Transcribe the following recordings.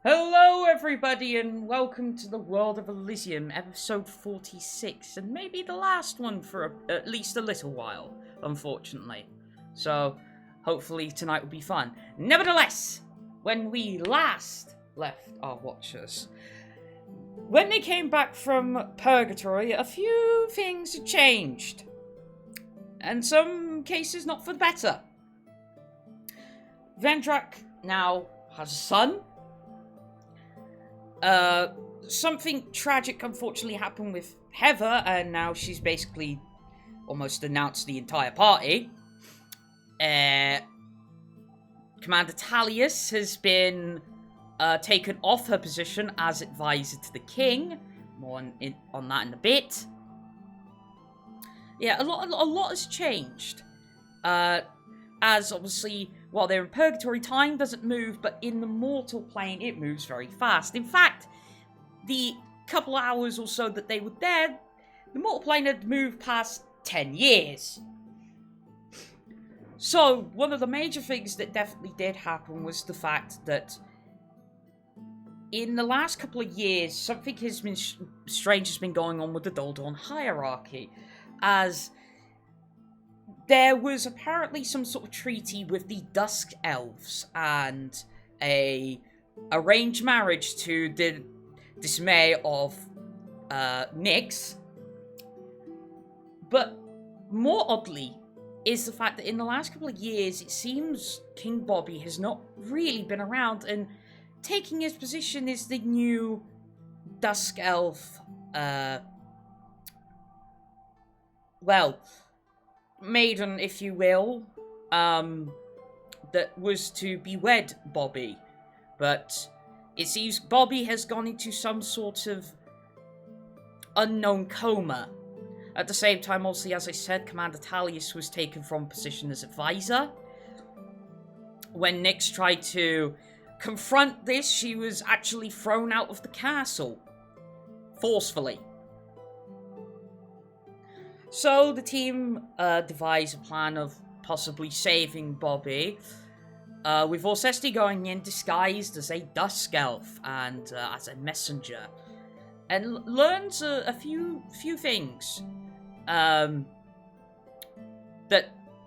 Hello everybody and welcome to the world of Elizium, episode 46, and maybe the last one for at least a little while, unfortunately. So, hopefully tonight will be fun. Nevertheless, when we last left our watchers, when they came back from Purgatory, a few things had changed. And some cases not for the better. Vendrak now has a son. Something tragic unfortunately happened with Heather, and now she's basically almost denounced the entire party. Commander Talius has been taken off her position as advisor to the king. More on that in a bit. Yeah, a lot has changed. As obviously, while they're in Purgatory, time doesn't move, but in the mortal plane, it moves very fast. In fact, the couple hours or so that they were there, the mortal plane had moved past 10 years. So, one of the major things that definitely did happen was the fact that in the last couple of years, something has been strange has been going on with the Doldorn hierarchy, as there was apparently some sort of treaty with the Dusk Elves and a arranged marriage to the dismay of Nyx. But more oddly is the fact that in the last couple of years, it seems King Bobby has not really been around, and taking his position as the new Dusk Elf, maiden, if you will, that was to bewed Bobby. But it seems Bobby has gone into some sort of unknown coma. At the same time, obviously, as I said, Commander Talius was taken from position as advisor. When Nyx tried to confront this, she was actually thrown out of the castle. Forcefully. So the team devised a plan of possibly saving Bobby, with Orsesti going in disguised as a Dusk Elf and as a messenger, and learns a few things that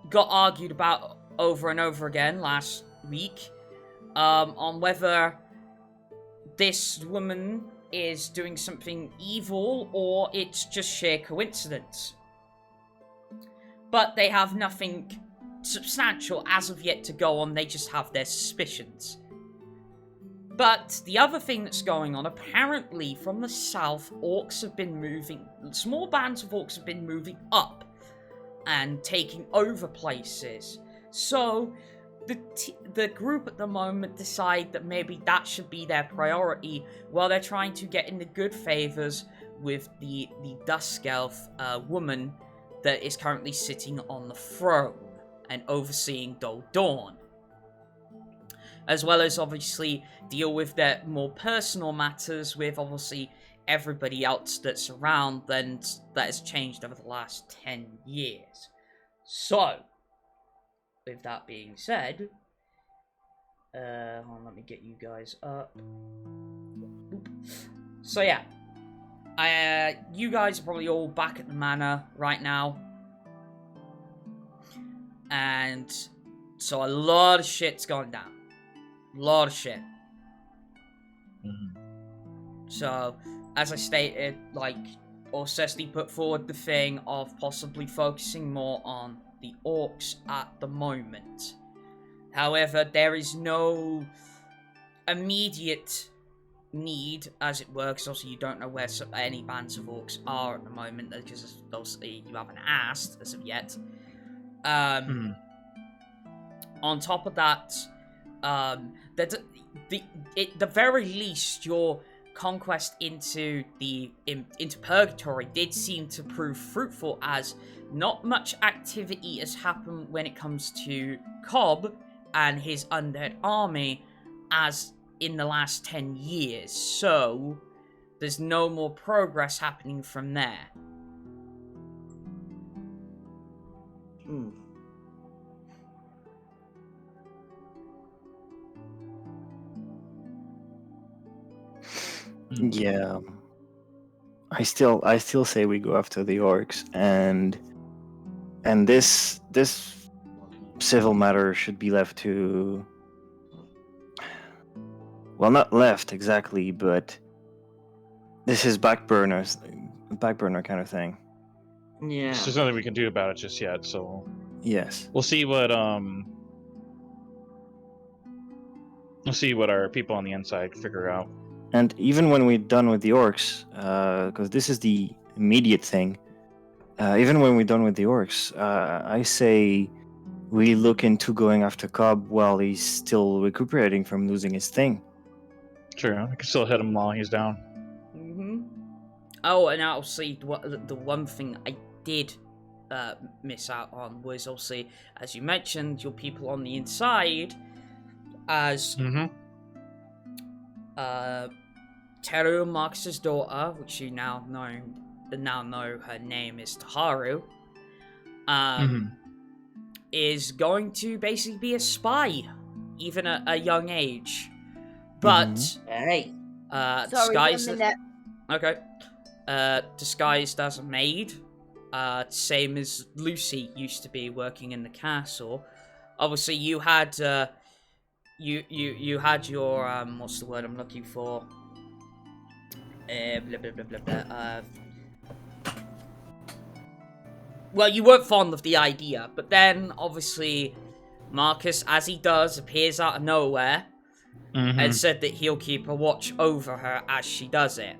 got argued about over and over again last week, on whether this woman is doing something evil or it's just sheer coincidence. But they have nothing substantial as of yet to go on, they just have their suspicions. But the other thing that's going on, apparently from the south, orcs have been moving, small bands of orcs have been moving up and taking over places. So the group at the moment decide that maybe that should be their priority while they're trying to get in the good favors with the Dusk Elf woman that is currently sitting on the throne and overseeing Dol Dawn. As well as obviously deal with their more personal matters with obviously everybody else that's around and that has changed over the last 10 years. So, with that being said, hold on, let me get you guys up. So yeah. You guys are probably all back at the manor right now. And so a lot of shit's gone down. A lot of shit. Mm-hmm. So, as I stated, Orsesti put forward the thing of possibly focusing more on the orcs at the moment. However, there is no immediate need, as it were, because also you don't know where any bands of orcs are at the moment, because obviously you haven't asked as of yet. On top of that, the very least, your conquest into Purgatory did seem to prove fruitful, as not much activity has happened when it comes to Cobb and his undead army, as in the last 10 years, so there's no more progress happening from there. Yeah. I still say we go after the orcs, and this civil matter should be left to, well, not left exactly, but this is back burner kind of thing. Yeah. There's nothing we can do about it just yet, so Yes. we'll see what our people on the inside figure out. And even when we're done with the orcs, because this is the immediate thing, even when we're done with the orcs, I say we look into going after Cobb while he's still recuperating from losing his thing. Sure, I can still hit him while he's down. Mm-hmm. Oh, and obviously, the one thing I did miss out on was, obviously, as you mentioned, your people on the inside, as Teru, Marcus's daughter, which you now know her name is Taharu, is going to basically be a spy, even at a young age. But Hey. disguised. Okay. Disguised as a maid. Same as Lucy used to be working in the castle. Obviously, you had you had your what's the word I'm looking for? Blah blah blah blah blah. Well, you weren't fond of the idea, but then obviously Marcus, as he does, appears out of nowhere and said that he'll keep a watch over her as she does it.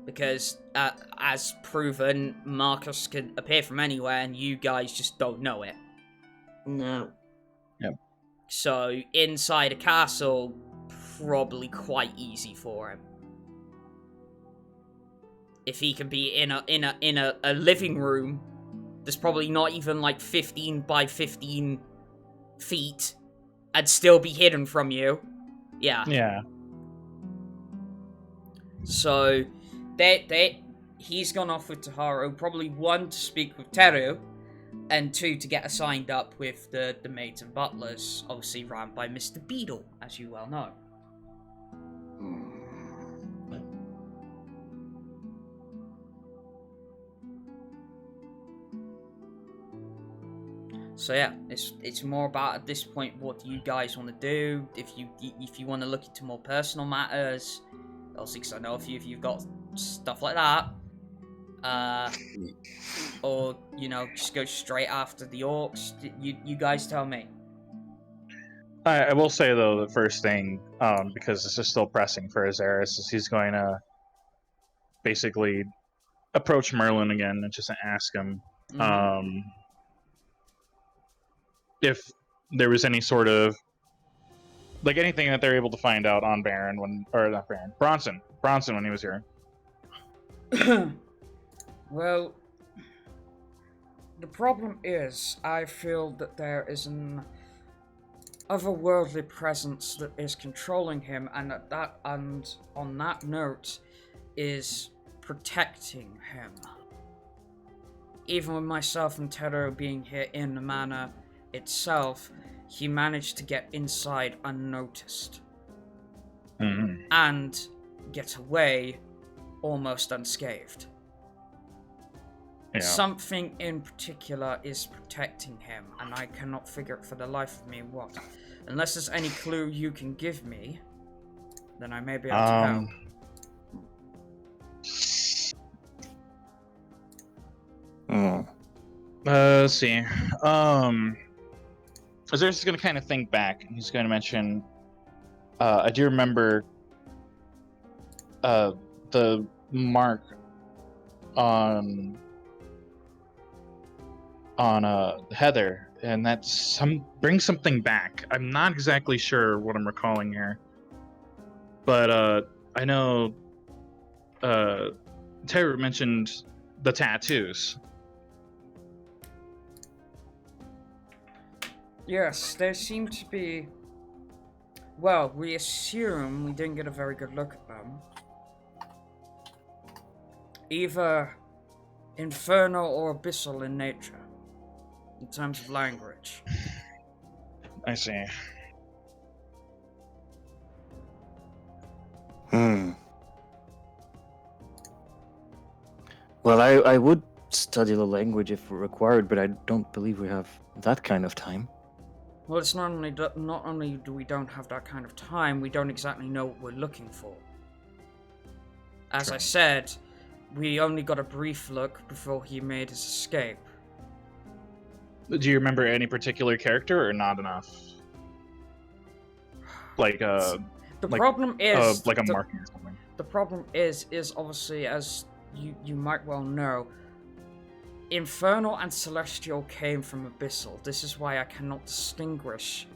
Because, as proven, Marcus can appear from anywhere and you guys just don't know it. No. Yep. So, inside a castle, probably quite easy for him. If he can be in a living room that's probably not even like 15 by 15 feet and still be hidden from you. Yeah. Yeah. So he's gone off with Taharu, probably 1 to speak with Teru, and 2 to get assigned up with the maids and butlers, obviously run by Mr. Beadle, as you well know. So yeah, it's more about at this point what do you guys want to do. If you want to look into more personal matters, obviously because I know a few of you've got stuff like that, or just go straight after the orcs. You guys tell me. I will say though, the first thing, because this is still pressing for Azerus, is he's going to basically approach Merlin again and just ask him if there was any sort of anything that they're able to find out on Bronson when he was here. Well, the problem is, I feel that there is an otherworldly presence that is controlling him, and on that note, is protecting him. Even with myself and Teru being here in the manor itself, he managed to get inside unnoticed. And get away almost unscathed. Yeah. Something in particular is protecting him, and I cannot figure it for the life of me what. Unless there's any clue you can give me, then I may be able to help. Let's see. Azerus is going to kind of think back, and he's going to mention, I do remember the mark on Heather, and that's brings something back. I'm not exactly sure what I'm recalling here, but I know Teru mentioned the tattoos. Yes, there seem to be... Well, we assume we didn't get a very good look at them. Either infernal or abyssal in nature, in terms of language. I see. Hmm. Well, I would study the language if required, but I don't believe we have that kind of time. Well, it's not only do we don't have that kind of time, we don't exactly know what we're looking for. As I True. said, we only got a brief look before he made his escape. Do you remember any particular character or not enough? Like The like, problem is like a the, marking or something. the problem is obviously, as you might well know, Infernal and Celestial came from Abyssal. This is why I cannot distinguish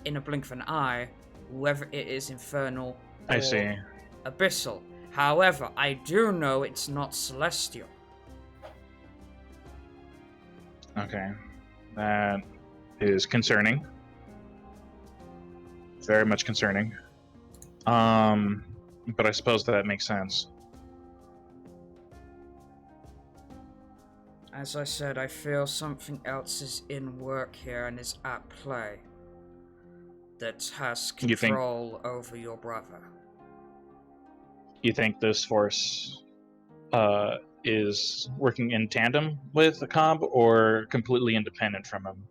in a blink of an eye whether it is Infernal or I see. Abyssal. However, I do know it's not Celestial. Okay. That is concerning. Very much concerning. But I suppose that makes sense. As I said, I feel something else is in work here and is at play that has You think- control over your brother. You think this force is working in tandem with the Cobb or completely independent from him?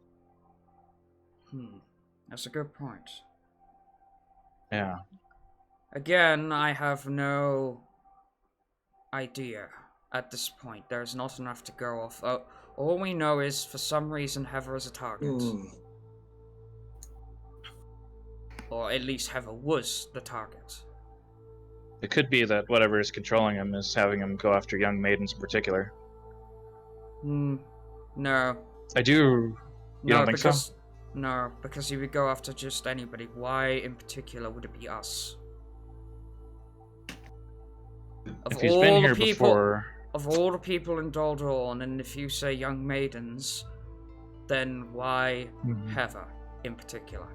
That's a good point. Yeah. Again, I have no idea at this point. There's not enough to go off. All we know is, for some reason, Heather is a target. Or at least Heather was the target. It could be that whatever is controlling him is having him go after young maidens in particular. No. I do. You No, don't think so? because no, because he would go after just anybody. Why in particular would it be us? If he's been here people, before, of all the people in Doldorn, and if you say young maidens, then why Heather in particular?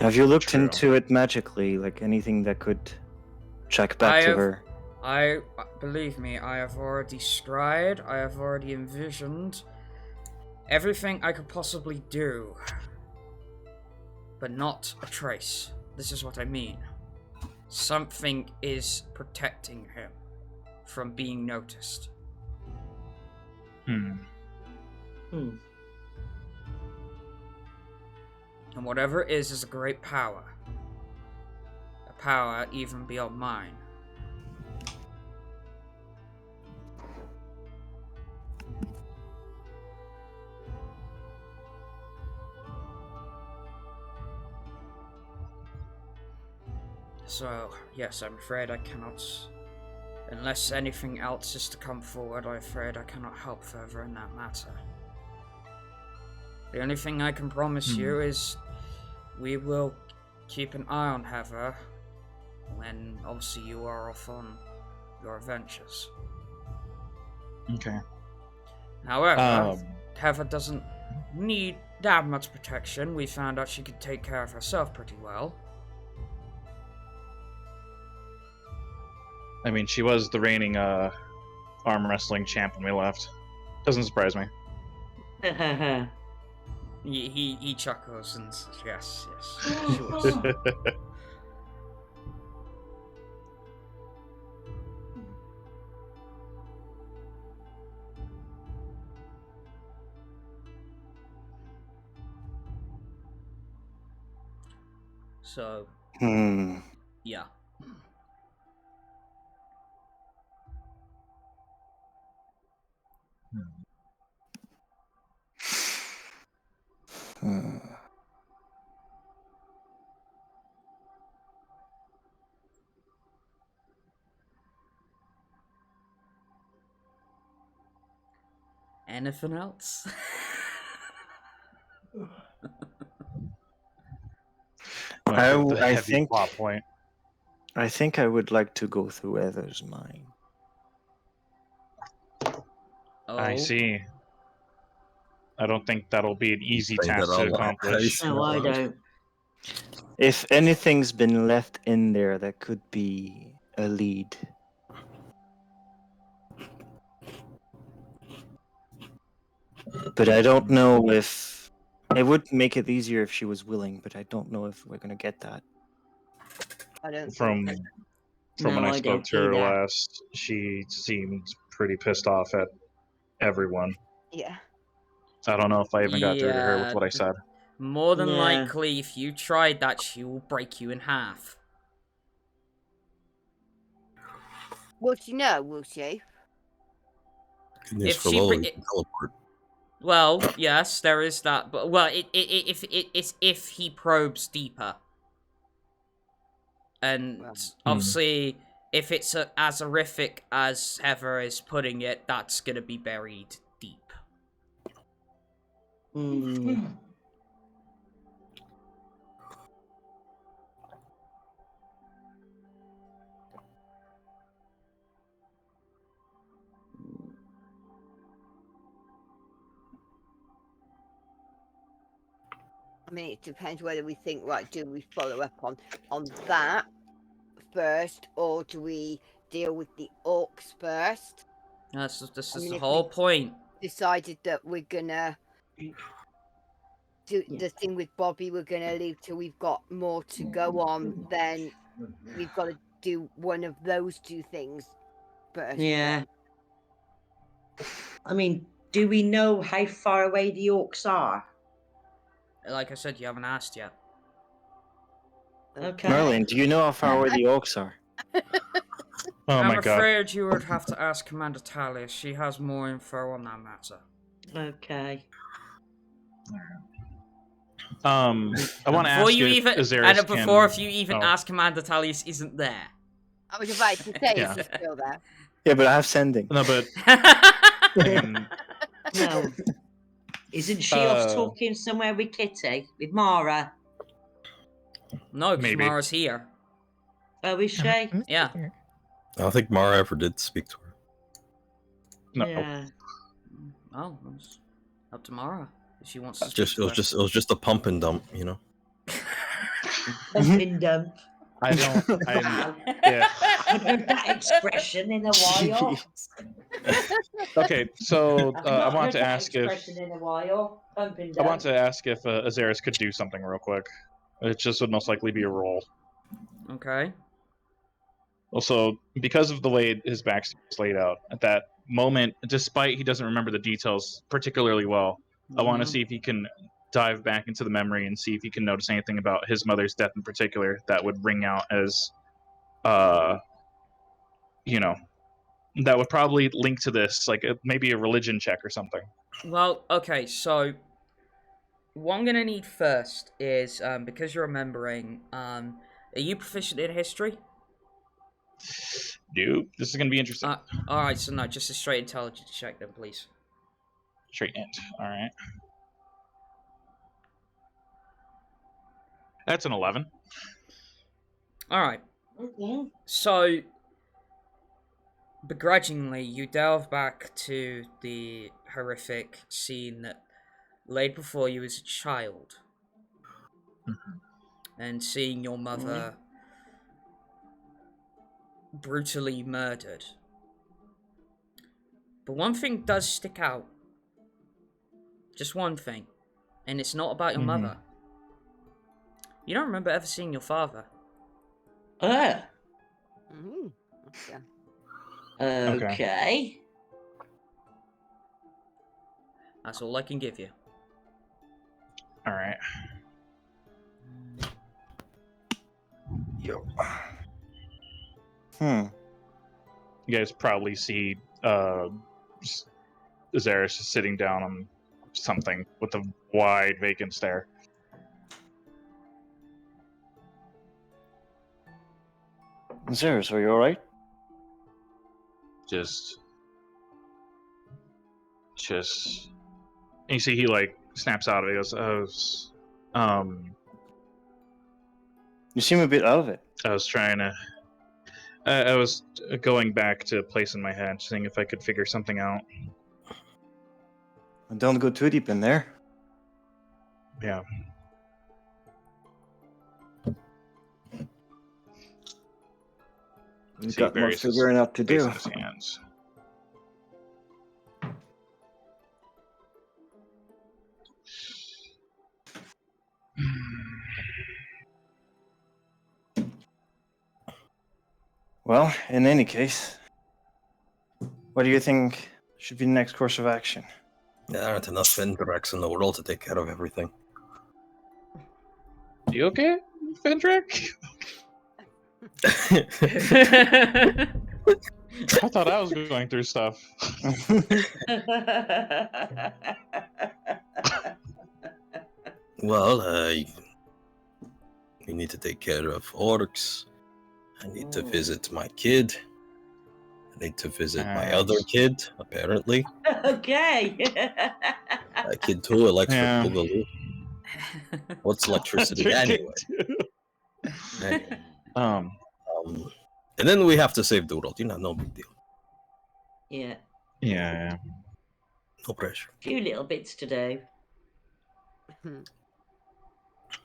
Have you looked True. into it magically, like anything that could check back to her? Believe me, I have already scryed, I have already envisioned everything I could possibly do, but not a trace. This is what I mean. Something is protecting him from being noticed. And whatever it is a great power. A power even beyond mine. So, yes, I'm afraid I cannot... Unless anything else is to come forward, I'm afraid I cannot help further in that matter. The only thing I can promise you is we will keep an eye on Heather when, obviously, you are off on your adventures. Okay. However, Heather doesn't need that much protection. We found out she could take care of herself pretty well. I mean, she was the reigning arm wrestling champ when we left. Doesn't surprise me. He chuckles and says, yes, she was. So, yeah. Anything else? I Heavy think plot point. I think I would like to go through Heather's mind. Oh. I see. I don't think that'll be an easy Say task that to out loud. accomplish. No, I don't. If anything's been left in there, that could be a lead. But I don't know if... It would make it easier if she was willing, but I don't know if we're gonna get that. I don't from think from when No, I I spoke don't to her either. last, she seemed pretty pissed off at everyone. Yeah. I don't know if I even got through to her with Yeah, what I said. more than Yeah. likely, if you tried that, she will break you in half. Will she know, will she? Good news If for she Lola, br- you can teleport. Well, yes, there is that, but well, it's if he probes deeper, and Well. obviously, if it's as horrific as Heather is putting it, that's gonna be buried deep. Mm. I mean, it depends whether we think, right, do we follow up on that first, or do we deal with the orcs first? This I is mean, the if whole we point. decided that we're gonna do Yeah. the thing with Bobby, we're gonna leave till we've got more to go on, then we've got to do one of those two things first. Yeah. I mean, do we know how far away the orcs are? Like I said, you haven't asked yet. Okay. Merlin, do you know how far away the orcs are? Oh I'm my god. afraid you would have to ask Commander Talia. She has more info on that matter. Okay. I want to Before ask you if even Azerus and before if can... you even oh. ask Commander Talius isn't there. I was about to say, Yeah. is he still there? Yeah, but I have sending. No, but I mean, No. Isn't she off Uh, talking somewhere with Kitty? With Mara? No, because Maybe. Mara's here. Oh, is she? Yeah. I don't think Mara ever did speak to her. no. Yeah. Oh, it's up to Mara if she wants to speak Just to her. it was just a pump and dump, you know. Pumping dump. I don't. Wow. Yeah. I haven't heard that expression in a while. Okay, so I've I not want heard to that ask if expression in a while. Pumping I dump. want to ask if Azerus could do something real quick. It just would most likely be a roll. Okay. Also, because of the way his backstory is laid out, at that moment, despite he doesn't remember the details particularly well, I want to see if he can dive back into the memory and see if he can notice anything about his mother's death in particular that would ring out as, you know, that would probably link to this, like maybe a religion check or something. Well, okay, so what I'm gonna need first is because you're remembering, are you proficient in history? Dude, this is gonna be interesting. Alright, so no, just a straight intelligence check then, please. Straight int. All right. That's an 11. Alright, Okay. so begrudgingly, you delve back to the horrific scene that laid before you as a child. And seeing your mother brutally murdered. But one thing does stick out. Just one thing. And it's not about your mother. You don't remember ever seeing your father. Mm-hmm. Okay. Okay. That's all I can give you. All right. Yo. You guys probably see Azerus sitting down on something with a wide vacant stare. Azerus, are you alright? Just. And you see he like snaps out of it. He goes, You seem a bit out of it. I was trying to. I was going back to a place in my head, seeing if I could figure something out. Don't go too deep in there. Yeah. We've See got more Varys is figuring out to do. facing his hands. Well, in any case, what do you think should be the next course of action? There aren't enough Vendraks in the world to take care of everything. You okay, Vendrak? I thought I was going through stuff. Well, we need to take care of orcs. I need to visit my kid. I need to visit my other kid, apparently. Okay. A kid too, electric Yeah. boogaloo. What's electricity anyway? Anyway, and then we have to save the world. No big deal. Yeah. Yeah. No pressure. Few little bits to do.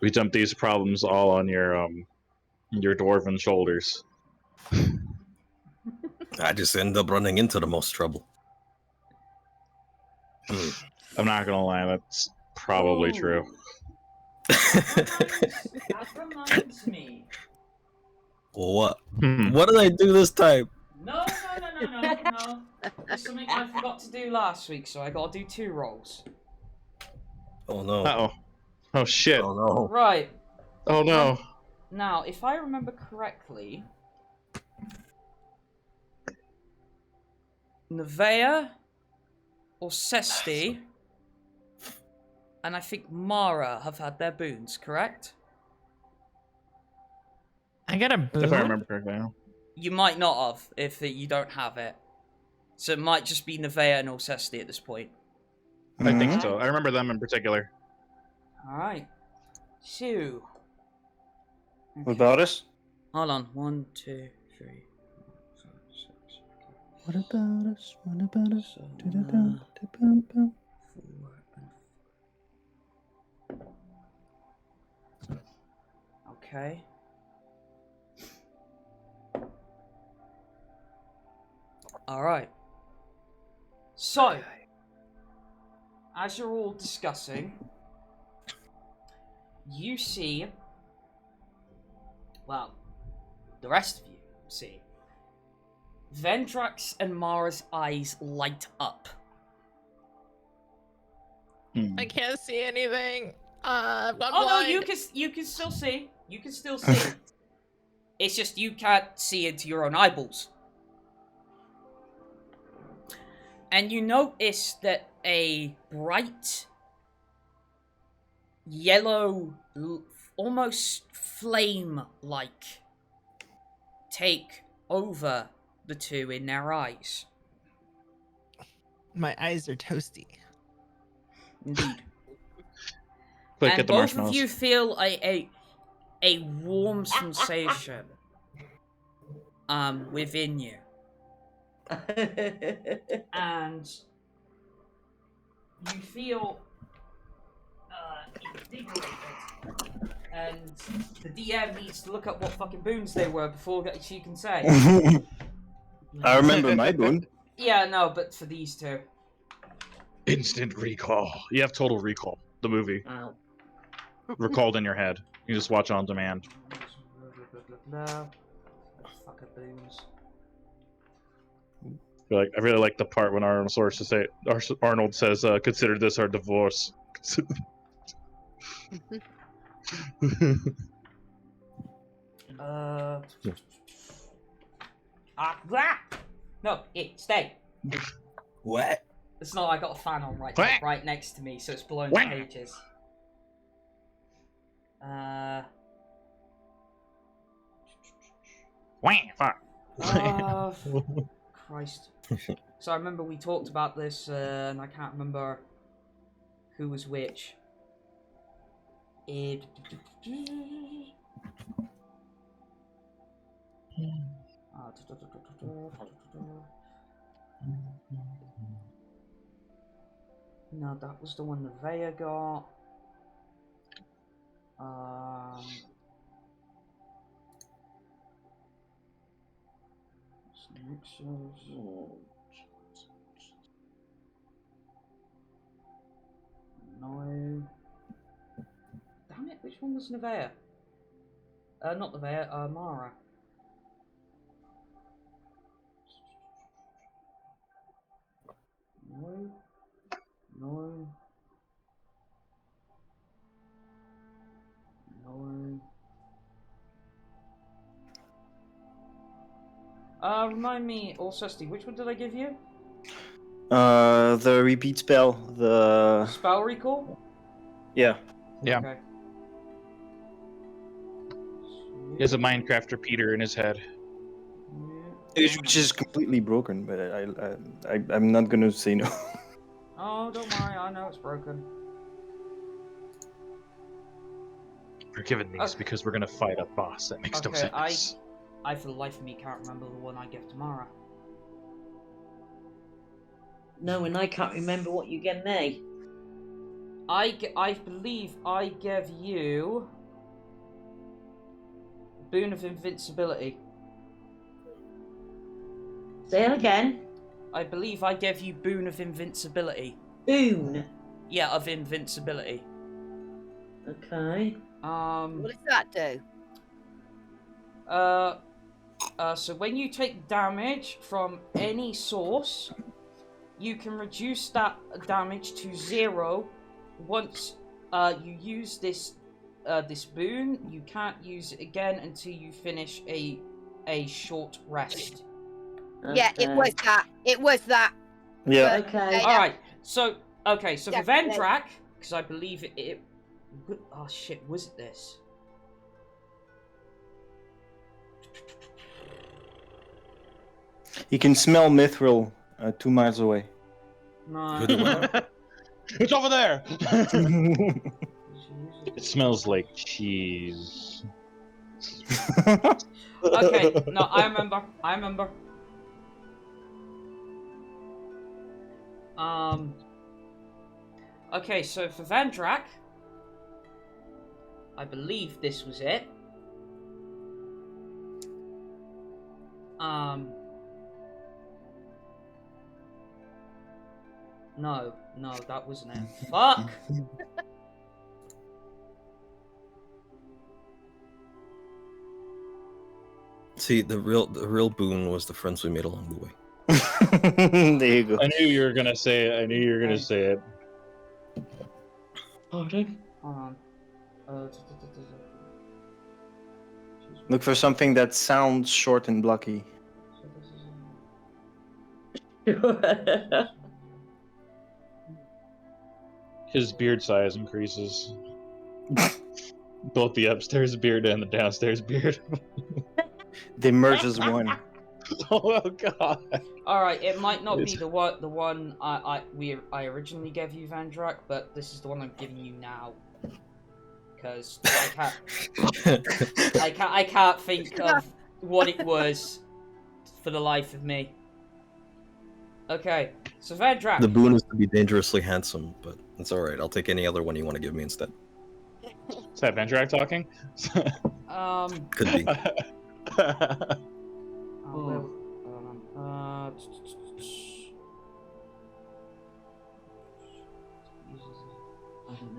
We dump these problems all on your dwarven shoulders. I just end up running into the most trouble. I'm not gonna lie, that's probably true. That reminds me. What? What did I do this time? No. There's something I forgot to do last week, so I gotta do 2 rolls. Oh no. Uh-oh. Oh shit. Oh no. Right. Oh no. Now, if I remember correctly, Nevaeh, Orsesti, and I think Mara have had their boons, correct? I got a boon. If I remember correctly. You might not have, if you don't have it. So it might just be Nevaeh and Orsesti at this point. I think so. I remember them in particular. Alright. So. What about us? Hold on. 1, 2, 3, 4, 5, 6. What about us? What about us? So, 4 and... Okay. Alright. So, as you're all discussing, you see, well, the rest of you see, Vendrak's and Mara's eyes light up. I can't see anything. I'm Oh blind. no, you can still see. You can still see. It's just you can't see into your own eyeballs. And you notice that a bright yellow, almost flame-like, take over the two in their eyes. My eyes are toasty. Indeed. Quick, And get the both marshmallows. of you feel a warm sensation within you. And you feel invigorated. And the DM needs to look up what fucking boons they were before she can say. I remember my boon. Yeah, no, but for these two. Instant recall. You have total recall. The movie. Wow. Recalled in your head. You just watch on demand. Fucker boons. I really like the part when Arnold says, "Consider this our divorce." No, stay. What? It's not. I got a fan on right next to me, so it's blowing the pages. Fuck. Christ. So I remember we talked about this, and I can't remember who was which. No, that was the one Nevaeh got. No. Damn it, which one was Nevaeh? Not Nevaeh, Mara. No. No. No. Remind me, Orsesti, which one did I give you? The repeat spell. The Spell recall? yeah. Yeah. Okay. He has a Minecraft repeater in his head. Which is completely broken, but I'm not gonna say no. Oh, don't worry, I know it's broken. We're given these Okay. because we're gonna fight a boss. That makes no Okay, sense. I for the life of me can't remember the one I give tomorrow. No, and I can't remember what you gave me. I believe I gave you Boon of Invincibility. Say it again. I believe I gave you Boon of Invincibility. Boon. Yeah, of Invincibility. Okay. What does that do? So when you take damage from any source, you can reduce that damage to 0 once you use this boon. You can't use it again until you finish a short rest. Yeah, it was that. It was that. Yeah. Okay. All right. So for Definitely. Vendrak, because I believe it. Oh shit! Was it this? You can smell mithril 2 miles away. No. Who do I- It's over there. It smells like cheese. Okay. No, I remember. Okay, so for Vendrak, I believe this was it. No, that wasn't it. Fuck! See, the real boon was the friends we made along the way. There you go. I knew you were gonna say it. Pardon? Hold on. Look for something that sounds short and blocky. His beard size increases. Both the upstairs beard and the downstairs beard. They merge as one. Oh god. All right, it might not be the one I originally gave you, Vendrak, but this is the one I'm giving you now. Because I can't think of what it was for the life of me. Okay, so Vendrak. The boon is to be dangerously handsome, but it's alright. I'll take any other one you want to give me instead. Is that Vendrak talking? Could be.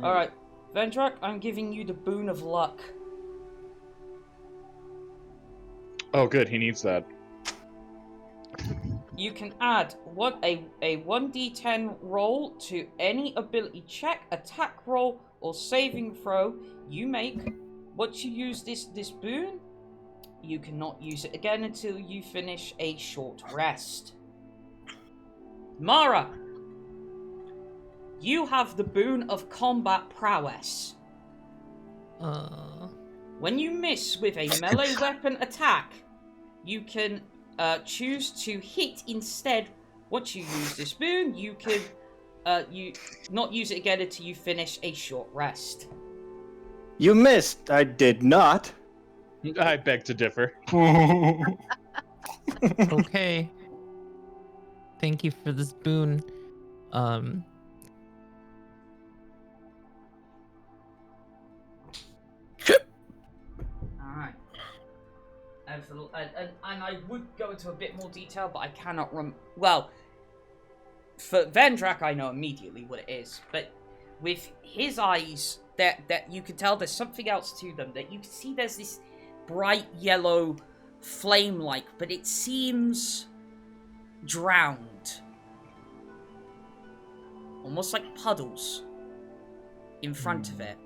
Alright, Vendrak, I'm giving you the Boon of Luck. Oh, good. He needs that. You can add a 1d10 roll to any ability check, attack roll, or saving throw you make. Once you use this boon, you cannot use it again until you finish a short rest. Mara, you have the boon of combat prowess. When you miss with a melee weapon attack, you can choose to hit instead. Once you use this boon, you can not use it again until you finish a short rest. You missed. I did not. I beg to differ. Okay. Thank you for this boon. Alright. And I would go into a bit more detail, but I cannot well, for Vendrak, I know immediately what it is, but with his eyes, that you can tell there's something else to them. That you can see there's this bright yellow flame-like, but it seems drowned. almost like puddles in front of it.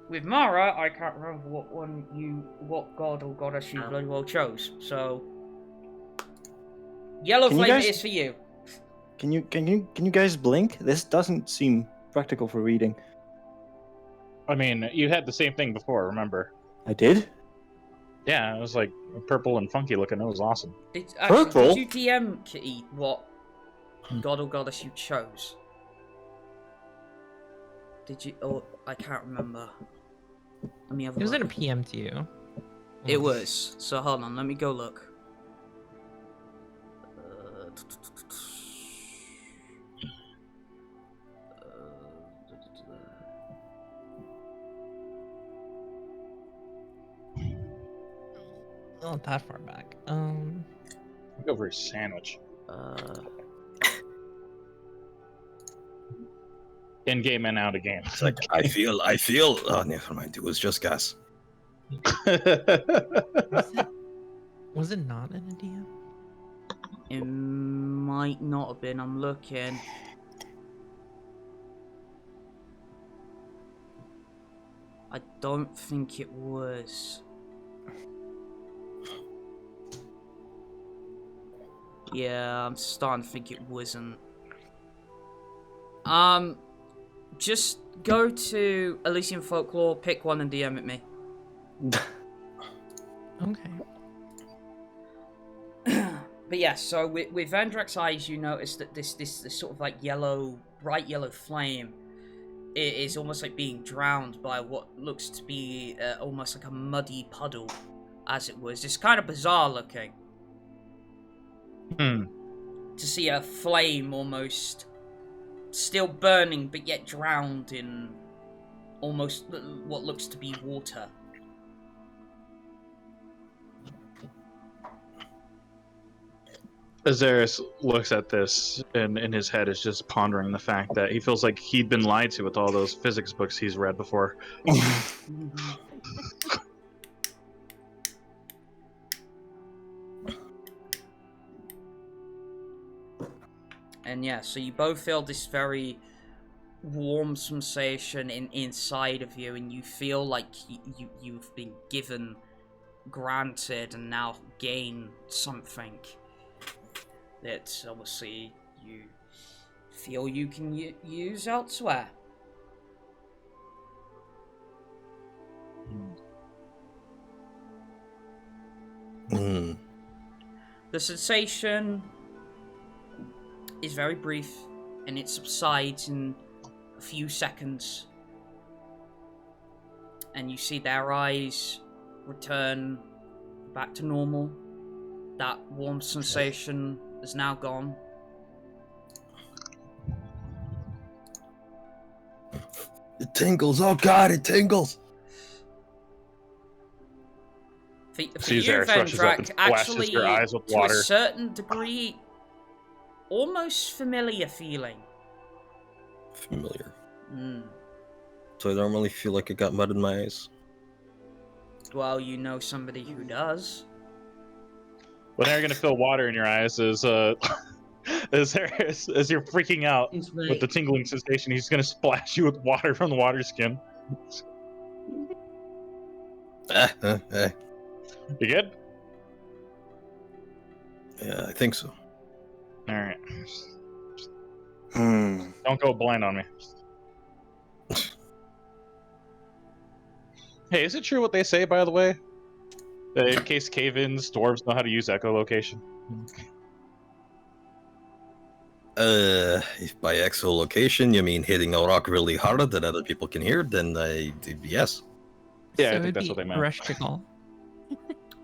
With Mara, I can't remember what god or goddess you bloody well chose. So, yellow Can you flame guys- is for you. Can you guys blink? This doesn't seem practical for reading. I mean, you had the same thing before, remember? I did? Yeah, it was like purple and funky looking. It was awesome. Purple? Did you DM, Kitty, what god or goddess you chose? Did you? Oh, I can't remember. Let me have a It was look. in a PM to you. It was. So hold on, let me go look. Not that far back. Go for a sandwich. In game and out of game. It's like, I feel. Oh, never mind. It was just gas. Was it not in a DM? It might not have been. I'm looking. I don't think it was. Yeah, I'm starting to think it wasn't. Just go to Elizium Folklore, pick one, and DM at me. Okay. But yeah, so with Vendrak's eyes, you notice that this sort of like yellow, bright yellow flame is almost like being drowned by what looks to be almost like a muddy puddle, as it was. It's kind of bizarre looking. Hmm. To see a flame almost still burning, but yet drowned in almost what looks to be water. Azerus looks at this and in his head is just pondering the fact that he feels like he'd been lied to with all those physics books he's read before. And yeah, so you both feel this very warm sensation inside of you, and you feel like you've been given, granted, and now gain something that obviously you feel you can use elsewhere. Hmm. The sensation is very brief, and it subsides in a few seconds. And you see their eyes return back to normal. That warm sensation is now gone. It tingles. Oh God, it tingles. For you, Azerus rushes up and Vendrak, splashes actually, your eyes with to water. a certain degree, almost familiar feeling. Familiar. Mm. So I normally feel like I got mud in my eyes. Well, you know somebody who does. Well, now you're gonna feel water in your eyes as you're freaking out It's with right. the tingling sensation. He's gonna splash you with water from the water skin. You good? Yeah, I think so. All right. Hmm. Don't go blind on me. Hey, is it true what they say, by the way? That in case cave-ins, dwarves know how to use echolocation. If by echolocation you mean hitting a rock really hard that other people can hear, then yes. Yeah, I So think it'd that's be what they meant. terrestrial.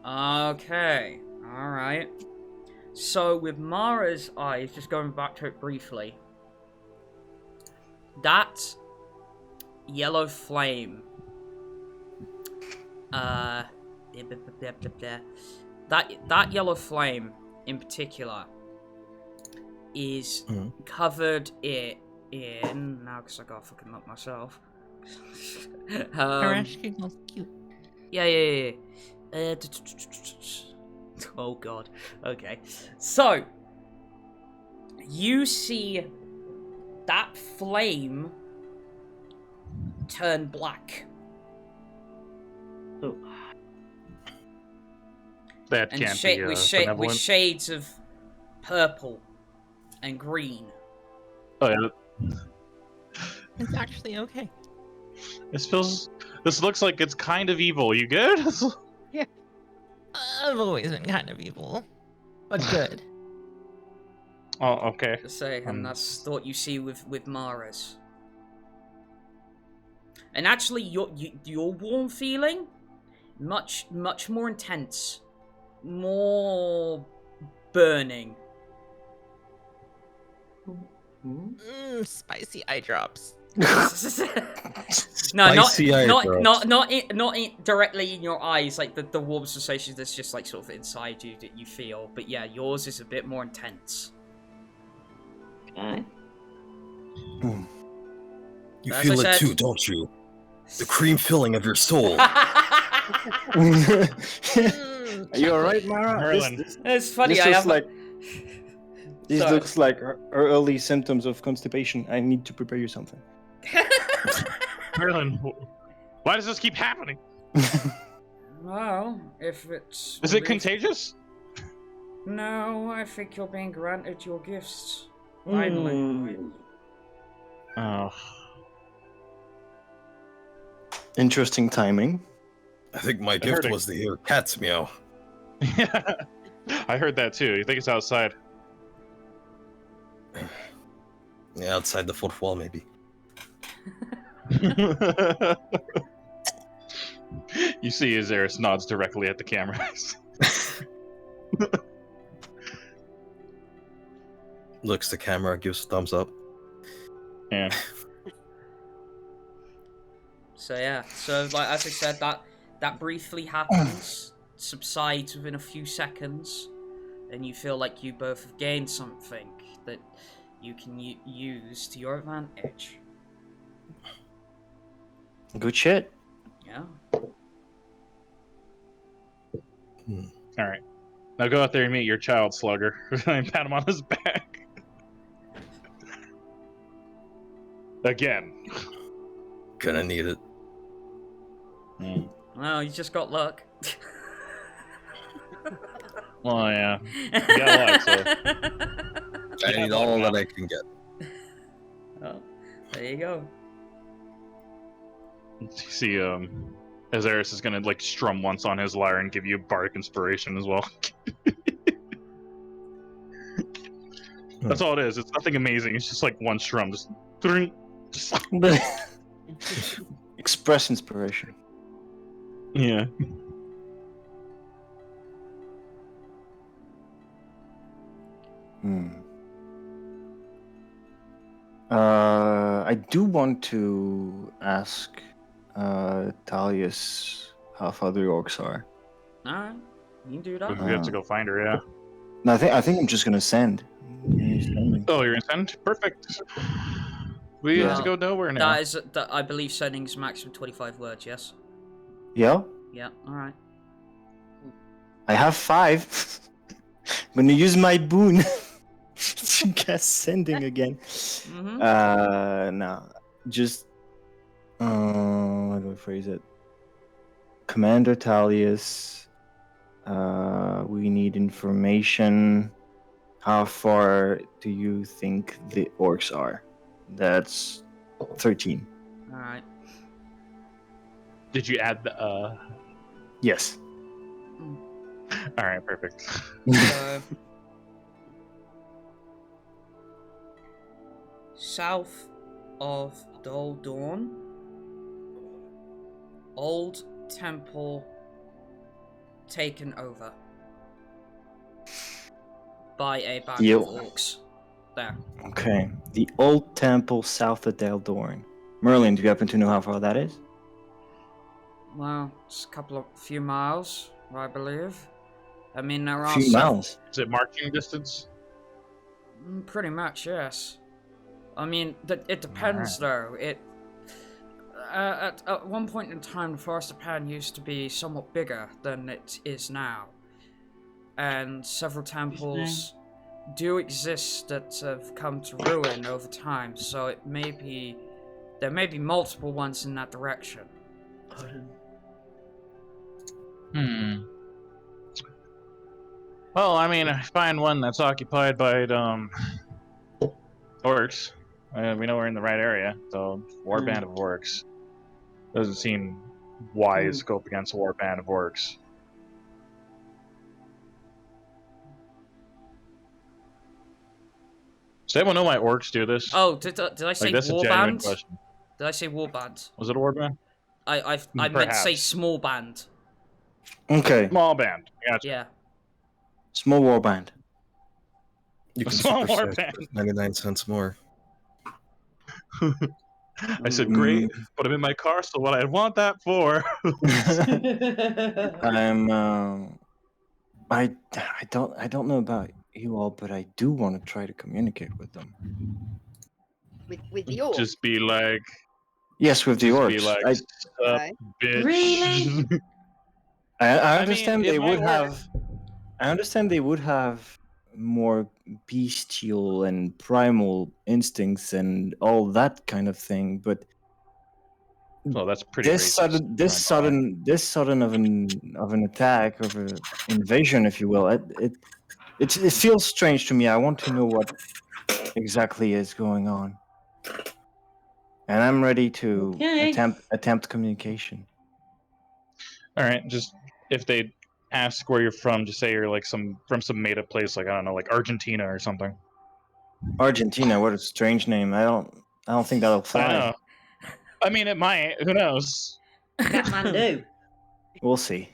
Okay, alright. So, with Mara's eyes, just going back to it briefly, that yellow flame, that yellow flame in particular is covered in now because I gotta fucking look myself. Terrestrial's cute. Yeah. Oh god. Okay. So, you see that flame turn black. Oh. That And can't be with benevolent. shades of purple and green. Oh, yeah. It's actually okay. This looks like it's kind of evil. You good? I've always been kind of evil, but good. Oh, okay. And that's what you see with Mara's. And actually, your warm feeling, much more intense, more burning. Spicy eye drops. No, Spicy eye drops. not directly in your eyes, like the warm sensation that's just like sort of inside you that you feel. But yeah, yours is a bit more intense. Okay. You As feel I it said- too, don't you? The cream filling of your soul. Are you alright, Mara? Merlin. It's funny. This I looks have like this Sorry. looks like early symptoms of constipation. I need to prepare you something. Merlin, why does this keep happening? Well, if it's Is it contagious? No, I think you're being granted your gifts. Finally. Oh. Interesting timing. I think my gift was to hear cats meow. Yeah, I heard that too. You think it's outside? Yeah, outside the fourth wall, maybe. You see Azerus nods directly at the cameras. Looks the camera, gives thumbs up. Yeah. So yeah, so like as I said, that briefly happens, subsides within a few seconds, and you feel like you both have gained something that you can use to your advantage. Good shit. Yeah. All right. Now go out there and meet your child, Slugger, and pat him on his back. Again. Gonna need it. Well, you just got luck. Well, yeah. You got luck, so. I need all that I can get. Oh, there you go. You see, Azerus is gonna like strum once on his lyre and give you bardic inspiration as well. That's all it is. It's nothing amazing. It's just like one strum, just. Express inspiration. Yeah. I do want to ask Talius how far the orcs are. Alright, you can do that. We have to go find her, yeah. No, I think I'm just gonna send. Oh, you're gonna send? Perfect. We have to go nowhere now. That I believe sending's maximum 25 words, yes? Yeah? Yeah, alright. I have 5. I'm gonna use my boon to cast sending again. No. Just how do I phrase it? Commander Talius, we need information. How far do you think the orcs are? That's 13. Alright. Did you add the Yes. Alright, perfect. South of Dull Dawn, Old Temple taken over by a band of orcs. There. Okay. The old temple south of Daldorn. Merlin, do you happen to know how far that is? Well, it's a few miles, I believe. I mean, there are Few miles. Is it marching distance? Pretty much, yes. I mean, it depends, though. At one point in time, the Forest of Pan used to be somewhat bigger than it is now. And several temples do exist that have come to ruin over time, so there may be multiple ones in that direction. Well, I mean, I find one that's occupied by orcs. We know we're in the right area, so warband of orcs. Doesn't seem wise to go up against a warband of orcs. Does anyone know why orcs do this? Oh, did I say that's a genuine warband? question. Did I say warband? Was it a warband? I meant to say Perhaps. small band. Okay. Small band. Gotcha. Yeah. Small warband. You can Small supercharge warband. for 99 cents more. I said, great, put him in my car, so what I'd want that for. I don't know about you all, but I do want to try to communicate with them. With the orc. Just be like, Yes, with the just orcs. be like, Okay. sup, bitch. Really? I understand it they might would work. have. I understand they would have more bestial and primal instincts and all that kind of thing, but Well, that's pretty this racist. this sudden of an attack, of an invasion, if you will, it feels strange to me. I want to know what exactly is going on, and I'm ready to Okay. attempt communication. All right, just if they ask where you're from, just say you're like from some made up place, like I don't know, like Argentina or something. Argentina, what a strange name. I don't think that'll fly. I know. I mean, it might. Who knows? Kathmandu. We'll see.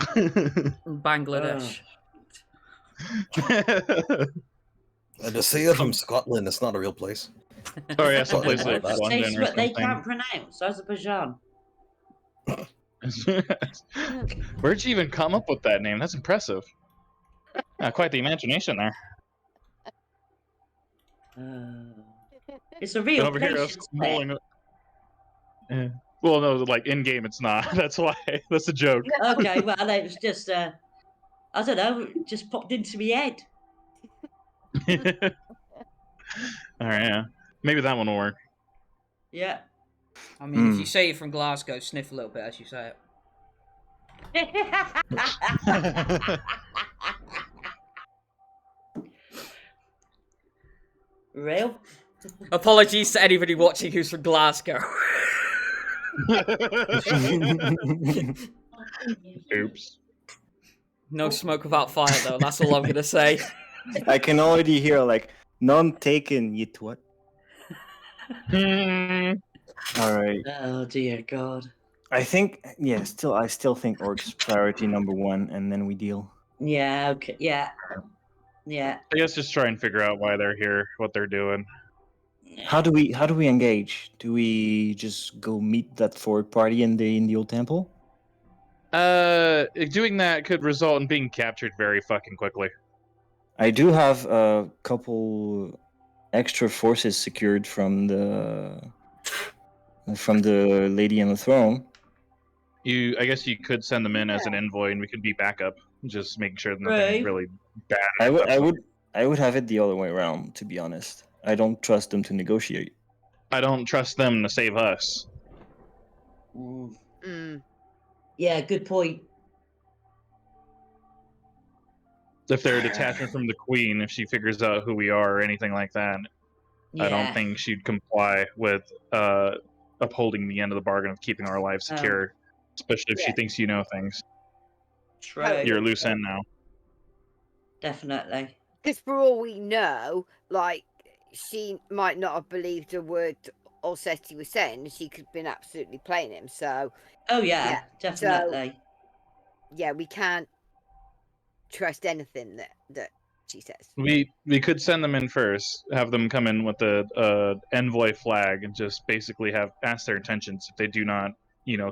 Bangladesh. To say you're from Scotland, it's not a real place. Oh yeah, someplace like That's London Taste or what they something. can't pronounce. Azerbaijan. Where'd you even come up with that name? That's impressive. Quite the imagination there. It's a And real over here, place. us mulling. Yeah. Well, no, like in game, it's not. That's why. That's a joke. Okay, well, it was just, I don't know, it just popped into my head. All right, yeah. Maybe that one will work. Yeah. I mean, if you say you're from Glasgow, sniff a little bit as you say it. Real? Apologies to anybody watching who's from Glasgow. Oops. No smoke without fire, though. That's all I'm gonna say. I can already hear like none taken, you twat. All right. Oh dear God. I think I still think orcs priority number one, and then we deal. Yeah. Okay. Yeah. Yeah. I guess just try and figure out why they're here, what they're doing. How do we engage? Do we just go meet that forward party in the old temple? Doing that could result in being captured very fucking quickly. I do have a couple extra forces secured from the lady on the throne. I guess you could send them in as an envoy, and we could be backup, just making sure that nothing Right. really bad. I would have it the other way around, to be honest. I don't trust them to negotiate. I don't trust them to save us. Yeah. Good point. If they're a detachment from the queen, if she figures out who we are or anything like that, Yeah. I don't think she'd comply with upholding the end of the bargain of keeping our lives secure, especially if she thinks you know things. True. You're a loose end now. Definitely. Because for all we know, like, she might not have believed a word Orsesti was saying. She could have been absolutely playing him. So, Oh yeah. Yeah, Definitely. yeah, we can't trust anything that she says. We could send them in first, have them come in with the envoy flag, and just basically ask their intentions. If they do not,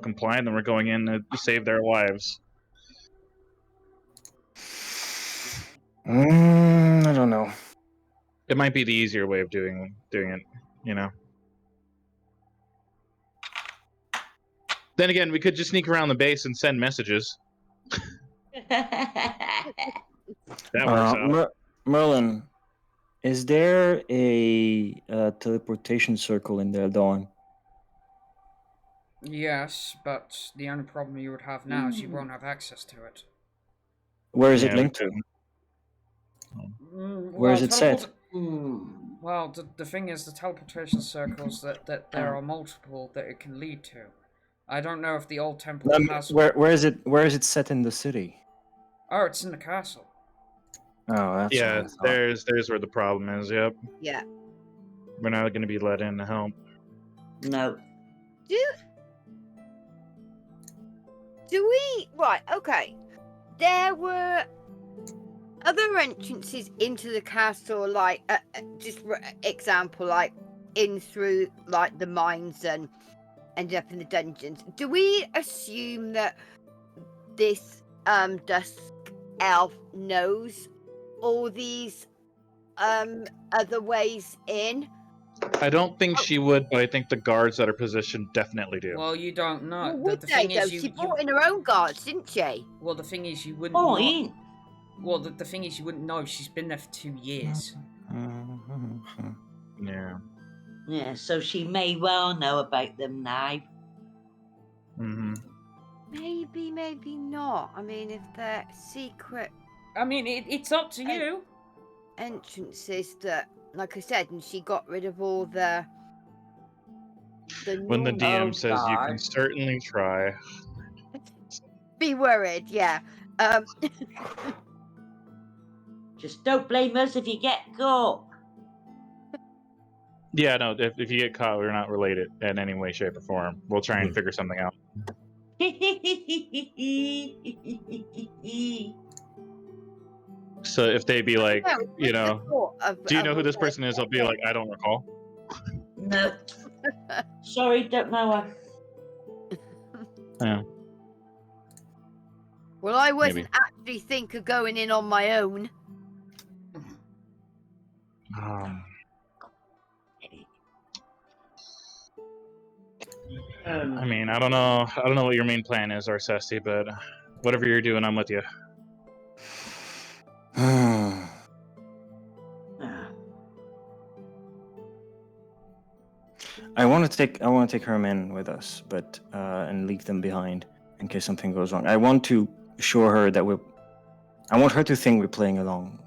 comply, then we're going in to save their lives. I don't know. It might be the easier way of doing it. Then again, we could just sneak around the base and send messages. That works out. Merlin, is there a teleportation circle in the dawn? Yes, but the only problem you would have now is you won't have access to it. Where is it Yeah, linked to? Where is it set? Well, the thing is, the teleportation circles that there are multiple that it can lead to. I don't know if the old temple has. Where is it? Where is it set in the city? Oh, it's in the castle. Oh, that's Yeah, what I thought. there's where the problem is. Yep, Yeah. we're not going to be let in to help. No. Do we? Right. Okay. There were other entrances into the castle, like just for example, like in through like the mines and ended up in the dungeons. Do we assume that this dusk elf knows all these other ways in? I don't think she would, but I think the guards that are positioned definitely do. Well, you don't know. Well, The would they thing though? is, She brought in her own guards, didn't she? well, the thing is, you wouldn't. Oh, know. Well, the thing is, you wouldn't know. She's been there for 2 years. Yeah. yeah, so she may well know about them now. Mm-hmm. Maybe, maybe not. I mean, if they're secret I mean, it's up to you. entrances that, like I said, and she got rid of all the When the normal- DM says you can God. certainly try. Be worried, yeah. Just don't blame us if you get caught. Yeah, no, if you get caught, we're not related in any way, shape, or form. We'll try and figure something out. So if they be like, No, you know, thought of- do you know of who this all person is? I'll be like, I don't recall. No. Sorry, don't know her. Yeah. Well, I wasn't Maybe. actually think of going in on my own. I mean, I don't know what your main plan is, Orsesti, but whatever you're doing, I'm with you. Ah. I want to take her men with us, but and leave them behind in case something goes wrong. I want to show her that I want her to think we're playing along.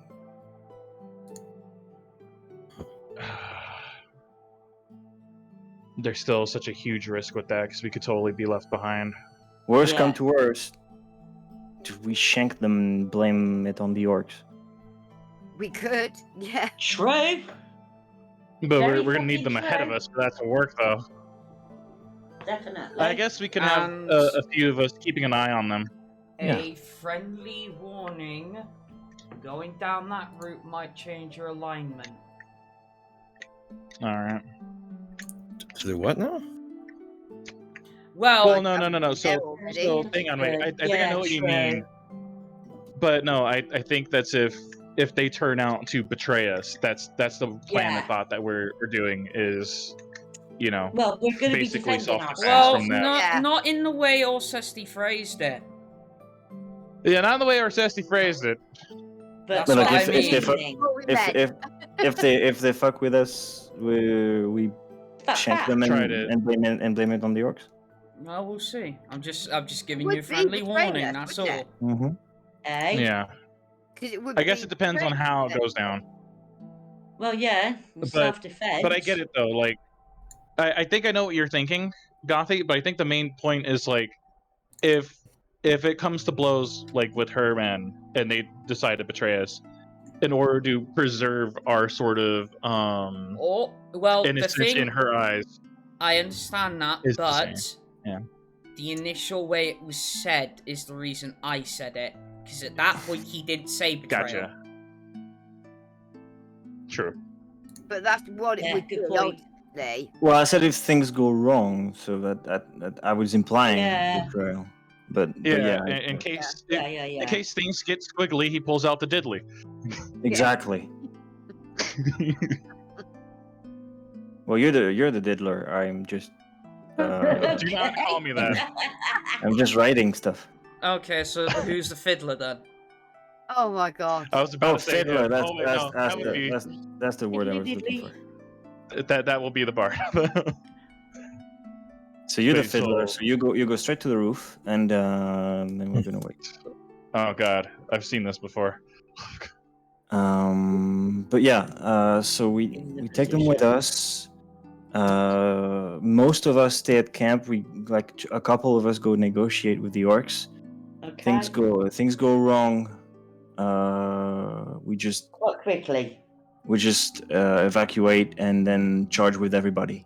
There's still such a huge risk with that because we could totally be left behind. Worst come Yeah. to worst, do we shank them and blame it on the orcs? We could, yeah. True. But Very we're gonna need fucking them ahead of true. us for that to work, though. Definitely. I guess we can have And- a few of us keeping an eye on them. A friendly warning: going down that route might change your alignment. All right. To do what now? Well, Well, no. So, There already. hang on, wait. I think I Yeah, know what you true. mean. But no, I think that's if they turn out to betray us, that's the plan Yeah. and thought that we're doing is, you know, Well, we're going to be basically defending self-defense well, from them. Yeah. not in the way Orsesti phrased it. Yeah, not the way Orsesti phrased it. That's But what like I if they fuck, mean. What we meant. if they fuck with us, we shank them Tried it. and blame it on the orcs. Well, we'll see. I'm just giving Would you a be friendly betraying warning. us, That's wouldn't all. it? Mm-hmm. Eh? Yeah. 'Cause it would I guess be it depends on betraying, how it wouldn't goes down. Well, yeah. Self-defense. But I get it though. Like, I think I know what you're thinking, Gothy. But I think the main point is like, if it comes to blows, like with her men, and they decide to betray us, in order to preserve our sort of Or well, the innocence thing in her eyes. I understand that, is the but same. Yeah. the initial way it was said is the reason I said it. Because at that point he did say betrayal. Gotcha. True. But that's what it Yeah, would good be point. ultimately. Well, I said if things go wrong, so that I was implying Yeah. betrayal. But Yeah. yeah, in case Yeah. in case things get squiggly, he pulls out the diddly. exactly. Well, you're the diddler. I'm just Do not call me that. I'm just writing stuff. Okay, so who's the fiddler then? Oh my god. I was about to say fiddler. that. That's Oh, wait, that's no, that's, that would be that's the word I was looking for. that will be the bard. So you're the Wait, fiddler. so- So you go straight to the roof, and then we're gonna wait. Oh god, I've seen this before. But yeah, so we take them with us. Most of us stay at camp. We a couple of us go negotiate with the orcs. Okay. Things go wrong. We just Quite quickly. evacuate and then charge with everybody.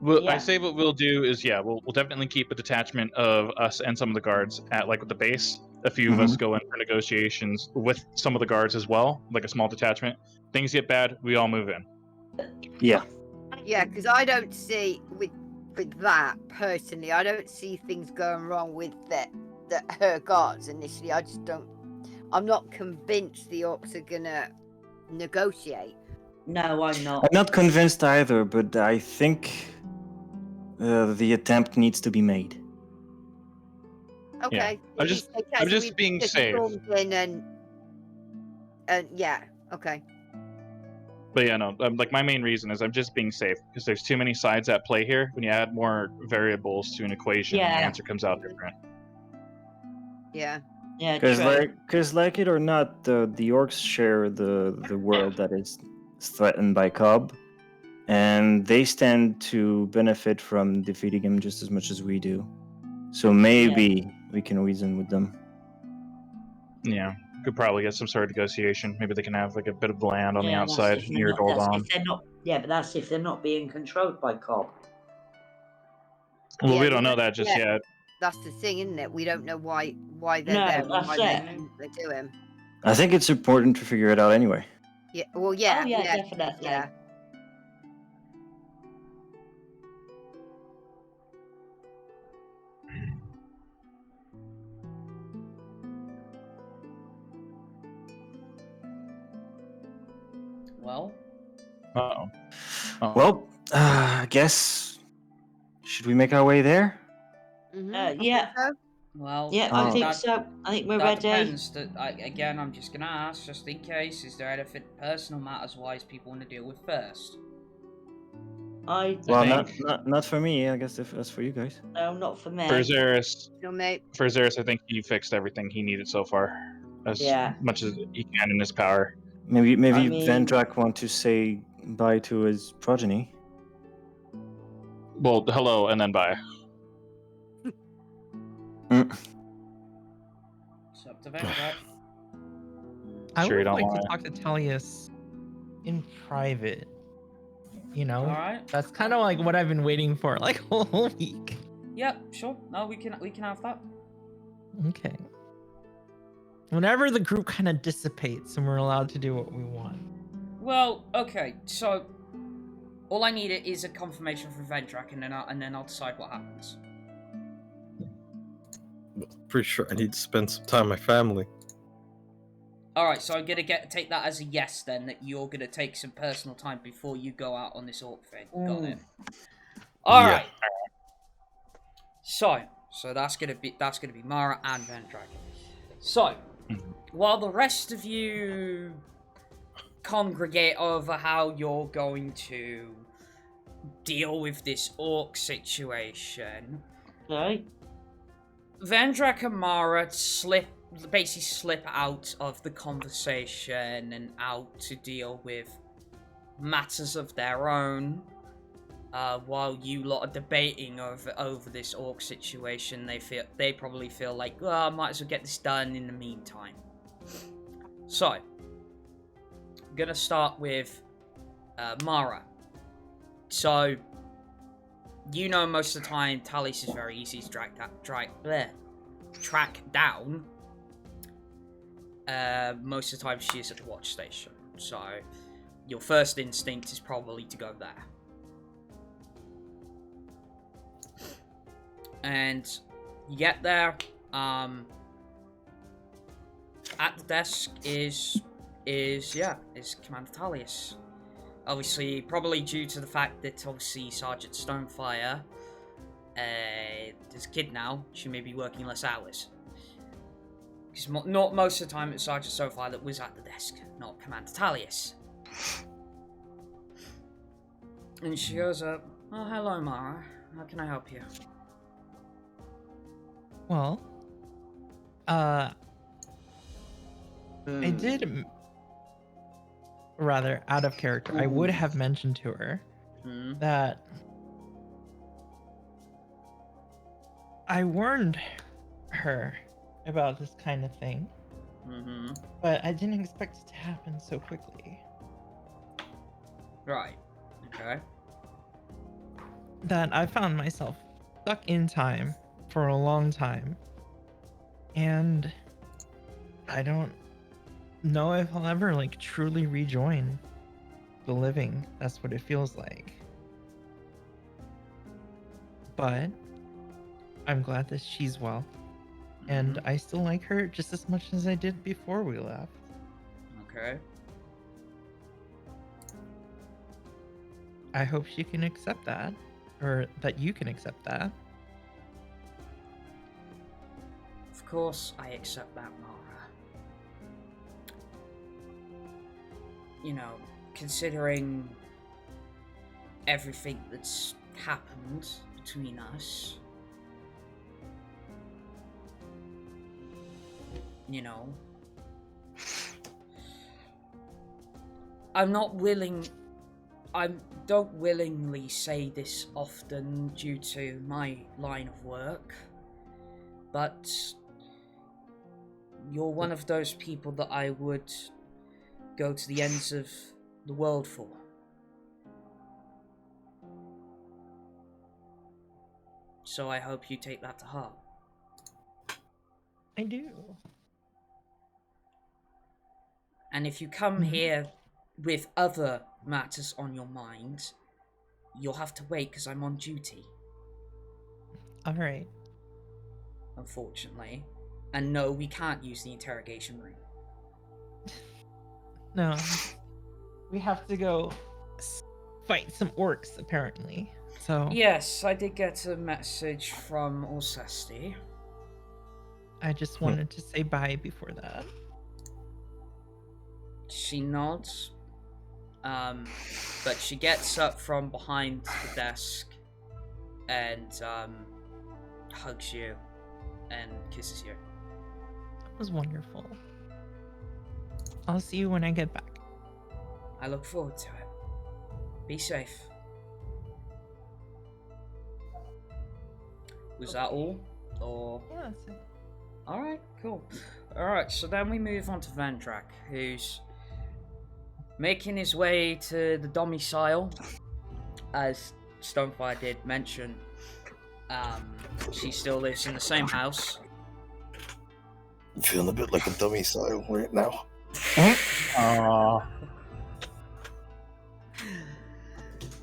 Well, I Yeah. say what we'll do is, yeah, we'll definitely keep a detachment of us and some of the guards at the base. A few of us go in for negotiations with some of the guards as well, like a small detachment. Things get bad, we all move in. Yeah. Yeah, because I don't see with that personally. I don't see things going wrong with her guards initially. I just don't. I'm not convinced the orcs are gonna negotiate. No, I'm not. I'm not convinced either, but I think the attempt needs to be made. Okay. I'm just being safe. In and yeah. Okay. But yeah, no, my main reason is I'm just being safe because there's too many sides at play here. When you add more variables to an equation, Yeah. the answer comes out different. Yeah. Yeah, true. Because like it or not, the orcs share the world that is threatened by Cobb, and they stand to benefit from defeating him just as much as we do. So maybe we can reason with them. Yeah, could probably get some sort of negotiation. Maybe they can have a bit of land on the that's outside if they're near not- Doldon. that's if they're not. Yeah, but that's if they're not being controlled by Cobb. Well, Yeah, we don't know that just yeah. yet. That's the thing, isn't it? We don't know why they're No, there and that's why it. they're doing. I think it's important to figure it out anyway. Yeah. Well, yeah. Oh, yeah, definitely. Yeah. Well, Uh-oh. Well, I guess should we make our way there? Yeah. well. Yeah, I think that- so. I think we're that ready. depends. Again, I'm just gonna ask, just in case, is there anything personal matters wise people want to deal with first? Well, think- not for me. I guess that's for you guys. No, not for me. For Azerus, No, mate. I think he fixed everything he needed so far, as Yeah. much as he can in his power. Maybe I mean- Vendrak want to say bye to his progeny. Well, hello and then bye. It's up to Vendrak. I Sure you would don't like wanna- to talk to Tellius in private. You know, Alright. that's kind of like what I've been waiting for, like a whole week. Yep, sure. No, we can have that. Okay. Whenever the group kind of dissipates and we're allowed to do what we want. Well, okay, so all I need is a confirmation from Vendrak, and then I'll decide what happens. Pretty sure I need to spend some time with my family. Alright, so I'm gonna take that as a yes then, that you're gonna take some personal time before you go out on this orc thing. Got it. Alright. So that's gonna be Mara and Vendrak. So while the rest of you congregate over how you're going to deal with this orc situation, Okay. Vendrak and Mara basically slip out of the conversation and out to deal with matters of their own. While you lot are debating over this orc situation, they probably feel like, well, I might as well get this done in the meantime. So, I'm gonna start with Mara. So, you know, most of the time, Tallis is very easy to track down. Most of the time, she is at the watch station. So, your first instinct is probably to go there. And you get there. At the desk is Commander Tallius. Obviously, probably due to the fact that obviously Sergeant Stonefire is a kid now, she may be working less hours. Because not most of the time it's Sergeant Sophie that was at the desk, not Commander Talius. And she goes up, "Oh, hello, Mara. How can I help you?" Well, I did, rather out of character, I would have mentioned to her that I warned her about this kind of thing, but I didn't expect it to happen so quickly. Right. Okay. That I found myself stuck in time for a long time, and I don't know if I'll ever like truly rejoin the living. That's what it feels like. But I'm glad that she's well, and I still like her just as much as I did before we left. Okay. I hope she can accept that, or that you can accept that. Of course, I accept that, Mara. You know, considering everything that's happened between us, you know, I don't willingly say this often due to my line of work, but you're one of those people that I would go to the ends of the world for. So I hope you take that to heart. I do. And if you come here with other matters on your mind, you'll have to wait because I'm on duty. All right. Unfortunately. And no, we can't use the interrogation room. No. We have to go fight some orcs, apparently. So Yes, I did get a message from Orsesti. I just wanted to say bye before that. She nods, but she gets up from behind the desk and hugs you and kisses you. That was wonderful. I'll see you when I get back. I look forward to it. Be safe. Was that all? Or... Yeah, that's it. Alright, cool. Alright, so then we move on to Vendrak, who's making his way to the domicile. As Stonefire did mention, she still lives in the same house. I'm feeling a bit like a dummy style right now.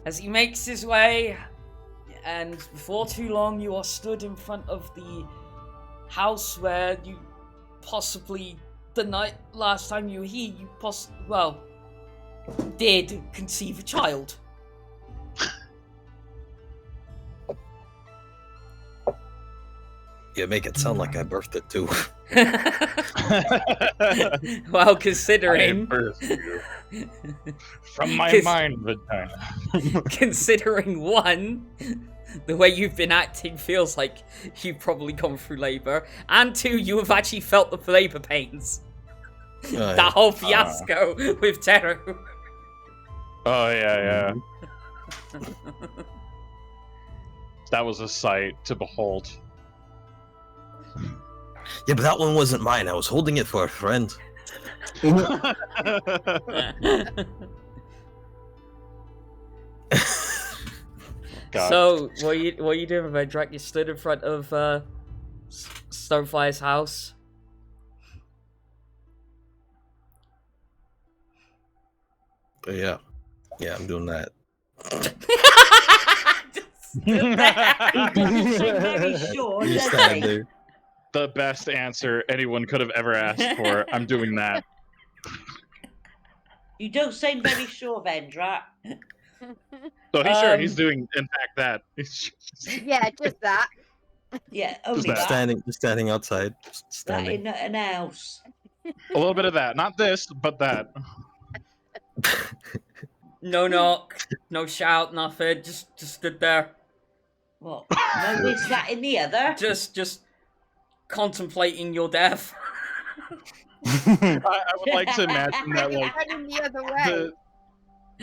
As he makes his way, and before too long you are stood in front of the house where you possibly, the night last time you were here, you did conceive a child. You make it sound like I birthed it too. Well, considering... I birthed you. From my mind, vagina. Considering, one, the way you've been acting feels like you've probably gone through labour, and two, you have actually felt the labour pains. That whole fiasco with Teru. Oh, yeah. That was a sight to behold. Yeah, but that one wasn't mine. I was holding it for a friend. So, what are you doing, Vendrak? You stood in front of Stonefire's house. But yeah, I'm doing that. Very sure, You doesn't stand he? there. The best answer anyone could have ever asked for. I'm doing that. You don't seem very sure, Vendrak. So he's sure he's doing, in fact, that. Yeah, just that. Yeah, only that. that. Just standing outside. Just That standing. in an house. A little bit of that. Not this, but that. No knock, no shout, nothing. Just stood there, What? No this, that, in the other. just contemplating your death. I would like to imagine that, like, Running the other way.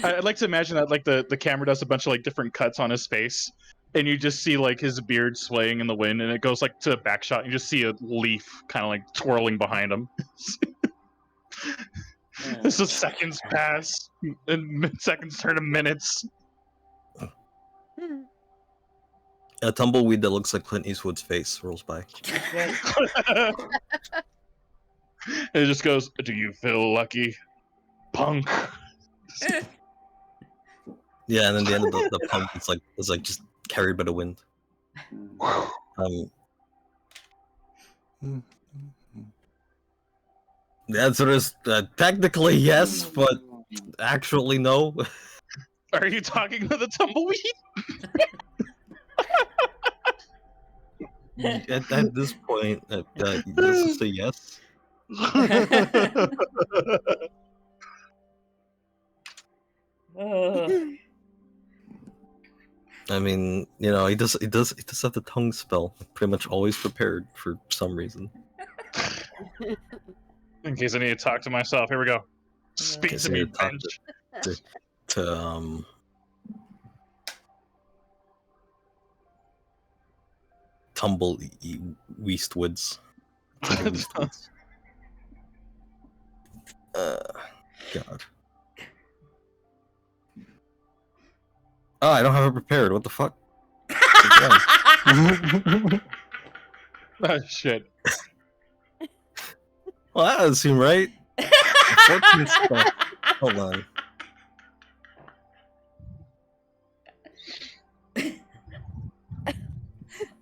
I'd like to imagine that, like, the camera does a bunch of, like, different cuts on his face, and you just see, like, his beard swaying in the wind, and it goes, like, to a back shot, and you just see a leaf kind of, like, twirling behind him. This is seconds pass, and seconds turn to minutes. A tumbleweed that looks like Clint Eastwood's face rolls by. It just goes, "Do you feel lucky, punk?" Yeah, and then the end of the pump is like just carried by the wind. The answer is technically yes, but actually no. Are you talking to the tumbleweed? At this point, let's say yes. I mean, you know, he does have the tongue spell. Pretty much always prepared for some reason. In case I need to talk to myself, here we go. Speak Guess to I me, need to talk bench. to tumble Westwoods. God. Oh, I don't have it prepared. What the fuck? Oh, shit. Well, that doesn't seem right. 14 stuff. Hold on.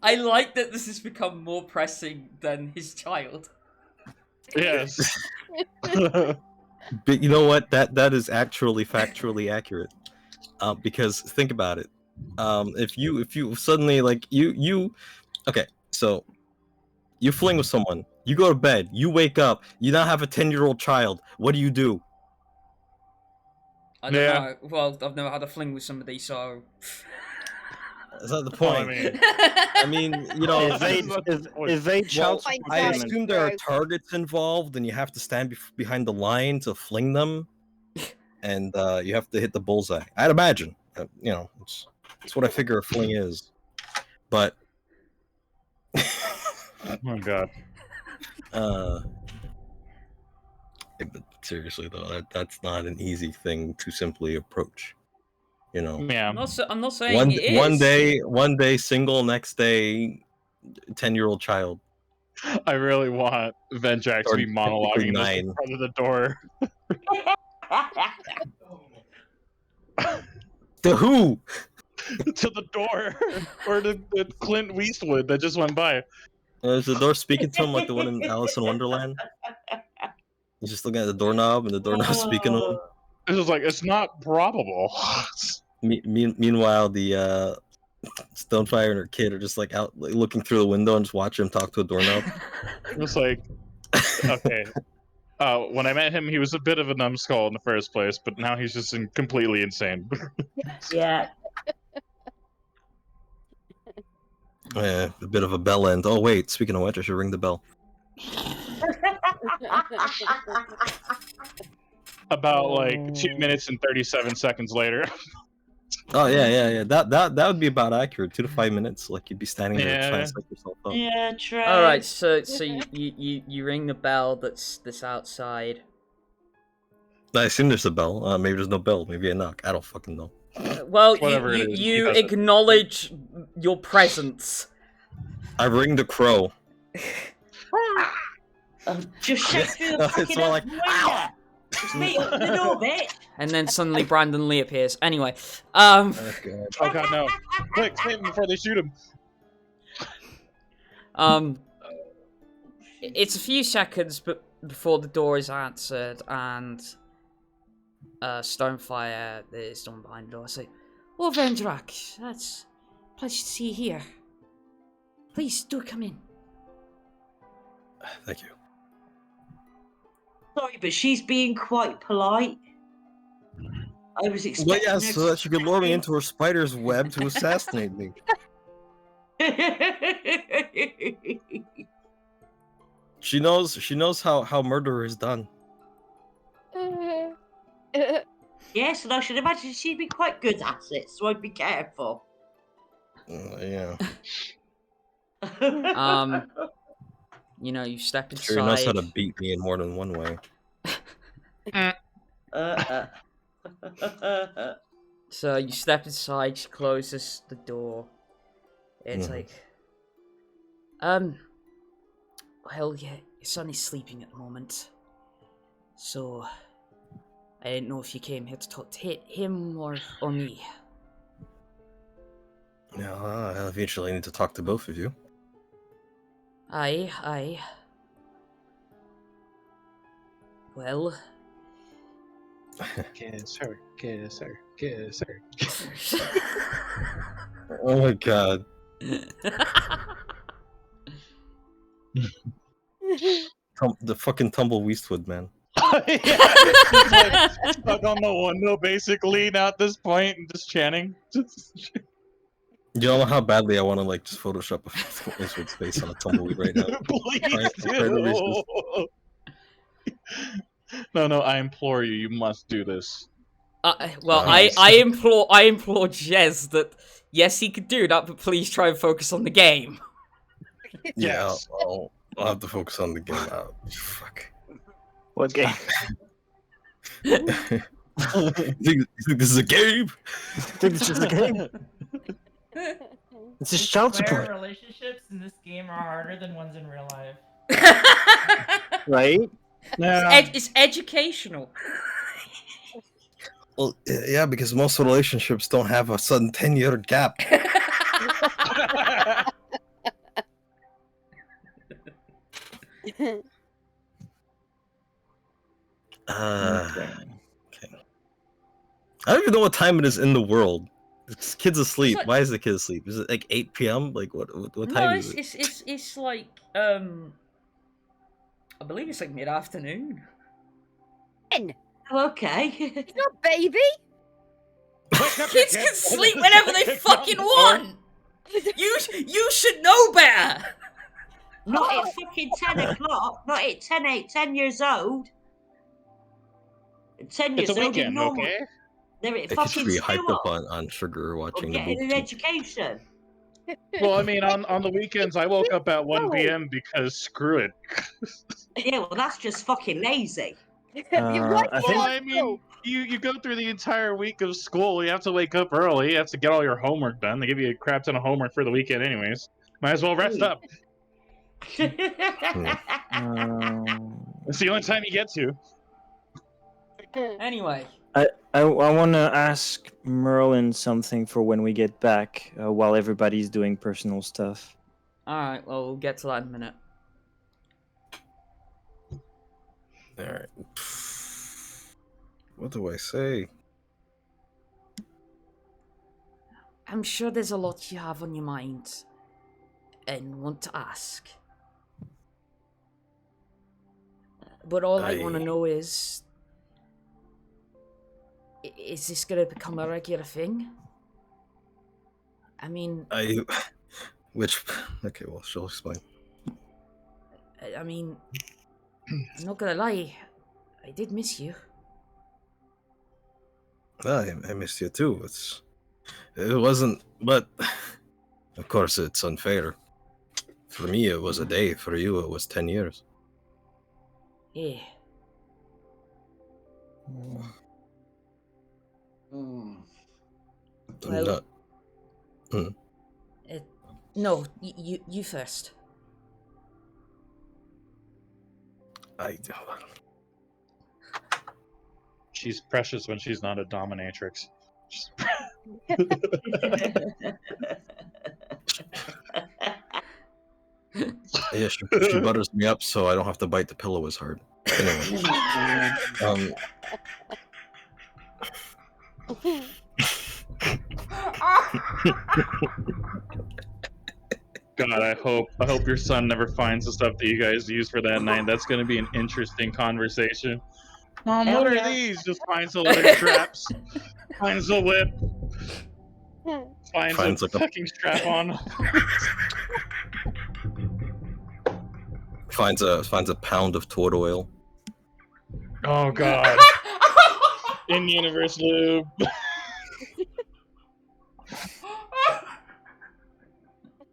I like that this has become more pressing than his child. Yes. But you know what? That is actually factually accurate. Because think about it. If you suddenly like you okay, so you fling with someone, you go to bed, you wake up, you now have a 10-year-old child. What do? I don't know. Well, I've never had a fling with somebody, so. That's not the Well, point. I mean, you know, Is they child Well, support I Sorry. payment? assume there are Gross. targets involved, and you have to stand behind the line to fling them, and you have to hit the bullseye. I'd imagine. You know, it's what I figure a fling is. But Oh god. But seriously though, that's not an easy thing to simply approach. You know. Yeah. I'm not saying it is. One day single, next day 10-year-old child. I really want Vendrak to Or be monologuing this in 9. front of the door. To who? To the door. Or to Clint Eastwood that just went by. Is the door speaking to him like the one in Alice in Wonderland? He's just looking at the doorknob, and the doorknob's speaking to him. It's just like, it's not probable. Meanwhile, the Stonefire and her kid are just like out looking through the window and just watching him talk to a doorknob. It's like, okay. When I met him, he was a bit of a numbskull in the first place, but now he's just completely insane. Yeah. Yeah, a bit of a bell end. Oh wait, speaking of which, I should ring the bell. About like 2 minutes and 37 seconds later. Oh yeah. That would be about accurate. 2 to 5 minutes. Like you'd be standing there trying to psych yourself up. Yeah, try. All right, so you ring the bell that's outside. I assume there's a bell. Maybe there's no bell. Maybe a knock. I don't fucking know. Well, Whatever it is, you he does it. acknowledge your presence. I ring the crow. Just shout through the It's fucking more like, window. Just me open the door, bitch. And then suddenly Brandon Lee appears. Anyway, Oh, God. Oh god, no. Quick, save him before they shoot him. It's a few seconds before the door is answered, and Stonefire is done behind the door. I say, "Oh, Vendrak, that's a pleasure to see you here." Please do come in. Thank you. Sorry, but she's being quite polite. I was expecting. Well, yeah, her so to that she could lure me say- into her spider's web to assassinate me. She knows how murder is done. Yes, and I should imagine she'd be quite good at it, so I'd be careful. Yeah. You know, you step inside. Sure knows how to beat me in more than one way. So you step inside, she closes the door. It's like, well, yeah, your son is sleeping at the moment. So, I didn't know if you came here to talk to him or me. Yeah, I eventually need to talk to both of you. Aye. Well. Kiss her, kiss her, kiss her. Oh my god. The fucking tumbleweedwood, man. Yeah, it's like stuck on the window, basically, now at this point, and just chanting. You don't know how badly I want to just Photoshop a Weastwood's face on a tumbleweed right now. Please Trying to resist. No, I implore you, you must do this. I implore Jez that yes, he could do that, but please try and focus on the game. Yeah, Yes. I'll have to focus on the game. Fuck. What game? You think this is a game? I think it's just a game. It's just child support, Relationships in this game are harder than ones in real life. right? Yeah. It's educational. Well, yeah, because most relationships don't have a sudden 10-year gap. Okay. I don't even know what time it is in the world. This kid's asleep. like- Why is the kid asleep? Is it like 8 p.m.? Like what No, time is it? it's like I believe it's like mid-afternoon. Okay. It's not baby. Kids can sleep whenever they fucking want. You should know better. Not at fucking 10 o'clock. Not at 10 years old. 10 years It's a old. weekend, normal. okay? They're at They fucking should be hyped school. up on sugar watching Or the getting an boob. education. Well, I mean, on the weekends, I woke up at 1 p.m. because screw it. Yeah, well, that's just fucking lazy. I think- Well, I mean, you go through the entire week of school. You have to wake up early. You have to get all your homework done. They give you a crap ton of homework for the weekend, anyways. Might as well rest up. It's the only time you get to. Anyway, I want to ask Merlin something for when we get back, while everybody's doing personal stuff. all right. Well, we'll get to that in a minute. All right. What do I say? I'm sure there's a lot you have on your mind and want to ask. But all I want to know is this going to become a regular thing? I mean... Okay, well, she'll explain. I mean... I'm not gonna lie, I did miss you. I missed you too. It wasn't, but of course it's unfair. For me, it was a day. For you, it was 10 years. Yeah. Well, no, you first. She's precious when she's not a dominatrix. Yeah, she butters me up so I don't have to bite the pillow as hard. Anyway, God, I hope your son never finds the stuff that you guys use for that night. That's going to be an interesting conversation. Mom, Hell what are yeah. these? Just finds the leg straps, finds the whip, finds Finds a like a- fucking strap on. finds a pound of toad oil. Oh God. In-universe lube.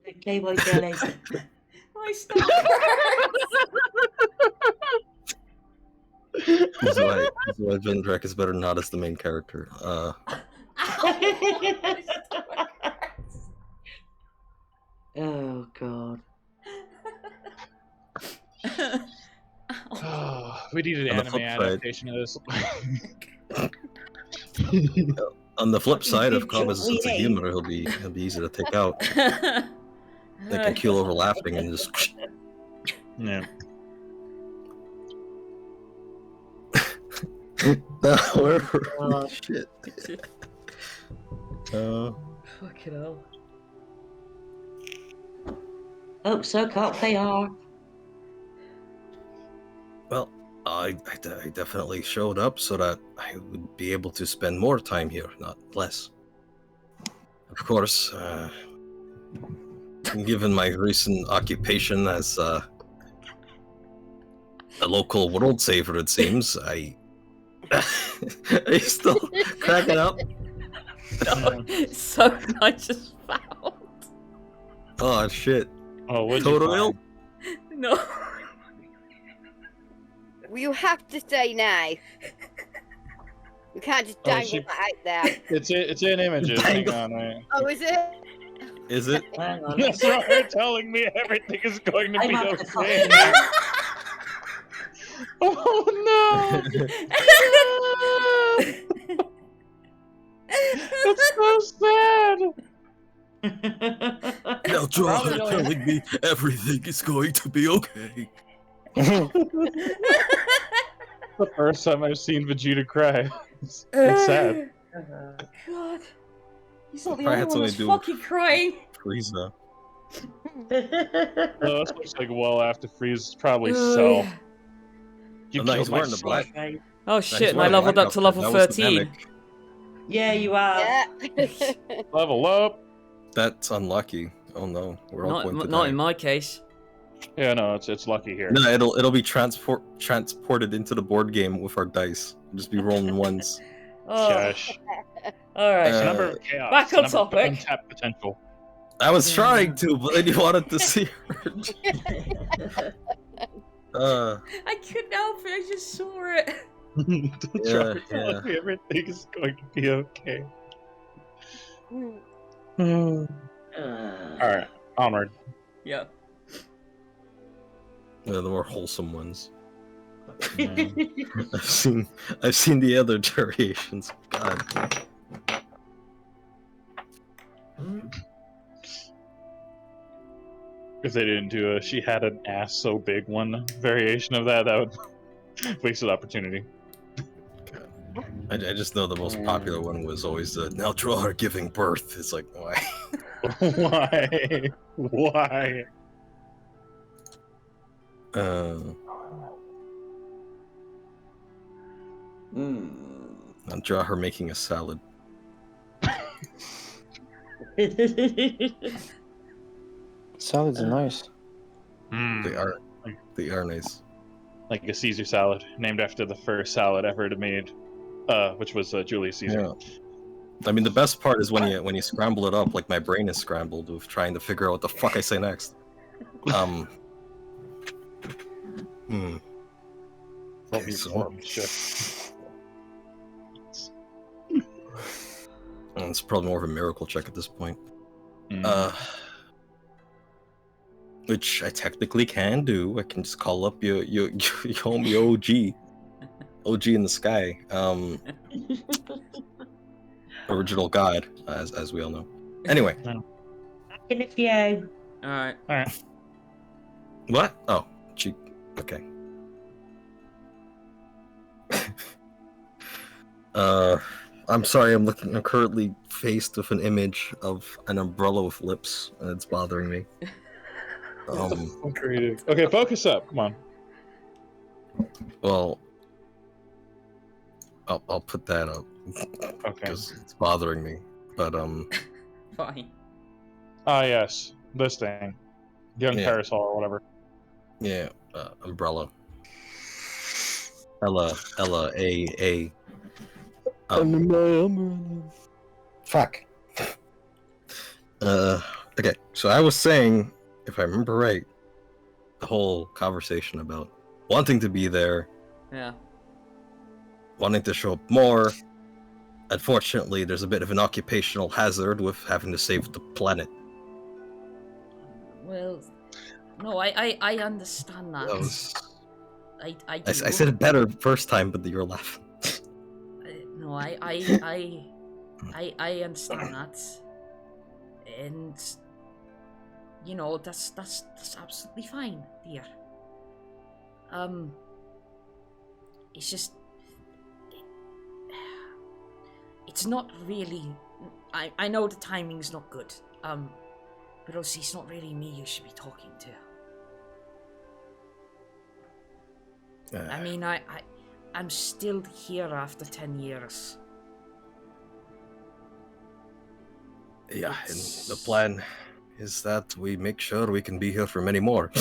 Okay, boy, jelly. My stomach This is why Vendrak is better not as the main character. Ow, my stomach hurts. Oh God. Oh, we need an On the anime flip side- adaptation of this. On the flip side, if Fucking Cobb has a sense of weird. humor, he'll be easy to take out. They can keel over laughing and just. Yeah. No, where? Oh. Shit. Fucking hell. Oh, so can't play hard. Well, I definitely showed up so that I would be able to spend more time here, not less. Of course, given my recent occupation as a local world saver, it seems, are you still cracking up? No, so I just found. Oh, shit. Oh, what'd Toad you oil? find? No. Well, you have to say now. You can't just Oh, dangle she- that out there. It's in images. Hang Dangle. on, wait. Oh, is it? Is it? Hang on. That's not her telling me everything is going to I'm be up to okay. fucking Oh no! It's so sad. Now draw Probably her don't- telling me everything is going to be okay. The first time I've seen Vegeta cry. It's sad. God. He's not the Probably only had one something that's to do with- fucking crying. Frieza. No, this looks like well after Freeze probably Oh, Cell. yeah. You Oh, no, killed he's my wearing the son. black. Right. Oh He's shit, and I wearing a leveled black up to outfit. level That was the 13. mimic. Yeah, you are. Yeah. Level up. That's unlucky. Oh no, we're all going to Not die. in my case. Yeah, no, it's lucky here. No, it'll be transported into the board game with our dice. We'll just be rolling ones. Oh, Shush. alright. It's a Uh, number of chaos. back It's a on number of topic. Untapped potential. I was trying to, but then you wanted to see her. I couldn't help it, I just saw it. Don't Yeah, try to tell yeah. me everything is going to be okay. Alright, onward. Yeah. Yeah, the more wholesome ones. I've seen the other variations. God. If they didn't do a she had an ass so big one variation of that, that would wasted opportunity. I just know the most popular one was always the now draw her giving birth. It's like, why? Why? Why? Now draw her making a salad. Salads are nice. They are nice. Like a Caesar salad, named after the first salad ever made, which was Julius Caesar. Yeah. I mean, the best part is when you scramble it up, like my brain is scrambled with trying to figure out what the fuck I say next. Okay, so it's probably more of a miracle check at this point. Which I technically can do. I can just call up your homie OG in the sky. Original god, as we all know. Anyway. In a few. Alright. What? Oh, gee. Okay. I'm sorry. I'm currently faced with an image of an umbrella with lips, and it's bothering me. So creative. Okay, focus up. Come on. Well, I'll put that up Okay. because it's bothering me. But Fine. Ah, yes. This thing. Young Yeah. parasol or whatever. yeah, umbrella. Ella, a. Fuck. Okay. So I was saying, if I remember right, the whole conversation about wanting to be there, Yeah. wanting to show up more. Unfortunately, there's a bit of an occupational hazard with having to save the planet. Well, no, I understand that. That was... I do. I said it better first time, but you're laughing. No, I understand that, and you know that's absolutely fine, dear. It's just it's not really. I know the timing's not good. But also it's not really me you should be talking to. I mean, I'm still here after 10 years. Yeah, and the plan is that we make sure we can be here for many more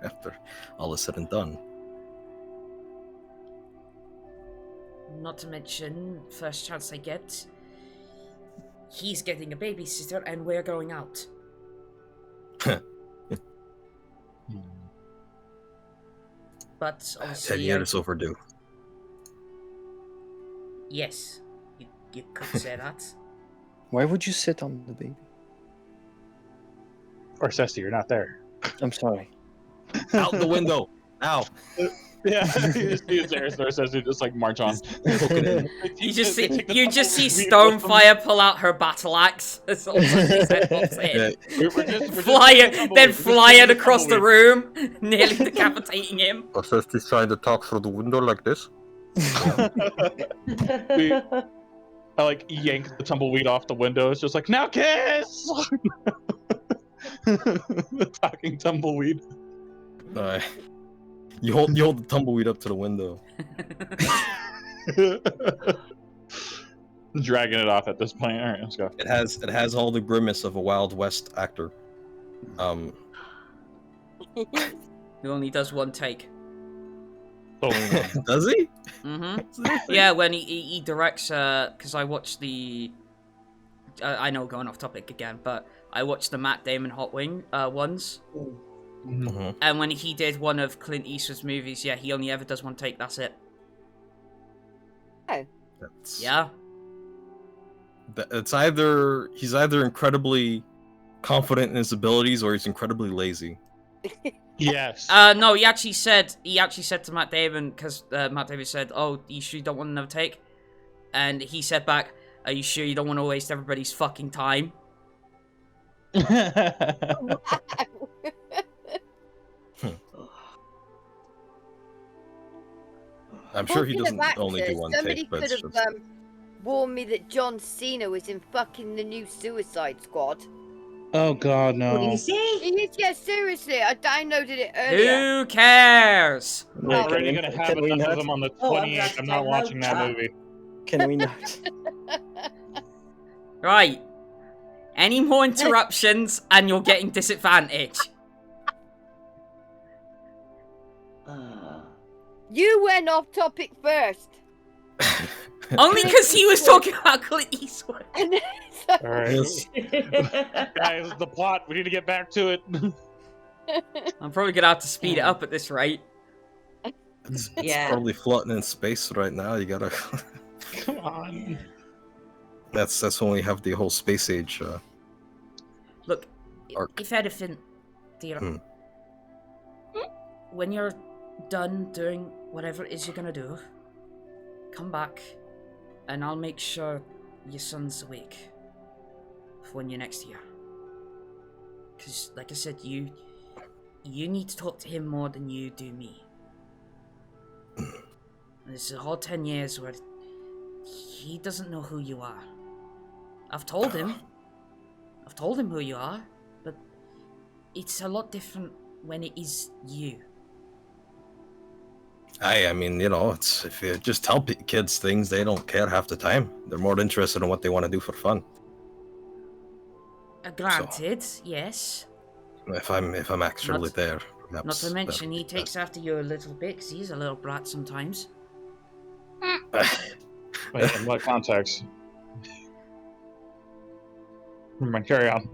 after all is said and done. Not to mention, first chance I get, he's getting a babysitter and we're going out. But obviously, 10 years overdue. Yes, you could say that. Why would you sit on the baby? Orsesti, you're not there. I'm sorry. Out the window! Now! Yeah, you just see Azerus and Orsesti just like march on. You just see Stonefire pull out her battle axe. As his head pops in. Flying across the room, nearly decapitating him. Orsesti's trying to talk through the window like this. I like yank the tumbleweed off the window. It's just like, now kiss! Talking tumbleweed. You hold the tumbleweed up to the window. Dragging it off at this point. All right, let's go. It has all the grimace of a Wild West actor. He only does one take. Does he? Mm-hmm. Yeah, when he directs, because I watched the... I know, going off topic again, but I watched the Matt Damon Hot Wing ones. Mm-hmm. And when he did one of Clint Eastwood's movies, yeah, he only ever does one take, that's it. Oh. Yeah. It's either he's either incredibly confident in his abilities or he's incredibly lazy. Yes. No, he actually said to Matt Damon, because Matt Damon said, "Oh, you sure you don't want another take?" And he said back, "Are you sure you don't want to waste everybody's fucking time?" I'm sure he Talking doesn't of actors, only do one somebody take, but could it's have just... warned me that John Cena was in fucking the new Suicide Squad. Oh god, no. What do you say? Yeah, seriously, I downloaded it earlier. Who cares? We're already gonna have can we enough not? of them on the Oh, I'm 28th. I'm glad not to watching that download movie. Can we not? Right. Any more interruptions and you're getting disadvantaged. You went off topic first. Only because he was talking about Clint Eastwood. And then it's like, Alright. Guys, the plot. We need to get back to it. I'm probably gonna have to speed it up at this rate. It's Yeah. probably floating in space right now. You gotta... Come on. That's when we have the whole space age. Look, Arc. if anything, dear, when you're done doing whatever it is you're gonna do, come back, and I'll make sure your son's awake for when you're next here. Because, like I said, you need to talk to him more than you do me. It's a whole 10 years where he doesn't know who you are. I've told him who you are, but it's a lot different when it is you. I mean, it's if you just tell kids things, they don't care half the time. They're more interested in what they want to do for fun. Granted, yes. If I'm actually Not- there, perhaps. Not to mention, he that- takes after you a little bit, 'cause he's a little brat sometimes. Wait, in what context? Carry on.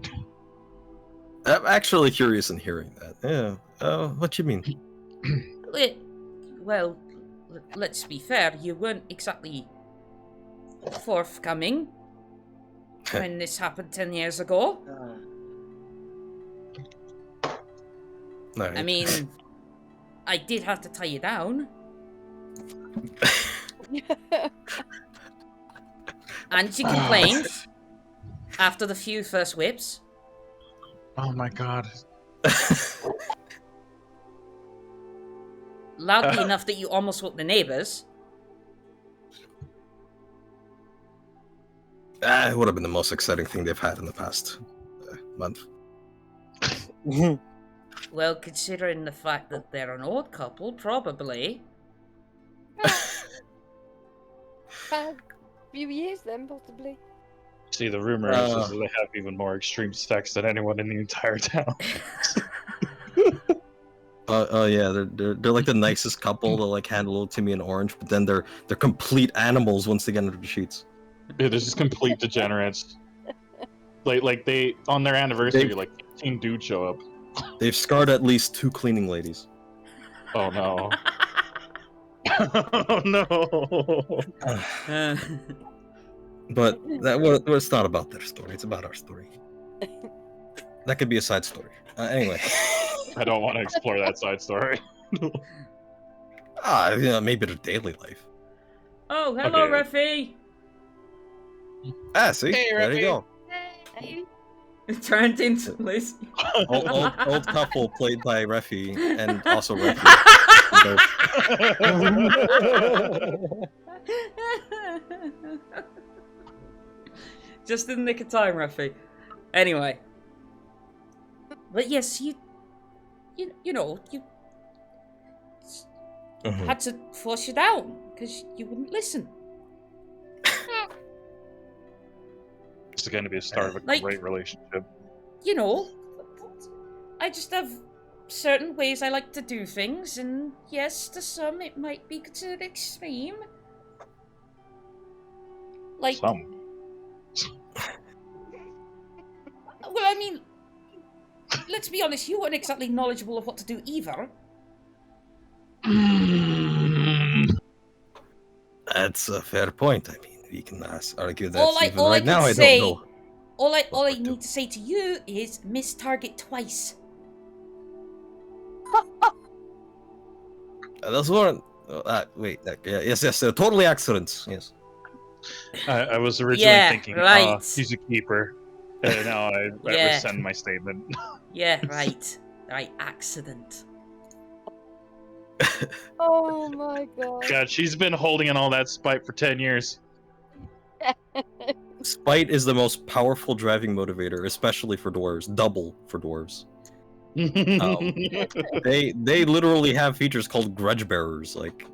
I'm actually curious in hearing that. Yeah. What you mean? Well, let's be fair, you weren't exactly forthcoming when this happened 10 years ago. Alright. I mean, I did have to tie you down. And she complained after the few first whips. Oh my god. Loudly enough that you almost woke the neighbors. It would have been the most exciting thing they've had in the past month. Well, considering the fact that they're an old couple, probably. A few years then, possibly. See, the rumor is that they have even more extreme sex than anyone in the entire town. Yeah, they're like the nicest couple. They'll like hand little Timmy an orange, but then they're complete animals once they get under the sheets. Yeah, they're just complete degenerates. Like they on their anniversary, like 15 dudes show up. They've scarred at least 2 cleaning ladies. Oh no. Oh no. But it's not about their story. It's about our story. That could be a side story. Anyway. I don't want to explore that side story. Maybe their daily life. Oh, hello, Okay. Refi. See? Hey, There you go. Hey. It turned into Liz. Old couple played by Refi and also Refi. Just in the nick of time, Refi. Anyway. But yes, you had to force you down because you wouldn't listen. This is going to be a start of a Like- great relationship. I just have certain ways I like to do things, and yes, to some it might be considered extreme. Like, Some. well, I mean, let's be honest, you weren't exactly knowledgeable of what to do either. That's a fair point. I mean, we can argue that All I right now could I say- don't know. All I What to need to say to you is miss target twice. Those weren't. Wait. Yes. Totally accidents. Yes. I was originally Yeah, thinking, right. he's a keeper. And now I Yeah. rescind my statement. Yeah, right. Right, accident. Oh my god. God, she's been holding in all that spite for 10 years. Spite is the most powerful driving motivator, especially for dwarves. Double for dwarves. They literally have features called grudge bearers. Like,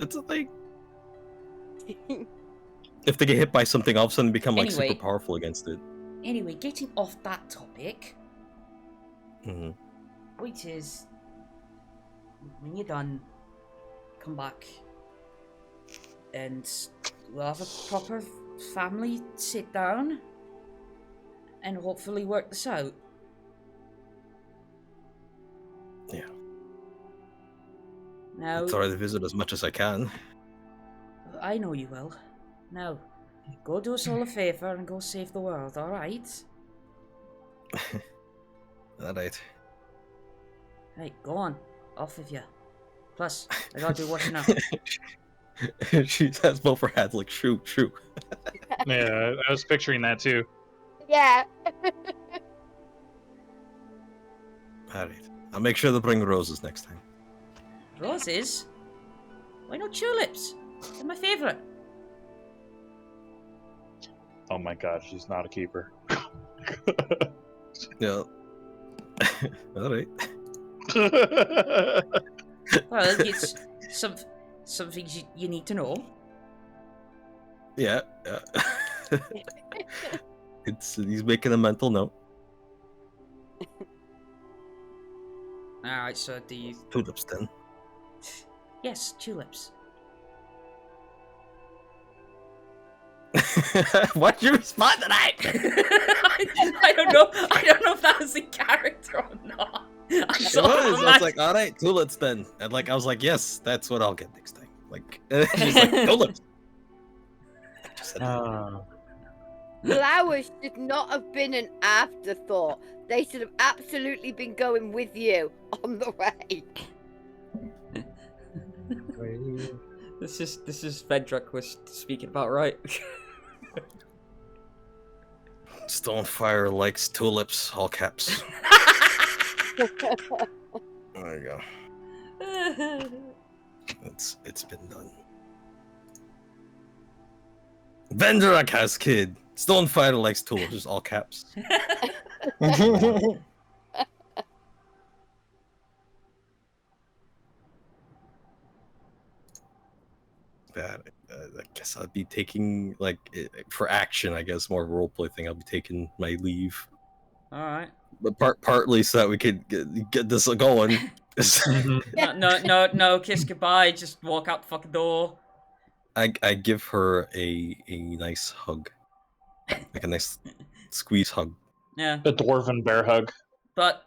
it's a thing. If they get hit by something, all of a sudden become like Anyway. super powerful against it. Anyway, getting off that topic, Hmm. point is, when you're done, come back, and we'll have a proper family sit down, and hopefully work this out. Yeah. Now, I'll try to visit as much as I can. I know you will. Now, go do us all a favour and go save the world, alright? Alright. Right, go on. Off with you. Plus, I gotta do washing up. She has both her hands like shoo. Yeah, I was picturing that too. Yeah. Alright. I'll make sure to bring roses next time. Roses? Why not tulips? They're my favourite. Oh my god, she's not a keeper. Yeah. All right. Well, it's some things you need to know. Yeah. He's making a mental note. Alright, so do you... Tulips then. Yes, tulips. Why'd you respond to that? I don't know. I don't know if that was in character or not. I It was. I was like, all right, tulips then. And like, I was like, yes, that's what I'll get next time. Like, he's like, tulips. I just said that. Flowers should not have been an afterthought. They should have absolutely been going with you on the way. This is Vendrak was speaking about, right? Stonefire likes tulips, all caps. There you go. It's been done. Vendrak has kid. Stonefire likes tulips, all caps. That I guess I'd be taking like for action. I guess more of a roleplay thing. I'll be taking my leave. All right. But partly so that we could get this going. No, kiss goodbye. Just walk out the fucking door. I give her a nice hug, like a nice squeeze hug. Yeah. The dwarven bear hug. But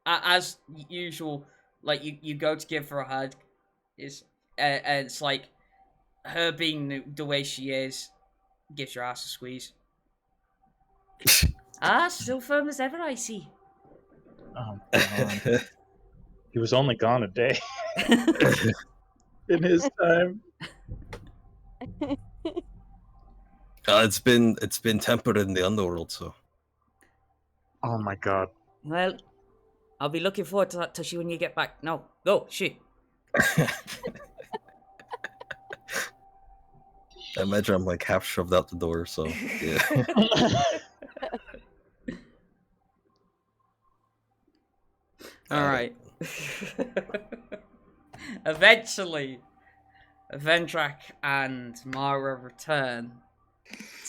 as usual, like you go to give her a hug, and it's like her being the way she is, gives your ass a squeeze. Still firm as ever, I see. Oh, God. He was only gone a day. In his time. It's been tempered in the underworld, so. Oh my God. Well, I'll be looking forward to that, Tushy, when you get back. No, go, shoot. I imagine I'm like half shoved out the door, so yeah. Alright. Eventually, Vendrak and Mara return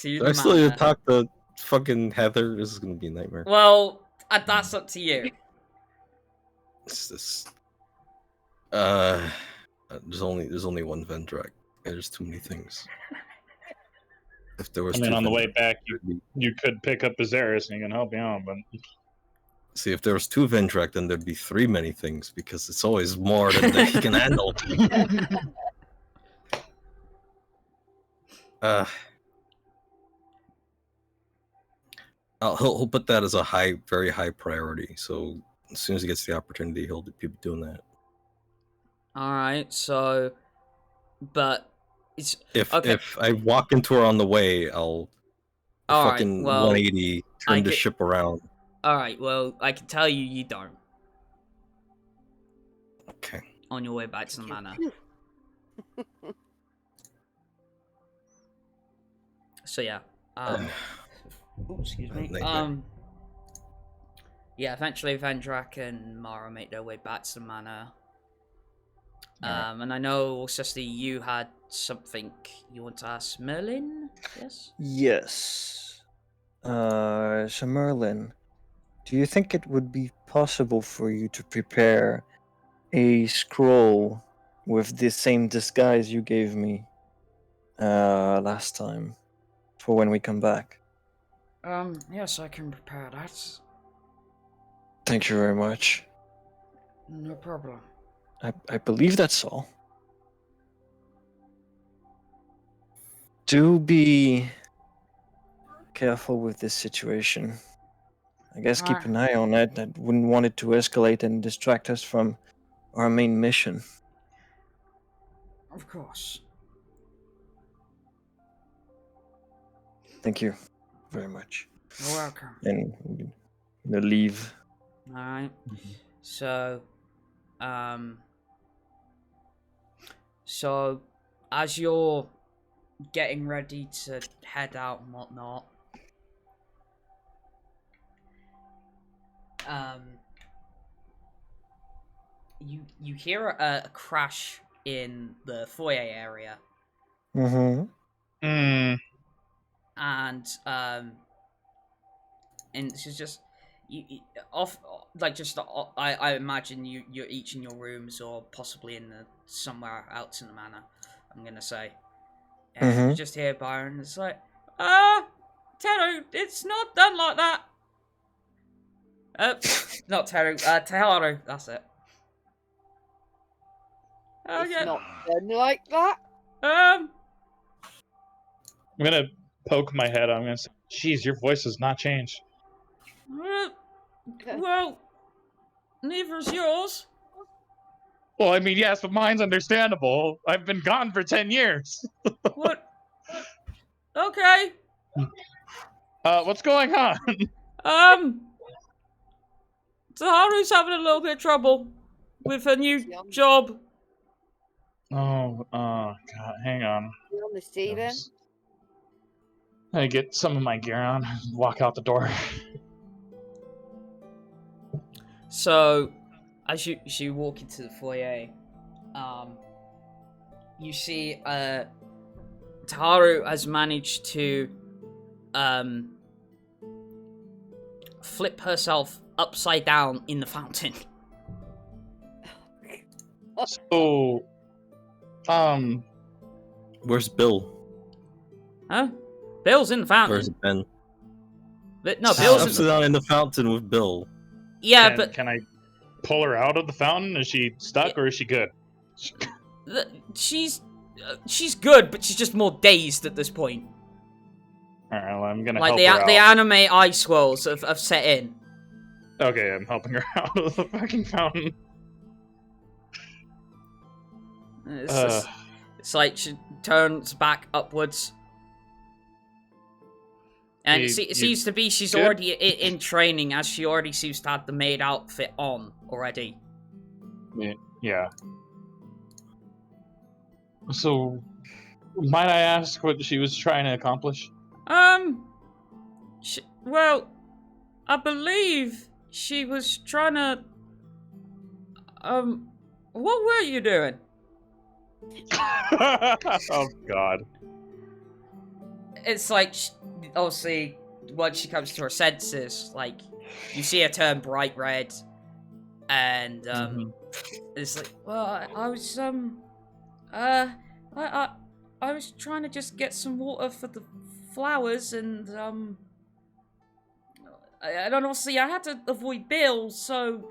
to the I still need to manor. talk to fucking Heather. This is gonna be a nightmare. Well, that's up to you. It's this. There's only one Vendrak. There's too many things. If there was, I mean, two on the Vendrak, way back, you could pick up Azerus and he can help you out, but see, if there was two Vendrak, then there'd be three many things because it's always more than he can handle. He'll put that as a very high priority. So as soon as he gets the opportunity, he'll be doing that. Alright, so... But... It's... If okay. if I walk into her on the way, I'll fucking 180 turn the ship around. Alright, well, I can tell you don't. Okay. On your way back to the manor. So yeah. Excuse me. Yeah, eventually Vendrak and Mara make their way back to the manor. And I know, Orsesti, you had something you want to ask Merlin? Yes? Yes. So Merlin, do you think it would be possible for you to prepare a scroll with the same disguise you gave me last time for when we come back? Yes, I can prepare that. Thank you very much. No problem. I believe that's all. Do be careful with this situation. I guess keep an eye on it. I wouldn't want it to escalate and distract us from our main mission. Of course. Thank you very much. You're welcome. And I'm gonna leave. Alright. So, so, as you're getting ready to head out and whatnot, you hear a crash in the foyer area, Mm-hmm. and she's just off like just I imagine you're each in your rooms or possibly in somewhere else in the manor. I'm gonna say, and you just hear Byron. It's like, Teru, it's not done like that. Not Teru, Teharu, that's it. It's Yeah. not done like that. I'm gonna poke my head. I'm gonna say, "Jeez, your voice has not changed." Well, neither's yours. Well, I mean, yes, but mine's understandable. I've been gone for 10 years. What? Okay. What's going on? Taharu's having a little bit of trouble with her new job. Oh, God, hang on. You on the sea then? I get some of my gear on, walk out the door. So, as you walk into the foyer, you see Taharu has managed to flip herself upside down in the fountain. So, where's Bill? Huh? Bill's in the fountain. Where's Ben? No, Bill's Upside down in the fountain with Bill. Yeah, can I pull her out of the fountain? Is she stuck or is she good? She's good, but she's just more dazed at this point. Alright, well, I'm gonna like help her the out. anime eye swirls have set in. Okay, I'm helping her out of the fucking fountain. It's like she turns back upwards. And it seems to be she's good? already in training, as she already seems to have the maid outfit on already. Yeah. So, might I ask what she was trying to accomplish? Well, I believe she was trying to... what were you doing? Oh, God. It's like, obviously, once she comes to her senses, like, you see her turn bright red, and, it's like, well, I was, I was trying to just get some water for the flowers, and, and obviously I had to avoid Bill, so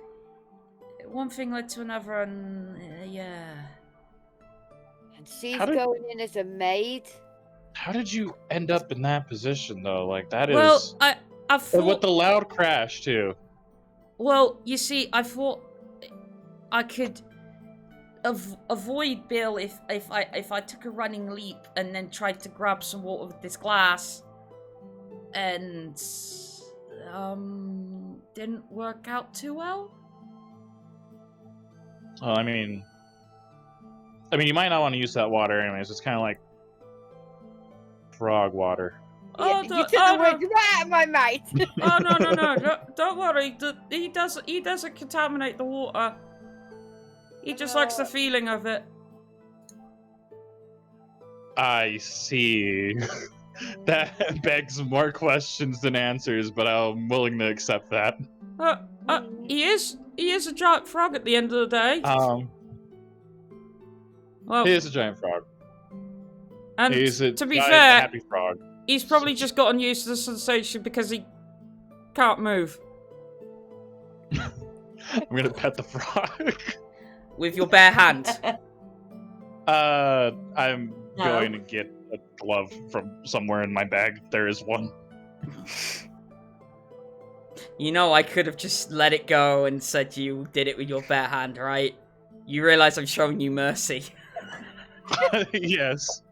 one thing led to another, and, yeah. And she's going in as a maid? How did you end up in that position, though? Like, that is... Well, I thought... With the loud crash, too. Well, you see, I thought I could avoid Bill if I took a running leap and then tried to grab some water with this glass, and didn't work out too well. Well, I mean, you might not want to use that water anyways. It's kind of like frog water. Yeah, you took the words right out of my mouth. Oh no! Don't worry. He doesn't contaminate the water. He just likes the feeling of it. I see. That begs more questions than answers, but I'm willing to accept that. He is a giant frog at the end of the day. Well, he is a giant frog. And he's a to be giant, fair, happy frog. He's probably just gotten used to the sensation because he can't move. I'm gonna pet the frog. With your bare hand. I'm going to get a glove from somewhere in my bag. There is one. You know, I could have just let it go and said you did it with your bare hand, right? You realize I'm showing you mercy. Yes.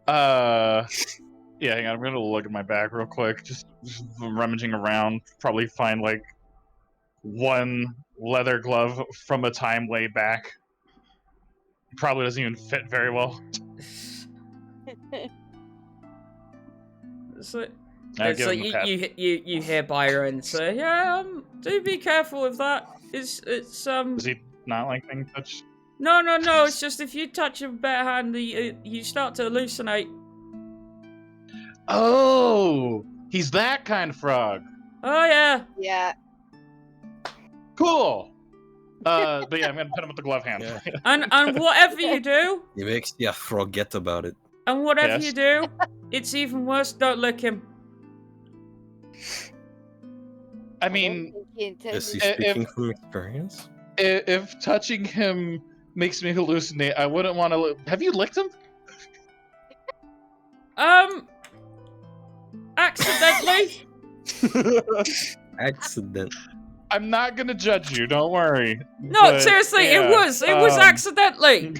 Yeah, hang on. I'm gonna look at my bag real quick. Just rummaging around. Probably find, like, one leather glove from a time way back. Probably doesn't even fit very well. So, I give So him a pat. you hear Byron say, "Yeah, do be careful with that. It's Does he not like being touched? No. It's just if you touch him barehand, you start to hallucinate." Oh, he's that kind of frog. Oh yeah. Yeah. Cool. But yeah, I'm gonna put him with the glove hand. Yeah. And whatever you do, He makes you forget about it. and whatever Yes. you do, it's even worse. Don't lick him. I mean, Is he If- speaking from experience? if touching him makes me hallucinate, I wouldn't want to. Have you licked him? Accidentally. Accident. I'm not gonna judge you. Don't worry. No, But, seriously, yeah, it was accidentally.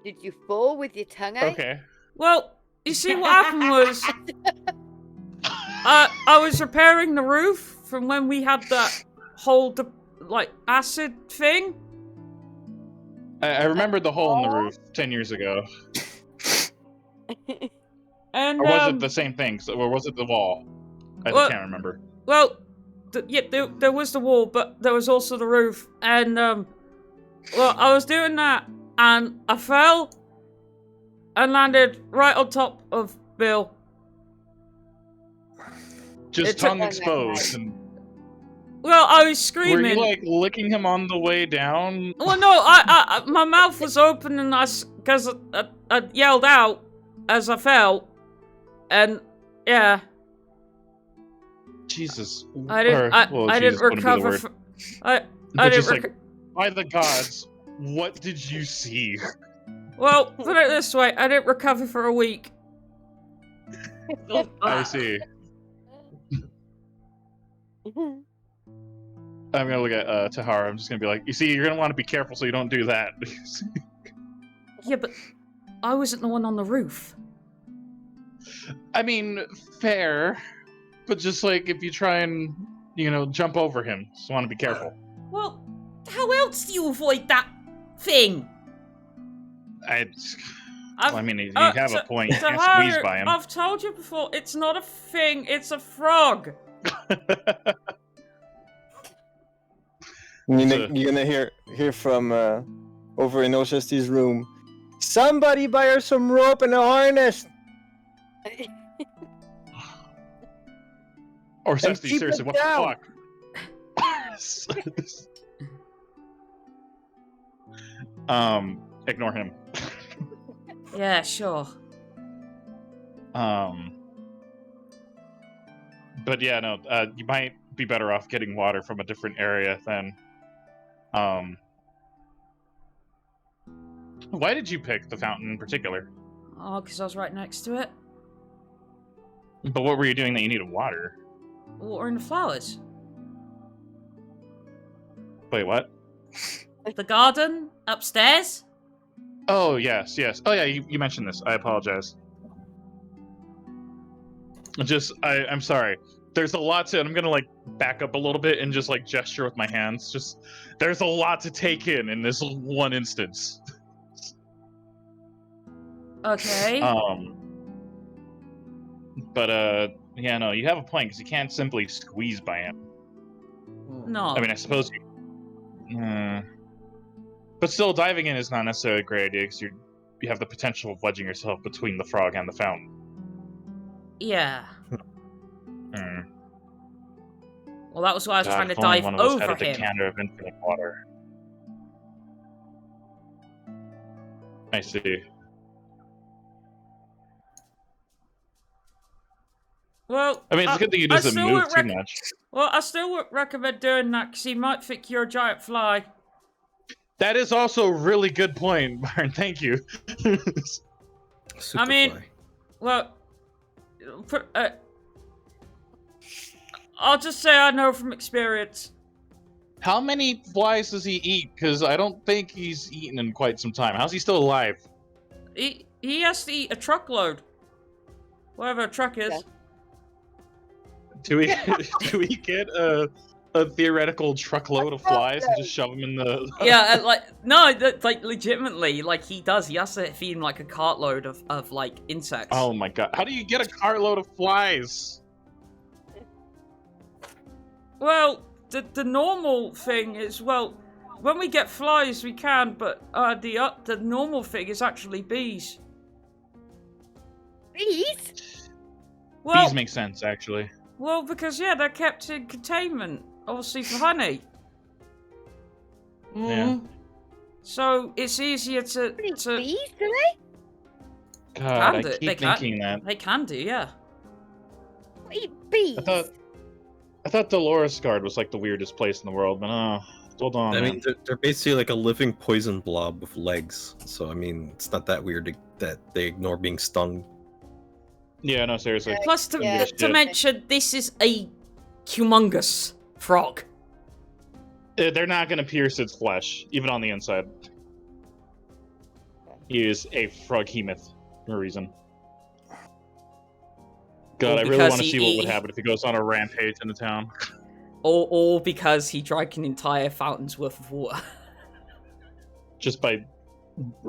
Did you fall with your tongue out? Okay. Well, you see, what happened was, I was repairing the roof from when we had that whole acid thing. I remembered the hole in the roof 10 years ago. And Or was it the same thing? Or was it the wall? I Well- can't remember. well, there was the wall, but there was also the roof. And well, I was doing that, and I fell and landed right on top of Bill. Just It took- tongue exposed. And Well, I was were screaming. you like licking him on the way down? Well, no, I my mouth was open, and because I yelled out as I fell, and yeah, Jesus. I didn't I didn't Jesus wouldn't be the recover. word. I But didn't. just like, by the gods, what did you see? Well, put it this way, I didn't recover for a week. Oh, I fuck. see. I'm gonna look at Tahara. I'm just gonna be like, you see, you're gonna want to be careful so you don't do that. Yeah, but I wasn't the one on the roof. I mean, fair, but just like if you try and jump over him, just want to be careful. Well, how else do you avoid that thing? I mean, you have a point. You can't Tahara, squeeze by him. I've told you before, it's not a thing, it's a frog. You're gonna hear from over in Orsesti's room. Somebody buy her some rope and a harness. Orsesti, keep seriously, it what down. the fuck? Ignore him. Yeah, sure. But yeah, no, you might be better off getting water from a different area than. Why did you pick the fountain in particular? Oh, because I was right next to it. But what were you doing that you needed water? Water in the flowers. Wait, what? The garden upstairs. Oh, yes. Oh, yeah, you mentioned this. I apologize. I'm sorry. There's a lot to... I'm gonna, back up a little bit and just, gesture with my hands. There's a lot to take in this one instance. Okay. But, yeah, no, you have a point, because you can't simply squeeze by him. No. I mean, I suppose you... But still, diving in is not necessarily a great idea, because you have the potential of wedging yourself between the frog and the fountain. Yeah. Hmm. Well, that was why I was trying to if only dive one of us had over a him. decanter of infinite water. I see. Well, I mean, it's a good thing he I doesn't still move wouldn't too much. Well, I still would recommend doing that because he might think you're a giant fly. That is also a really good point, Byron. Thank you. Super mean- fly. Well, I'll just say I know from experience. How many flies does he eat? Because I don't think he's eaten in quite some time. How's he still alive? He has to eat a truckload. Whatever a truck is. Yeah. Do we do we get a a theoretical truckload of flies and just shove them in the. Yeah, like legitimately, like he does. He has to feed him like a cartload of like insects. Oh my god! How do you get a cartload of flies? Well, the normal thing is, well, when we get flies we can, but the normal thing is actually bees. Bees? Well, Bees make sense, actually. well, because yeah, they're kept in containment, obviously for honey. Yeah. So it's easier to Bees, do they? God, I do- keep they can- thinking that. They can do, yeah. Eat bees? I thought Dolores Guard was like the weirdest place in the world, but hold on. I man. mean, they're basically like a living poison blob with legs. So I mean, it's not that weird that they ignore being stung. Yeah, no, seriously. Plus, Yeah. to mention, this is a humongous frog. They're not going to pierce its flesh, even on the inside. He is a froghemoth for a reason. God, Well, I really because want to see what would he- happen if he goes on a rampage in the town. Or because he drank an entire fountain's worth of water. Just by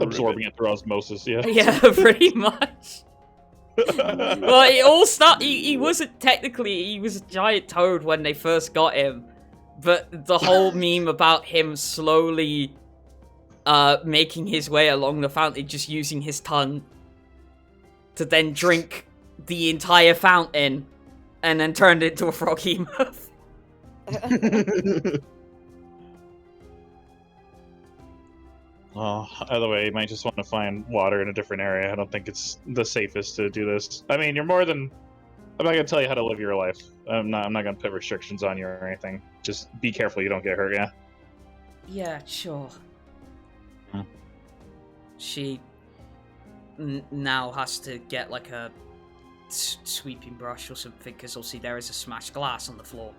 absorbing it through osmosis, yeah. Yeah, pretty much. Well, it all he wasn't technically, he was a giant toad when they first got him. But the whole meme about him slowly making his way along the fountain, just using his tongue to then drink the entire fountain and then turned into a froghemoth. Oh, either way, you might just want to find water in a different area. I don't think it's the safest to do this. I mean, you're more than... I'm not going to tell you how to live your life. I'm not going to put restrictions on you or anything. Just be careful you don't get hurt, yeah? Yeah, sure. Hmm. She now has to get like a sweeping brush or something, because obviously there is a smashed glass on the floor.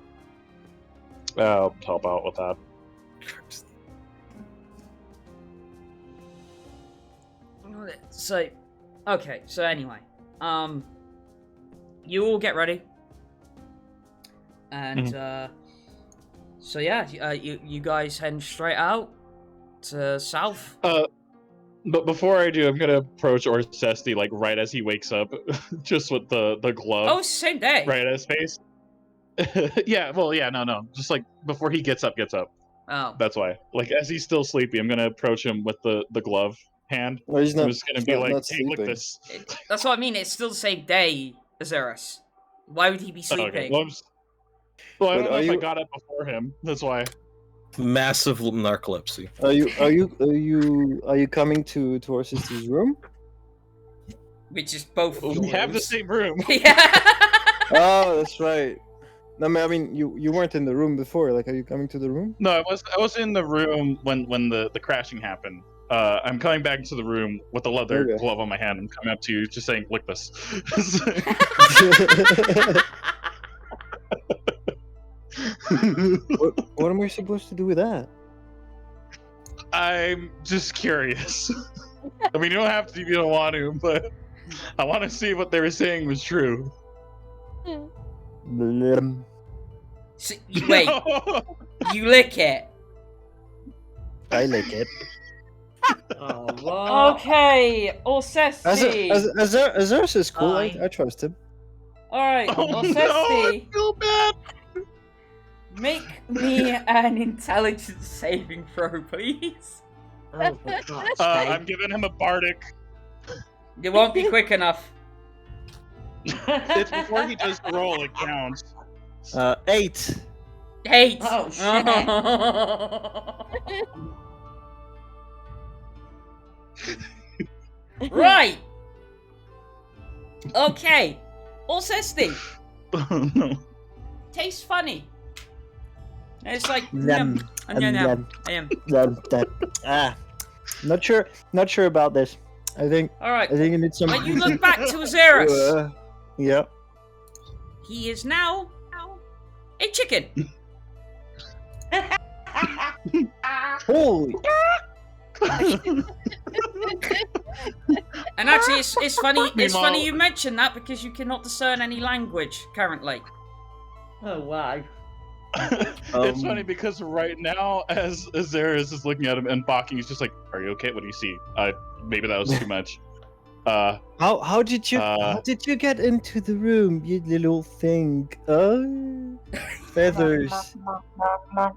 I'll help out with that. So, okay, so anyway, you all get ready. And, so yeah, you guys heading straight out to south? But before I do, I'm gonna approach Orsesti like right as he wakes up, just with the glove. Oh, same day. Right at his face. Yeah, well, yeah, no, just like before he gets up. Oh. That's why. Like as he's still sleepy, I'm gonna approach him with the glove hand. Well, he's not. I'm just gonna be like, hey, look sleeping. this. That's what I mean, it's still the same day, Azerus. Why would he be sleeping? Okay, well, I don't But know are if I you- got up before him. That's why. Massive narcolepsy. Are you coming to Orsesti's room? Which is both We have the yours. same room. Yeah. Oh, that's right. No, I mean you weren't in the room before. Like, are you coming to the room? No, I was in the room when the crashing happened. I'm coming back into the room with the leather Okay. glove on my hand. I'm coming up to you, just saying, "Lick this." What am I supposed to do with that? I'm just curious. I mean, you don't have to if you don't want to, but I want to see what they were saying was true. So, wait, you lick it. I like it. Oh, what? Okay, Orsesti. Azerus is cool. I Fine. trust him. Alright, Oh no, Orsesti. I feel bad. Make me an intelligence saving throw, please. Oh, for God's sake. I'm giving him a bardic. You won't be quick enough. It's before he does the roll, it counts. 8. 8. Oh, Right. Okay. Orsesti. Oh no. Tastes funny. It's like Yum. yum. I am. Not sure about this. I think Alright. you need some. But you look back to Azerus. Yeah. He is now a chicken. Holy. And actually, it's funny. It's Meanwhile- funny you mention that because you cannot discern any language currently. Oh, wow. It's funny because right now, as Azerus is looking at him and balking, he's just like, "Are you okay? What do you see? Maybe that was too much." How did you get into the room, you little thing? Oh, feathers. I'm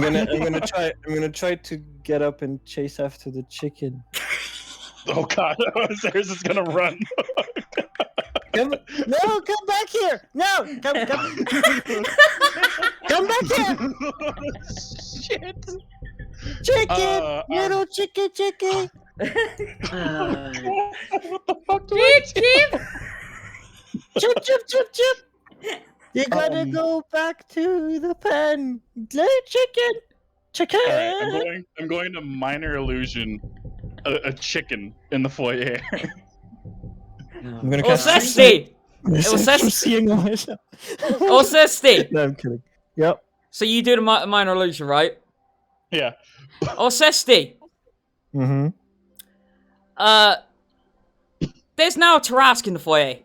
gonna try to get up and chase after the chicken. Oh God, Azerus is gonna run. Come back here! No, come back here! Shit! Chicken, little chicken. What the fuck do I do? Chip. You gotta go back to the pen. Little chicken. Alright, I'm going to minor illusion a chicken in the foyer. I'm gonna Orsesti! I'm seeing myself. Orsesti! No, I'm kidding. Yep. So you do the minor illusion, right? Yeah. Orsesti! Mm-hmm. There's now a Tarask in the foyer.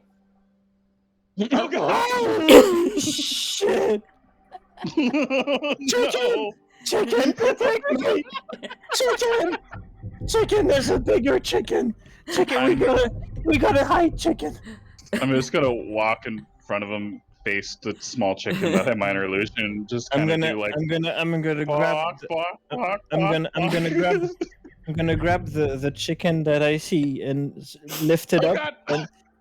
Oh God! Shit! No. Chicken, protect me! Chicken, there's a bigger chicken! Chicken, we gotta hide, chicken! I'm just gonna walk in front of him, face the small chicken that had minor illusion, just kind of do like. I'm gonna grab the chicken that I see and lift it up,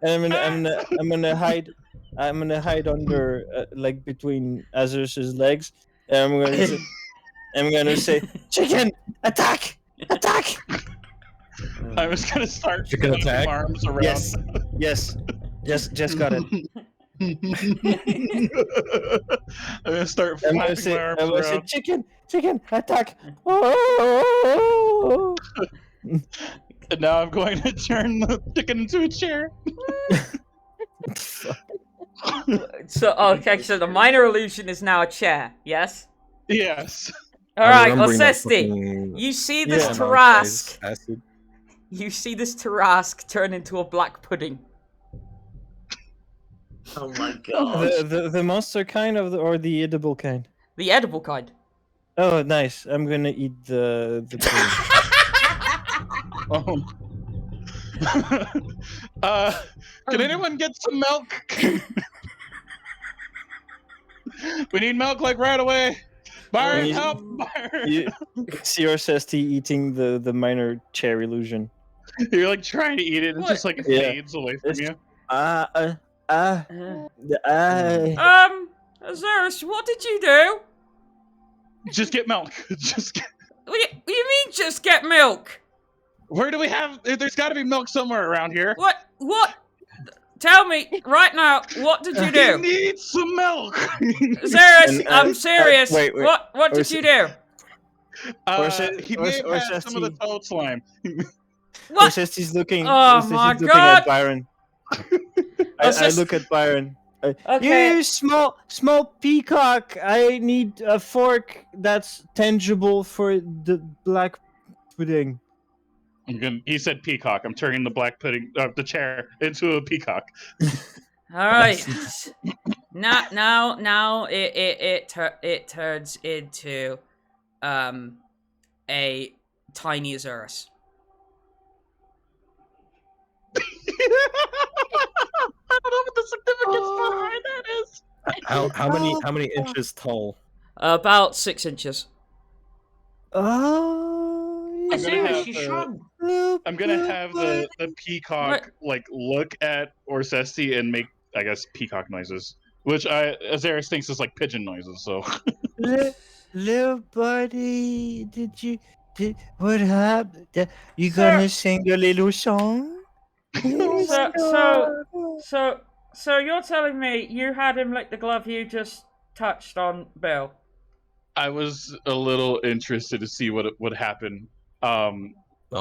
and I'm gonna hide. I'm gonna hide under, like between Azerus's legs, and I'm gonna say, "Chicken, attack! Attack!" I'm just gonna start Chicken attack? arms around. Yes. Just got it. I'm gonna start I'm flapping gonna my arms say, around. chicken, attack! Oh! And now I'm going to turn the chicken into a chair. So the minor illusion is now a chair, yes? Yes. Alright, I'm remembering that Orsesti, fucking- you see this Yeah, Tarask. acid. You see this Tarask turn into a black pudding. Oh my god. The monster kind or the edible kind? The edible kind. Oh, nice. I'm gonna eat the Oh. Can anyone get some milk? We need milk like right away. Byron, You- help! Byron! You see Orsesti eating the minor chair illusion. You're like trying to eat it, and it just like Yeah. fades away from you. Azerus, what did you do? Just get milk. Just get... What do you mean just get milk? Where do we have? There's got to be milk somewhere around here. What? Tell me right now, what did you He do? needs some milk. Azerus, I'm serious. wait. What did you do? He may have had some of the toad slime. What? Orsesti's looking. Oh Orsesti's my looking God. at Byron. I look at Byron. Okay. You small peacock. I need a fork that's tangible for the black pudding. He said peacock. I'm turning the black pudding, the chair, into a peacock. All right. now it turns into a tiny Azerus. I don't know what the significance behind that is. How many inches tall? About 6 inches. Oh, I'm gonna Azerus, have you the- shrunk. I'm gonna have the peacock like look at Orsesti and make, I guess, peacock noises, which Azerus thinks is like pigeon noises. So little buddy, what happened? You gonna sing a little song? So you're telling me you had him lick the glove you just touched on Bill? I was a little interested to see what would happen. Oh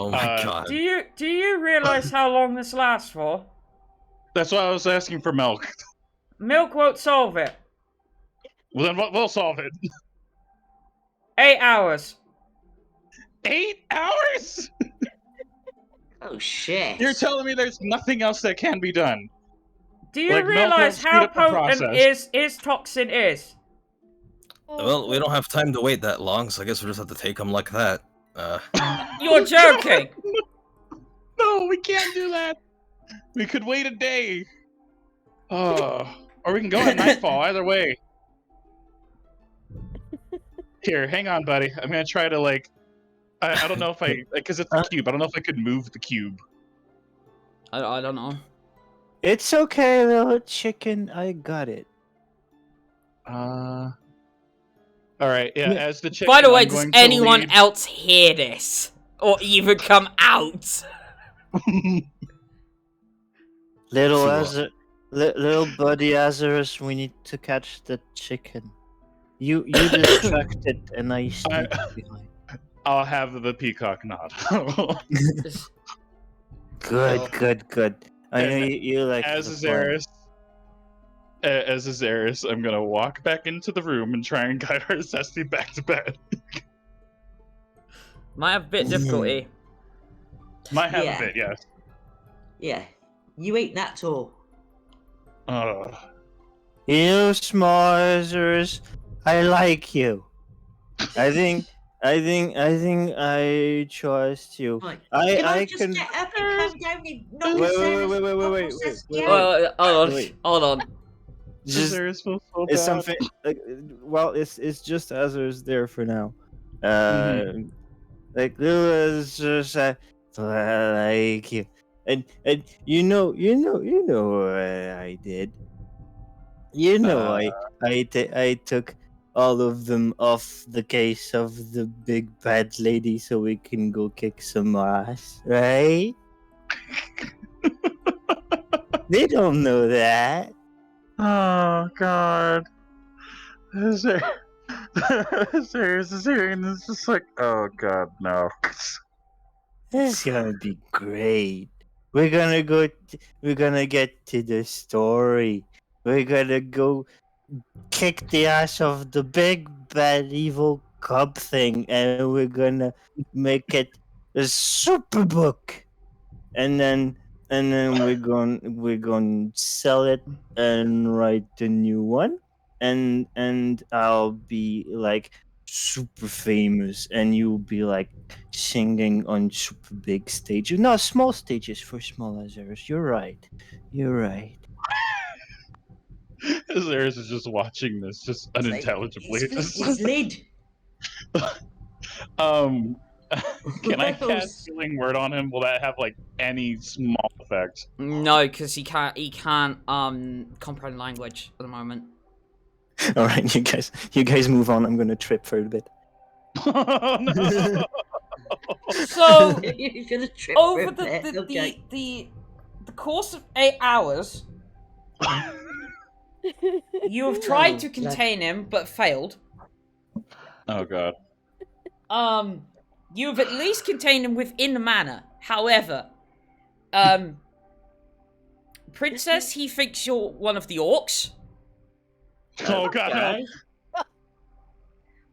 my god. Do you realize how long this lasts for? That's why I was asking for milk. Milk won't solve it. Well, then we'll solve it. 8 hours. 8 hours? Oh shit. You're telling me there's nothing else that can be done? Do you Like, milk realize won't how speed up the potent process. his toxin is? Well, we don't have time to wait that long, so I guess we'll just have to take them like that. You're joking. No, we can't do that. We could wait a day. Oh, or we can go at nightfall. Either way. Here, hang on, buddy. I'm gonna try to like. I don't know if I because it's a cube. I don't know if I could move the cube. I don't know. It's okay, little chicken. I got it. All right. Yeah. As the chicken. By the way, I'm does going to anyone leave- else hear this? Or even come out? Little Sure. little buddy Azerus, we need to catch the chicken. You distracted, and I sneak behind. I'll have the peacock nod. Good. I know you like As the fun. Azerus, I'm gonna walk back into the room and try and guide Orsesti back to bed. Might have a bit of difficulty. Might have Yeah. a bit, yes. Yeah. You ain't that tall. You small Azerus, I like you. I think I trust you. Right. I Can I can. just get up and come down and knock Wait, Azerus wait, off wait. Orsesti out? Wait. Hold on. Just Azerus feels so it's bad. something. Well, it's just Azerus there for now. Like little Azerus, I like you, and you know what I did. You know, I took all of them off the case of the big bad lady so we can go kick some ass, right? They don't know that. Oh God. Azerus is hearing this just like, oh God, no. This is gonna be great. We're gonna we're gonna get to the story. We're gonna go kick the ass of the big bad evil cub thing, and we're gonna make it a super book. And then we're going to sell it and write a new one, and I'll be like super famous, and you'll be like singing on super big stages. No, small stages for small Azerus. You're right. Azerus is just watching this, just It's like, unintelligibly. he's Just- flipped his lid. Can I Gross. cast Healing Word on him? Will that have like any small effect? No, because he can't comprehend language at the moment. All right, you guys move on. I'm gonna trip for a bit. Oh, no. So You're gonna trip over for a bit. Okay. the course of 8 hours, you have tried Oh, to God. contain him but failed. Oh God. You have at least contained him within the manor. However, Princess, he thinks you're one of the orcs. Oh God. No.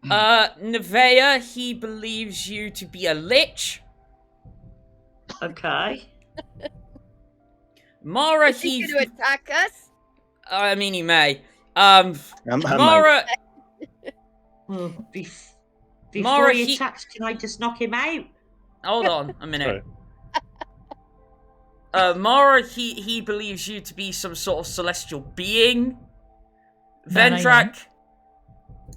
Okay. Nevaeh, he believes you to be a lich. Okay. Mara, Is he he... going to attack us? I mean, he may. I might. Mara... Well, before Mara, he he- attacks, can I just knock him out? Hold on a minute. Sorry. Mara, he believes you to be some sort of celestial being. That I am. Vendrak...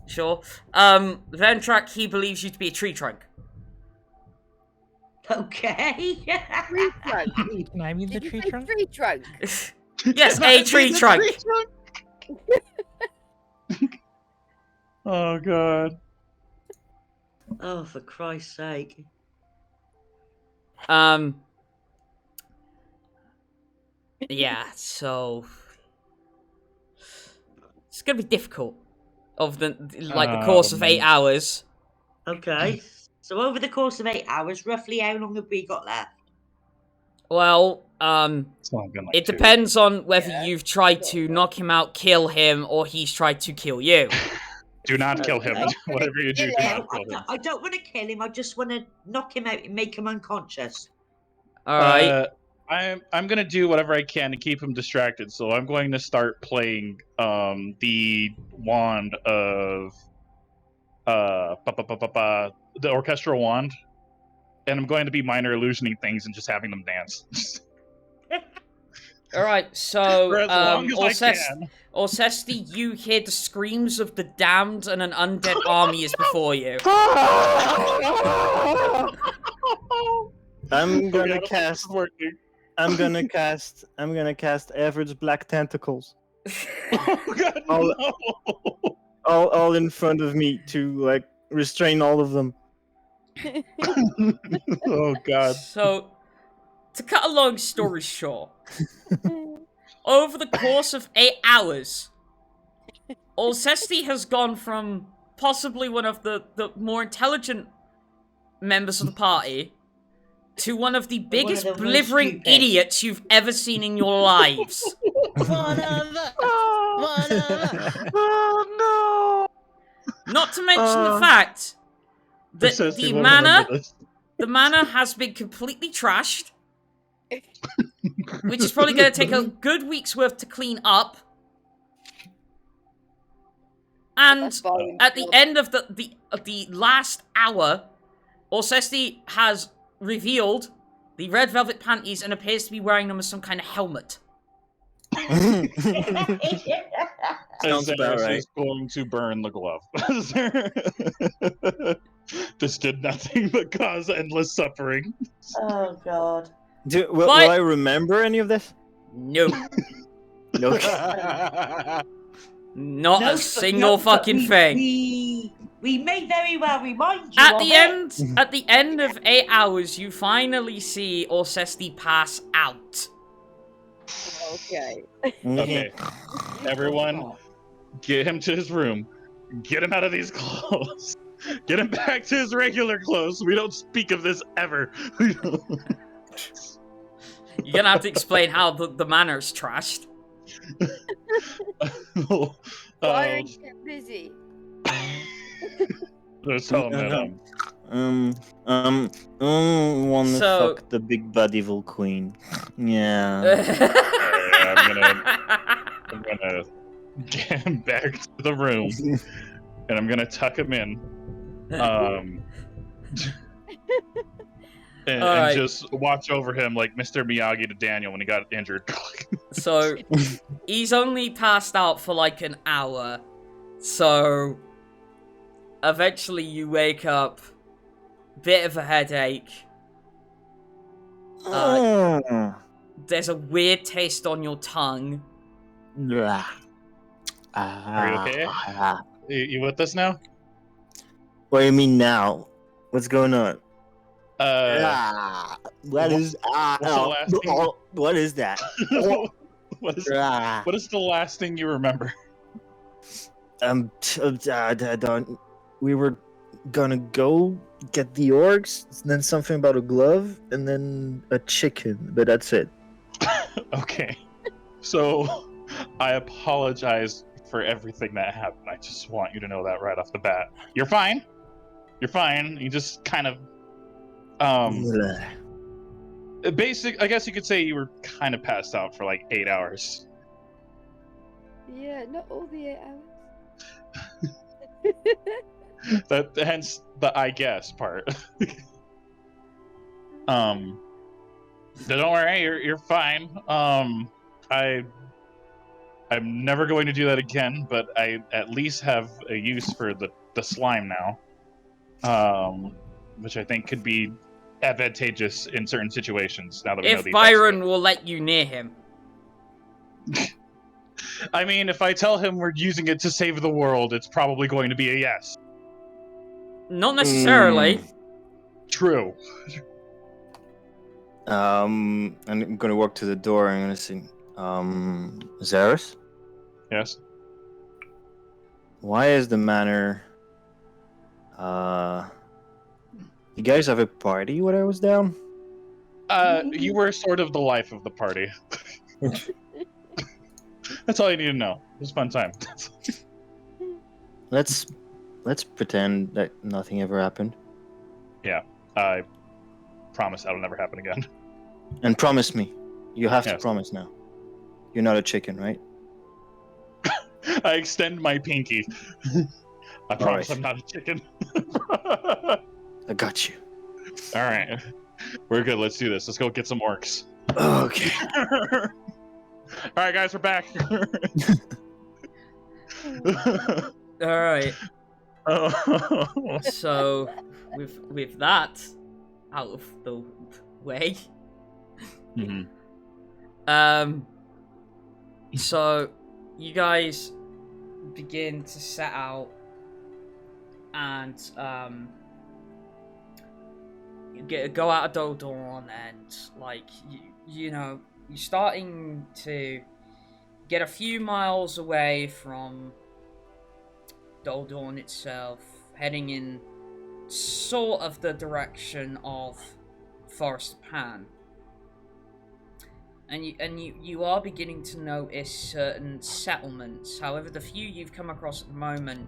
Sure. Vendrak, he believes you to be a tree trunk. Okay. Tree trunk. Can I be the Did you tree say trunk? tree trunk? Yes, a tree trunk. Oh God. Oh, for Christ's sake. Yeah, so it's gonna be difficult of the course of 8 hours. Okay. So over the course of 8 hours, roughly how long have we got left? Well, It's not been like it two. depends on whether Yeah. you've tried to knock him out, kill him, or he's tried to kill you. Do not kill him. Okay. Whatever you do, do Yeah, not kill him. I don't want to kill him. I just want to knock him out and make him unconscious. All right. I'm gonna do whatever I can to keep him distracted. So I'm going to start playing the wand of the orchestral wand, and I'm going to be minor illusioning things and just having them dance. All right, so For as long as I can. Orsesti, you hear the screams of the damned, and an undead army is before you. I'm gonna Okay, cast. working. I'm gonna cast average black tentacles. Oh God, All- no! all in front of me to like restrain all of them. Oh God. So, to cut a long story short, over the course of 8 hours, Orsesti has gone from possibly one of the more intelligent members of the party to one of the biggest the most blithering stupid. idiots you've ever seen in your lives. One of us. One of us. Oh Not to mention the fact no! that Says the he won't remember mana this. has been completely trashed, which is probably going to take a good week's worth to clean up. And at the end of the last hour, Orsesti has revealed the red velvet panties and appears to be wearing them as some kind of helmet. Sounds about Azerus right. is going to burn the glove. This did nothing but cause endless suffering. Oh God. Will I remember any of this? No. No. Not No, a single but fucking thing. We may very well remind you At of the it. at the end of 8 hours, you finally see Orsesti pass out. Okay. Okay, everyone, get him to his room. Get him out of these clothes. Get him back to his regular clothes. We don't speak of this ever. You're gonna have to explain how the manor's trashed. Why are you busy? Just tell him that. Wanna So- fuck the big bad evil queen. Yeah. I'm gonna get him back to the room, and I'm gonna tuck him in, and Alright. just watch over him like Mr. Miyagi to Daniel when he got injured. So, he's only passed out for like an hour. So, eventually you wake up, bit of a headache. There's a weird taste on your tongue. Are you okay? You with us now? What do you mean now? What's going on? What is what is that? what is Ah. what is the last thing you remember? I don't. We were gonna go get the orcs, then something about a glove, and then a chicken. But that's it. Okay, so I apologize for everything that happened. I just want you to know that right off the bat. You're fine. You're fine. You just kind of basic. I guess you could say you were kind of passed out for like 8 hours. Yeah, not all the 8 hours. That hence the I guess part. So don't worry, you're fine. I'm never going to do that again, but I at least have a use for the slime now, which I think could be advantageous in certain situations. Now that we know If the Byron will let you near him. I mean, if I tell him we're using it to save the world, it's probably going to be a yes. Not necessarily. True. I'm gonna walk to the door. I'm gonna say, Azerus, Yes. why is the manor? You guys have a party when I was down? You were sort of the life of the party. That's all you need to know. It was a fun time. Let's pretend that nothing ever happened. I promise that'll never happen again. And promise me. You have to Yes. promise now. You're not a chicken, right? I extend my pinky. I promise I'm not a chicken. I got you. All right, we're good. Let's do this. Let's go get some orcs. Okay. All right, guys, we're back. All right. So, with that out of the way, Mhm. So you guys begin to set out, and go out of Doldorn, and like you know, you're starting to get a few miles away from Doldorn itself, heading in sort of the direction of Forest Pan. And you are beginning to notice certain settlements. However, the few you've come across at the moment,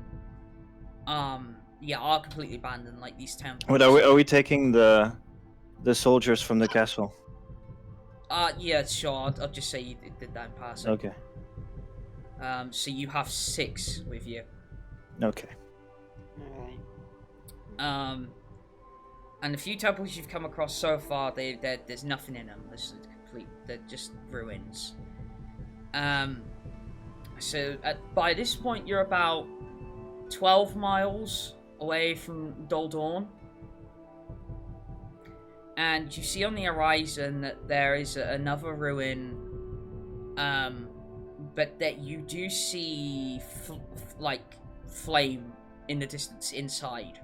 are completely abandoned, like these temples. Wait, are we taking the soldiers from the castle? Yeah, sure. I'll just say you did that in passing. Okay. So you have 6 with you. Okay. Alright. And the few temples you've come across so far, there's nothing in them. They're just ruins. So by this point, you're about 12 miles away from Doldorn. And you see on the horizon that there is another ruin, but that you do see flame in the distance inside.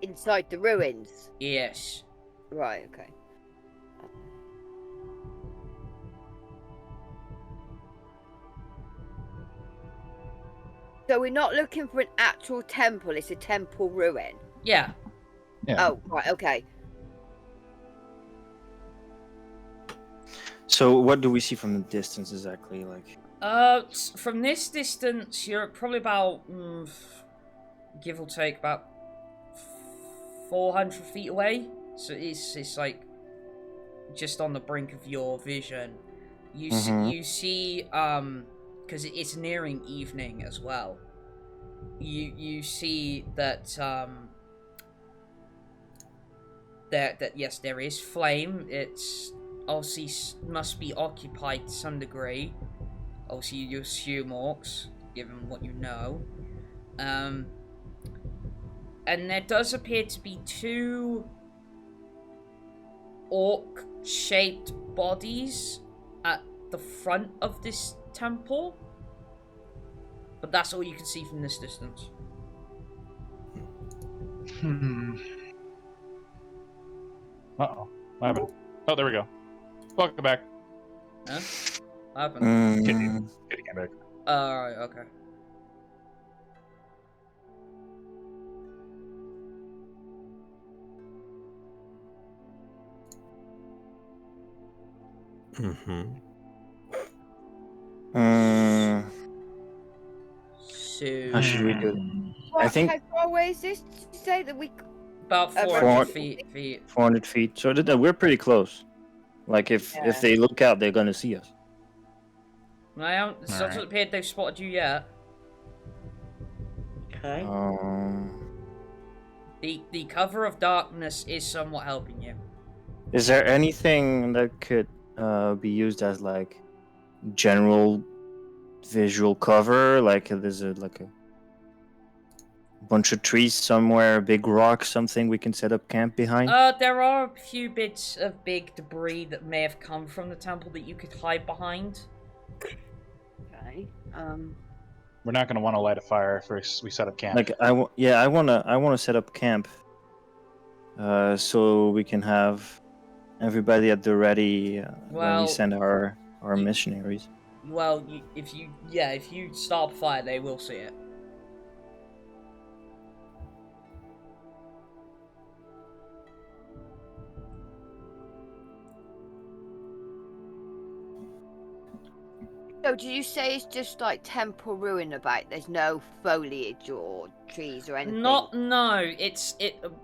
Inside the ruins? Yes. Right, okay. So we're not looking for an actual temple, it's a temple ruin? Yeah. Yeah. Oh, right, okay. So what do we see from the distance exactly? Like, From this distance, you're probably about, give or take, about 400 feet away. So it's like just on the brink of your vision. You see, because it's nearing evening as well. You see that that yes, there is flame. It's obviously must be occupied to some degree. Obviously, you assume orcs, given what you know. And there does appear to be 2 orc-shaped bodies at the front of this temple. But that's all you can see from this distance. Uh-oh. What happened? Oh, there we go. Welcome back. Huh? What happened? Kitty came back. Alright, okay. So, how should we do it? I think How far away is this? Did you say that we... about 400 feet. 400 feet. So we're pretty close. Like if they look out, they're gonna see us. It doesn't appear they've spotted you yet. Okay. The cover of darkness is somewhat helping you. Is there anything that could be used as like general visual cover? Like there's a bunch of trees somewhere, a big rock, something we can set up camp behind? There are a few bits of big debris that may have come from the temple that you could hide behind. Okay. We're not going to want to light a fire if we set up camp. Like I want to set up camp, so we can have everybody at the ready when we send our missionaries. Well, if you start a fire, they will see it. So did you say it's just like temple ruin about? There's no foliage or trees or anything? No. It's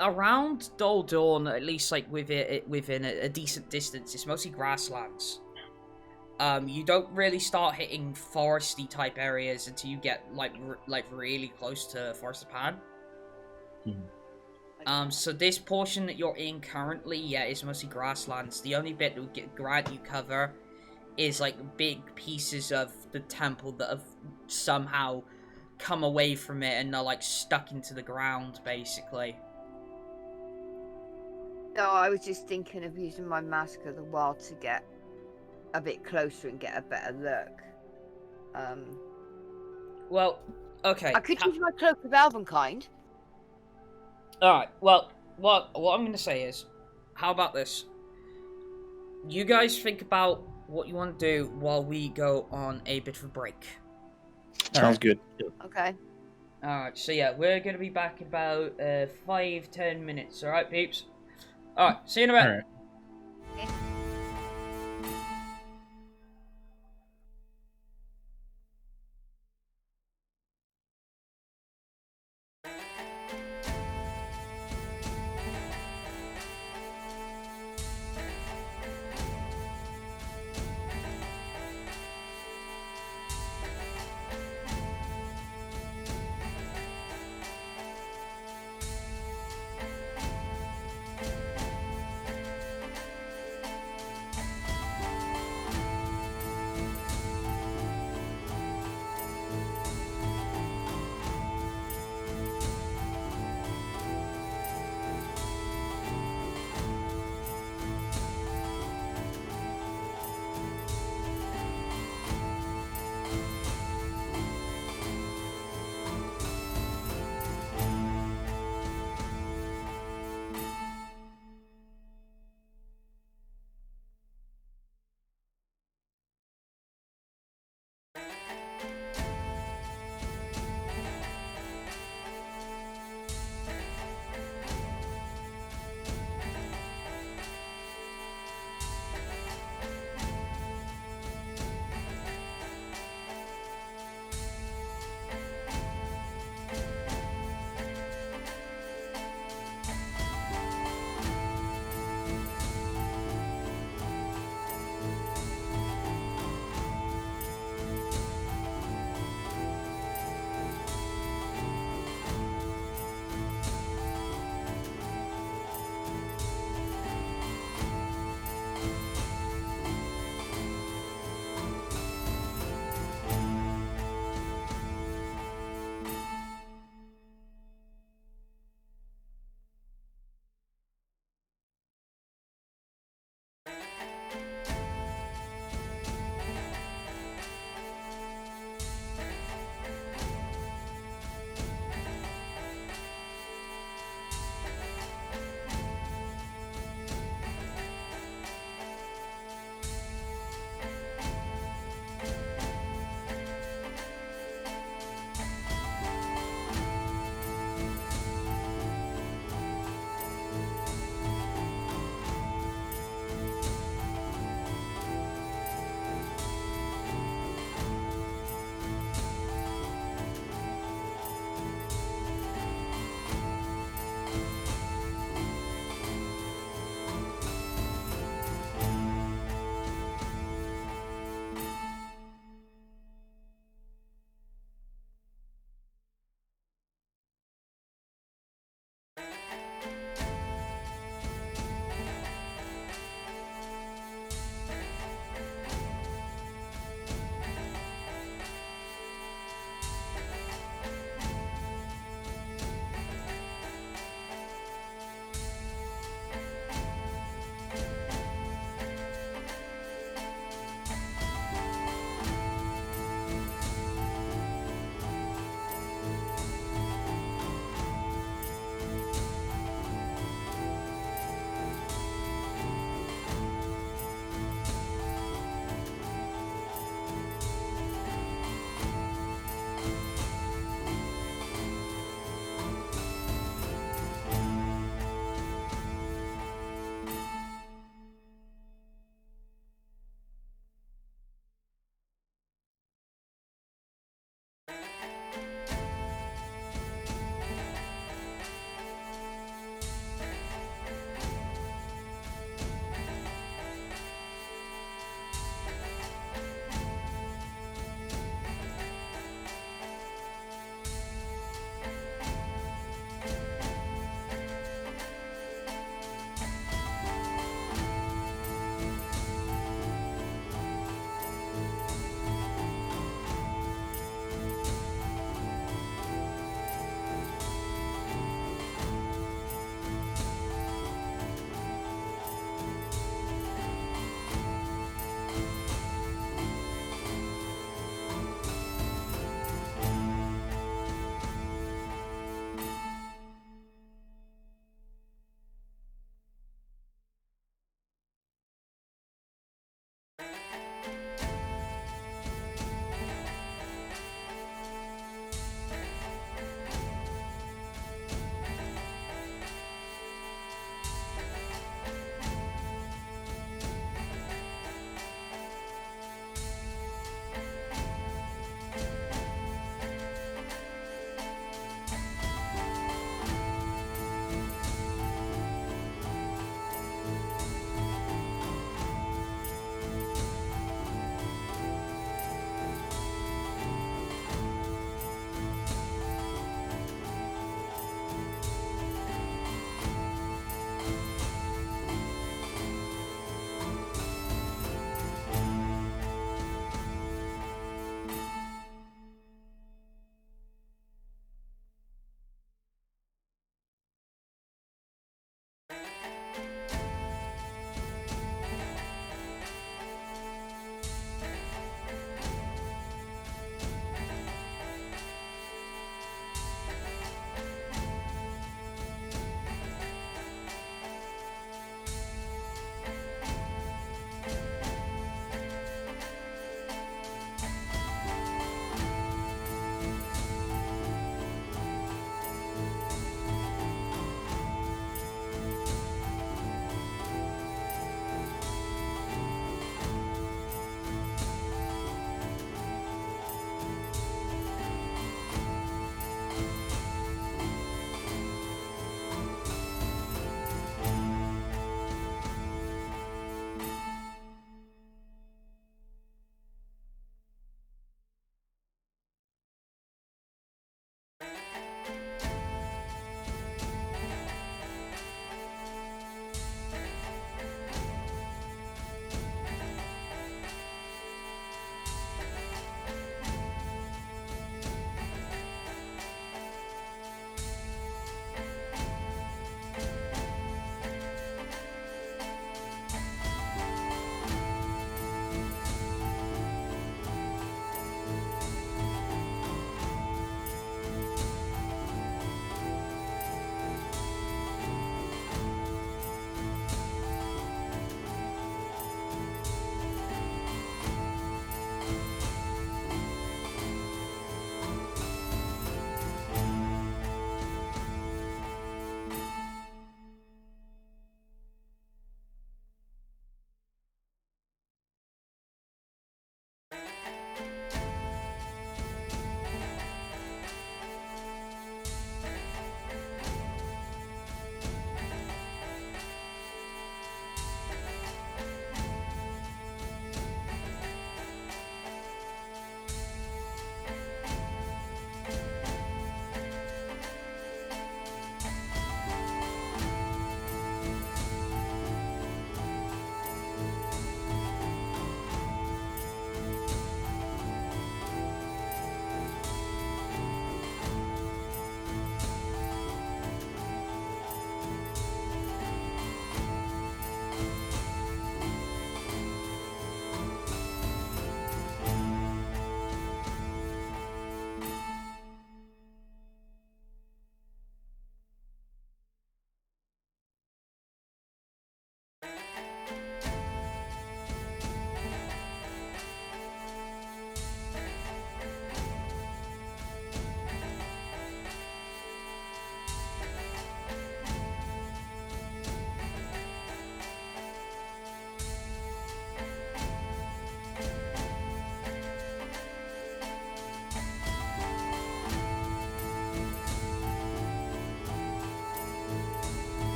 around Dol Dawn, at least like within a decent distance. It's mostly grasslands. You don't really start hitting foresty type areas until you get like really close to Forest of Pan. So this portion that you're in currently, yeah, is mostly grasslands. The only bit that would grant you cover is like big pieces of the temple that have somehow come away from it and are like stuck into the ground, basically. No, I was just thinking of using my Mask of the Wild to get a bit closer and get a better look. Well, okay. I could use my Cloak of Elvenkind. Alright, well, what I'm going to say is, how about this? You guys think about what you want to do while we go on a bit of a break. Sounds good. Okay. Alright, so yeah, we're going to be back in about 5-10 minutes, alright, peeps? Alright, see you in a bit. Alright.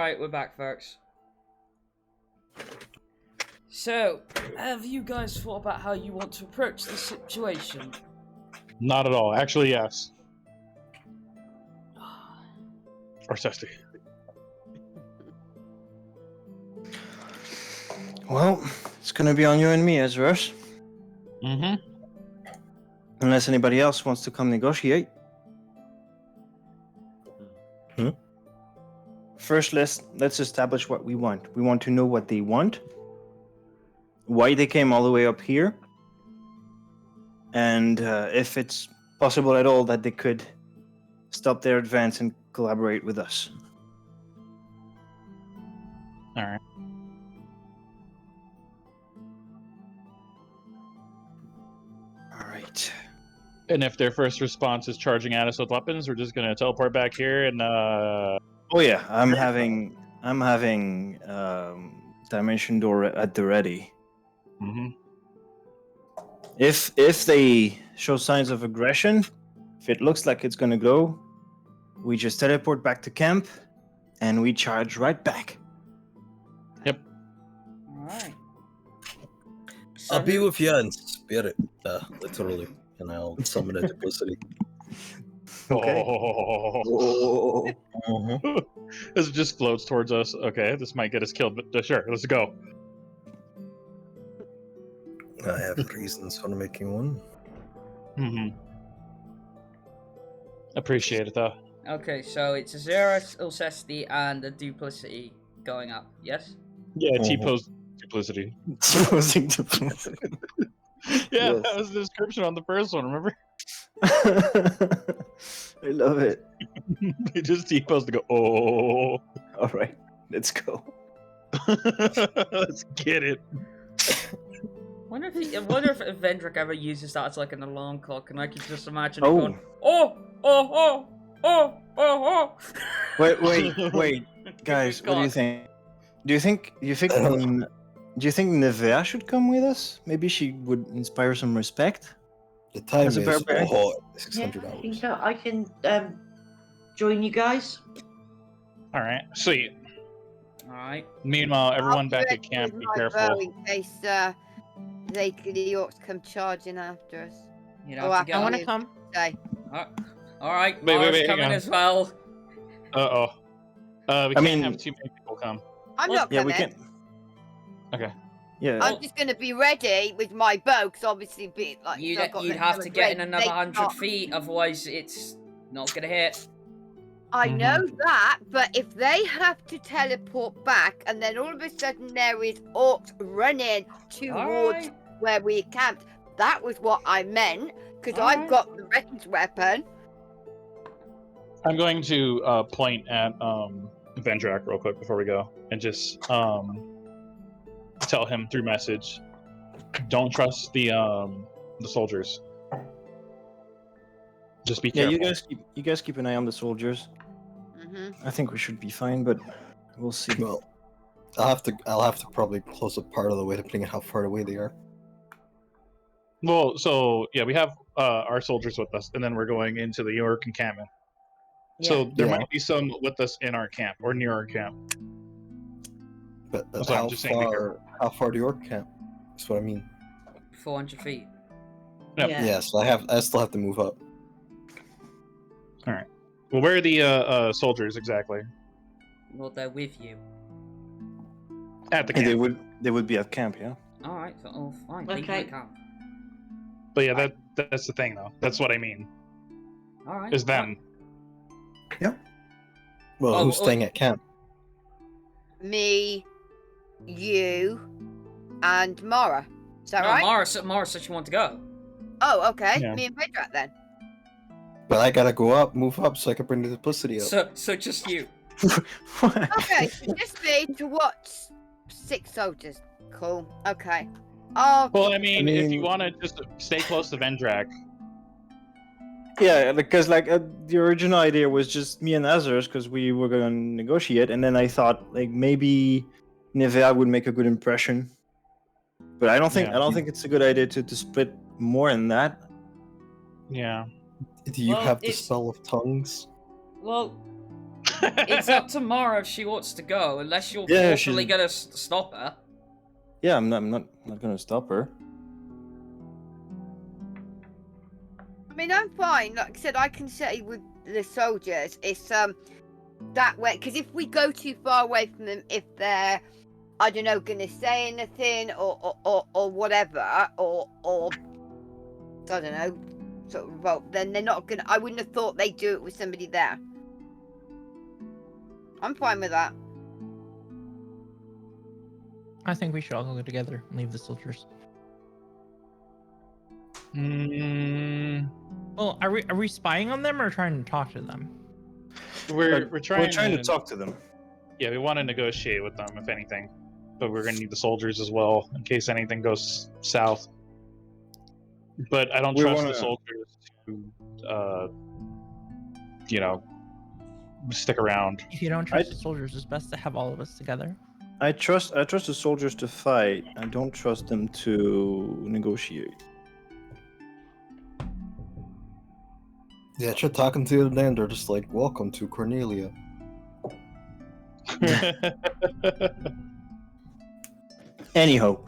Alright, we're back, folks. So, have you guys thought about how you want to approach the situation? Not at all. Actually, yes. Orsesti. Well, it's gonna be on you and me, Azerus. Mm-hmm. Unless anybody else wants to come negotiate. First, let's establish what we want. We want to know what they want, why they came all the way up here, and if it's possible at all that they could stop their advance and collaborate with us. All right. All right. And if their first response is charging at us with weapons, we're just gonna teleport back here and Oh yeah, I'm having dimension door at the ready. Mm-hmm. If they show signs of aggression, if it looks like it's gonna go, we just teleport back to camp, and we charge right back. Alright. I'll be with you in spirit, literally, and I'll summon a duplicity. Okay. Oh. Mhm. As it just floats towards us. Okay, this might get us killed, but sure, let's go. I have reasons for making one. Mm-hmm. Appreciate it, though. Okay, so it's Azerus, Orsesti, and a duplicity going up, yes? Yeah, Mhm. T-pose duplicity. Supposing duplicity. Yeah, Yes. that was the description on the first one, remember? I love it. They just T-pose to go, oh. All right, let's go. Let's get it. I wonder if Vendrak ever uses that as like an alarm clock, and I can just imagine it Oh. going, oh. Wait, guys, what do you think? Do you think Nevaeh should come with us? Maybe she would inspire some respect. The time As a is barbarian? 600 I think hours. so. I can join you guys. All right, sweet. Alright. Meanwhile, everyone I'll back do at camp, it be with my careful. bow in case the orcs come charging after us. You Oh, know, to get I on. want to come. Say, Alright, Wait, Mara's hang coming on. as well. Uh-oh. We I can't mean- have too many people come. I'm Well, not Yeah, coming. we can. Okay. Yeah. I'm just going to be ready with my bow, because obviously, You'd I've got have them to get in ready. another They 100 can't- feet, otherwise it's not gonna hit. I Mhm. know that, but if they have to teleport back, and then all of a sudden there is orcs running towards Alright. where we camped, that was what I meant, because Alright. I've got the range weapon. I'm going to point at Vendrak real quick before we go, and just tell him through message, don't trust the soldiers. Just be Yeah, careful. you guys keep an eye on the soldiers. I think we should be fine, but we'll see. Well, I'll have to probably close up part of the way depending on how far away they are. Well, so yeah, we have our soldiers with us, and then we're going into the York encampment. So there Yeah. might be some with us in our camp or near our camp. But That's what I'm just saying, be how far do your camp? That's what I mean. 400 feet. Yep. Yeah. Yeah, so I still have to move up. Well, where are the soldiers exactly? Well, they're with you. At the Yeah, camp. they would be at camp, yeah. Alright, so, fine. Okay. Leave them at camp. But yeah, that's the thing though. That's what I mean. Alright. Is them. Well, Oh, who's oh. staying at camp? Me, you, and Mara. Is that No, right? Mara said she wanted to go. Oh, okay. Yeah. Me and Vendrak then. But I gotta move up so I can bring the duplicity up. So just you. Okay, so just me to watch 6 soldiers. Cool. Okay. Oh, Well, I mean, if you mean- want to just stay close to Vendrak, Yeah, because the original idea was just me and Azerus because we were going to negotiate, and then I thought like maybe Nevaeh would make a good impression, but I don't think it's a good idea to split more than that. yeah. Do you Well, have the it's- spell of tongues? Well, It's up to Mara if she wants to go, unless you're Yeah, forcefully she's- gonna stop her. Yeah, I'm not gonna stop her. I mean, I'm fine. Like I said, I can say with the soldiers, it's that way. Because if we go too far away from them, if they're, I don't know, gonna say anything or whatever, or I don't know, sort of revolt, then they're not gonna. I wouldn't have thought they'd do it with somebody there. I'm fine with that. I think we should all go together and leave the soldiers. Well, are we spying on them or trying to talk to them? We're trying to talk to them. Yeah, we want to negotiate with them, if anything. But we're going to need the soldiers as well, in case anything goes south. But I don't trust the soldiers to, stick around. If you don't trust the soldiers, it's best to have all of us together. I trust the soldiers to fight. I don't trust them to negotiate. Yeah, I tried talking to them, and they're just like, "Welcome to Cornelia." Anyhow,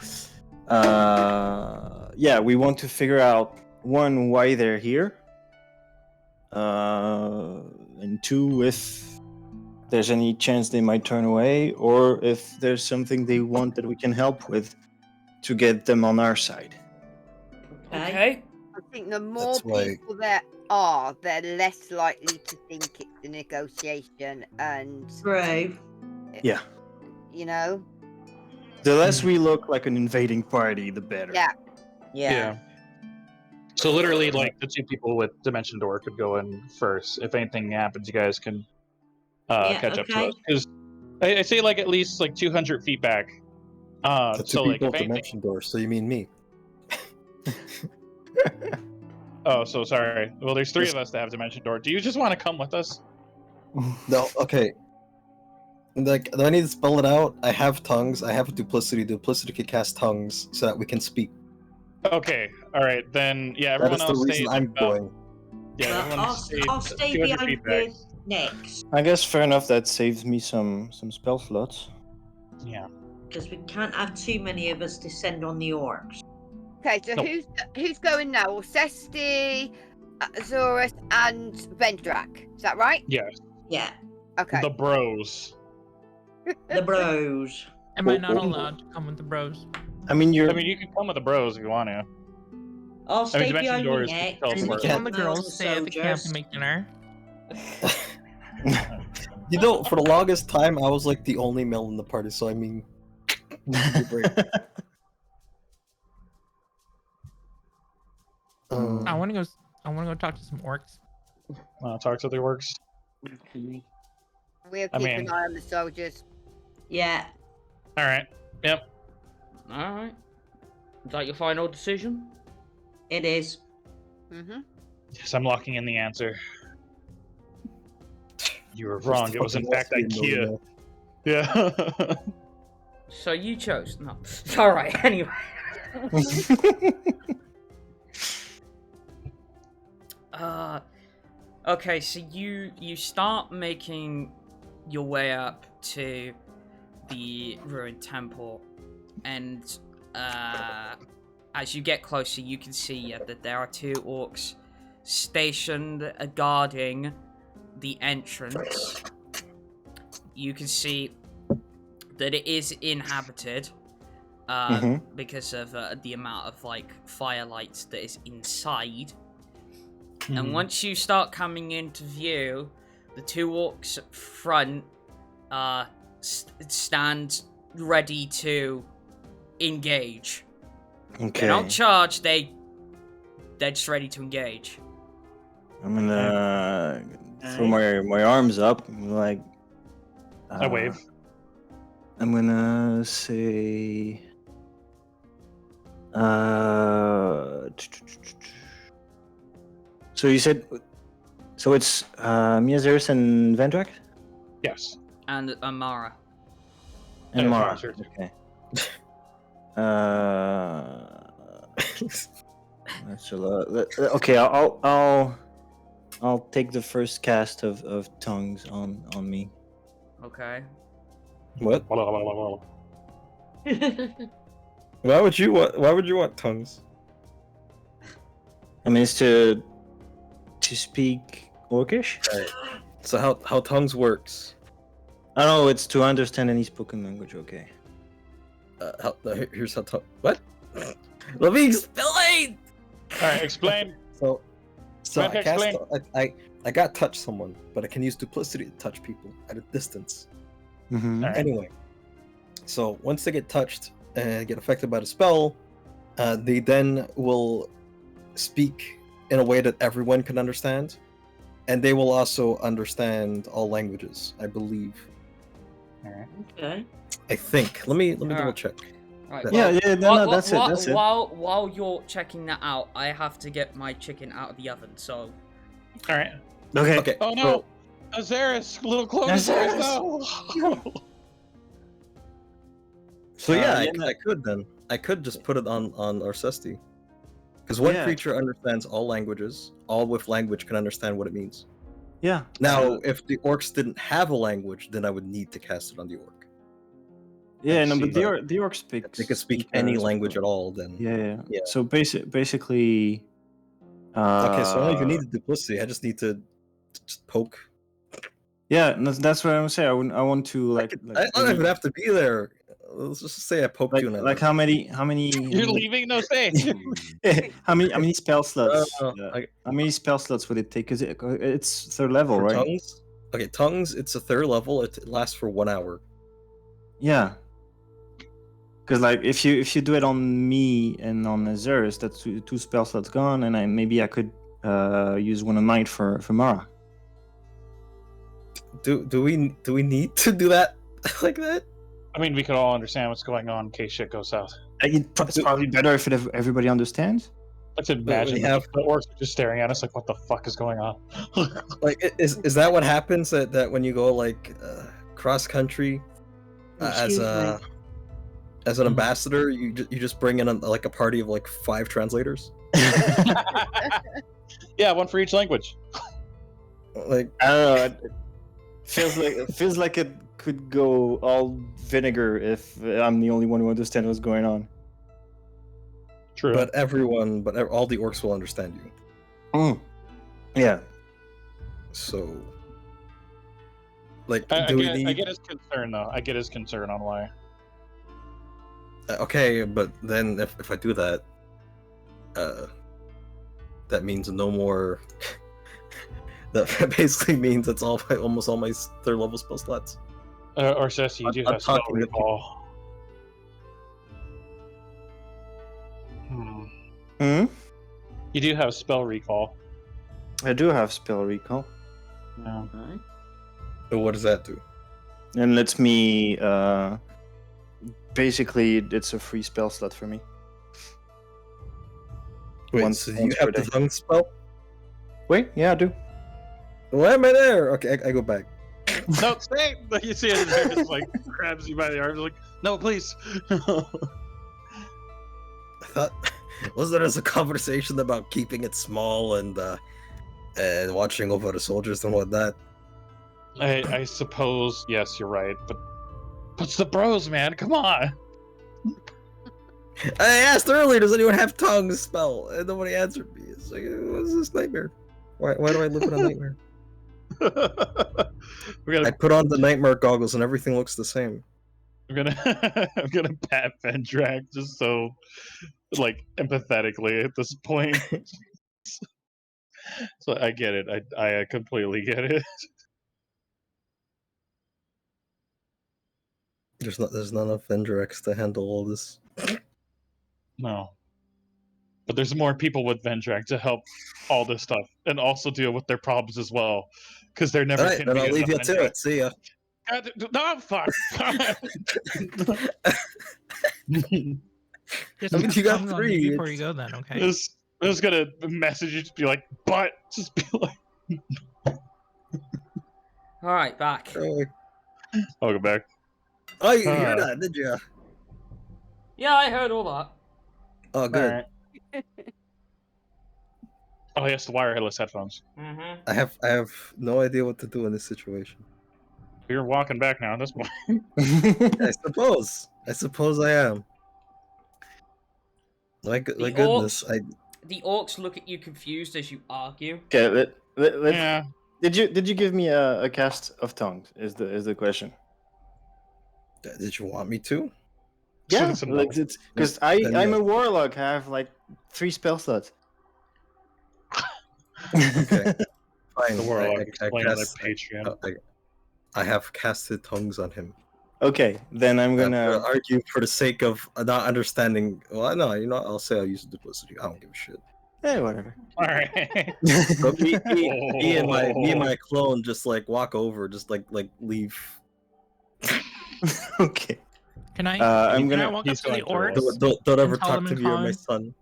yeah, we want to figure out one, why they're here, and two, if there's any chance they might turn away, or if there's something they want that we can help with to get them on our side. Okay. I think the more That's why- people there are, they're less likely to think it's a negotiation, and Brave. Yeah. you know, The less we look like an invading party, the better. Yeah. Yeah. So literally, like, the two people with Dimension Door could go in first. If anything happens, you guys can catch up to okay. us. Because I say, like, at least, like, 200 feet back. The two So, like, people if at anything... Dimension Door. So you mean me? Oh, so sorry. Well, there's three of us that have Dimension Door. Do you just want to come with us? No. Okay. Like, do I need to spell it out? I have tongues. I have duplicity. Duplicity can cast tongues so that we can speak. Okay. All right. Then, yeah, That everyone is the else reason stays I'm going. Yeah, Well, everyone I'll stays stay 200 behind feet back. with next, I guess fair enough. That saves me some spell slots. Yeah. because we can't have too many of us descend on the orcs. okay. So Nope. who's going now? Orsesti, Azerus, and Vendrak. Is that right? Yes. Yeah, Okay. The bros. the bros. Am I Well, not well- allowed to come with the bros? I mean, you're. I mean, you can come with the bros if you want to. I'll stay Dimension behind Door you is to next. teleport. and Or- keep Some an of the eye on girls stay at the camp soldiers. and make dinner. You know, for the longest time, I was like the only male in the party. So I mean, I want to go. I want to go talk to some orcs. Talk to the orcs. We'll I keep mean- an eye on the soldiers. Yeah, All right. Yep. Alright. Is that your final decision? it is. Mm-hmm. Yes, I'm locking in the answer. You were wrong. It was in fact IKEA. Yeah. So you chose. No. Alright, anyway. Okay, so you start making your way up to the ruined temple, and as you get closer, you can see that there are two orcs stationed guarding the entrance. You can see that it is inhabited because of the amount of like firelights that is inside. And once you start coming into view, the two orcs up front stand ready to engage. They Okay. don't charge, they're just ready to engage. I'm gonna throw my arms up. Like. I wave. I'm gonna say. So you said. So it's me, Azerus, and Vendrak? Yes. And Amara. And Yeah, Mara. sure. Okay. That's a lot. Okay, I'll I'll take the first cast of tongues on me. Okay. What? Oh, Why would you want tongues? I mean, it's to speak Orcish. So how tongues works? I don't know. It's to understand any spoken language. Okay. Here's how tongue. What? Let me explain. All right, explain. So I Vendrak, cast. explain. I got touch someone, but I can use duplicity to touch people at a distance. Mm-hmm. Alright. Anyway, so once they get touched and get affected by the spell, they then will speak in a way that everyone can understand, and they will also understand all languages, I believe. okay. I think. Let me double Alright. check. Right. Yeah, yeah, no, that's it, that's it. While you're checking that out, I have to get my chicken out of the oven. So. All right. Okay. Okay. Oh no, Azerus, little clone Azerus, no. So yeah, yeah. I could then. I could just put it on Orsesti. Because one Yeah. creature understands all languages. All with language can understand what it means. Yeah. Now, if the orcs didn't have a language, then I would need to cast it on the orc. Yeah, no, see, but but the orc speaks. If they could speak any language at all, then Yeah. Yeah. So basically. okay. So I don't even need the duplicity. I just need to just poke. Yeah, that's what I'm saying. I want to I don't even have to be there. Let's just say I poked you in like how many You're leaving? No, stay. how many spell slots? I- How many spell slots would it take? Cause it's third level, for right? tongues. Okay, tongues. It's a third level. It lasts for 1 hour. Yeah. Because like if you do it on me and on Azerus, that's two spell slots gone, and maybe I could use one on mine for Mara. Do we need to do that like that? I mean, we could all understand what's going on in case shit goes south. It's probably better if everybody understands. Let's imagine have- the orcs are just staring at us like, what the fuck is going on? Like, is that what happens that when you go like cross country Excuse me. as an ambassador, you just bring in a party of like 5 translators? Yeah, one for each language. Like, I don't know. It feels like it could go all vinegar if I'm the only one who understands what's going on. True. but all the orcs will understand you. Yeah. So, like, I do we get, need? I get his concern though. I get his concern on why. Okay, but then if I do that, that means no more. That basically means it's almost all my third level spell slots. Orsesti, you do I'm have spell talking to recall. You do have spell recall. I do have spell recall, Yeah. Right. But what does that do? and lets me basically it's a free spell slot for me. Wait, Once- so once you per have the day. tongue spell? Wait, yeah, I do. Why am I there? Okay, I go back. No, stay! You see it there, just like grabs you by the arms, like, no, please. I thought, was there a conversation about keeping it small and watching over the soldiers and whatnot? I suppose, yes, you're right, but it's the bros, man. Come on. I asked earlier, does anyone have tongue spell? And nobody answered me. It's like, what's this nightmare? Why do I live in a nightmare? We're I gonna, put on the nightmare goggles and everything looks the same. I'm gonna pat Vendrak just so, like, empathetically at this point. So I get it. I completely get it. There's not enough Vendrax to handle all this. No. But there's more people with Vendrak to help all this stuff and also deal with their problems as well. Because they're never Alright, gonna then be I'll leave you enough to Vendrak. it. See ya. God, no, fuck. Just I mean, put you got tongue on 3, me before you it's- go then, okay? I was gonna message you, just be like, but just be like, All right, back. Oh, I'll go back. oh, you hear that, did you? Yeah, I heard all that. Oh, good. Alright. Oh, yes, the wireless headphones. Mm-hmm. I have no idea what to do in this situation. You're walking back now at this point. I suppose I am. My goodness, The orcs look at you confused as you argue. Okay, let's. Yeah. Did you give me a cast of tongues? Is the question? did you want me to? Yeah, It's a no. like it's because Then I'm no. a warlock. I have like 3 spell slots. Okay, fine. The warlock I explained on their cast- Patreon. I have casted tongues on him. Okay, then I'm I'm gonna. gonna argue for the sake of not understanding. Well, no, you know, I'll say I'll use duplicity. I don't give a shit. Whatever. All right. So me and my clone just like walk over, just like leave. Okay. Can I? I'm can I gonna. walk up he's to the going orcs? to Don't ever tell talk them to in me or my common? son.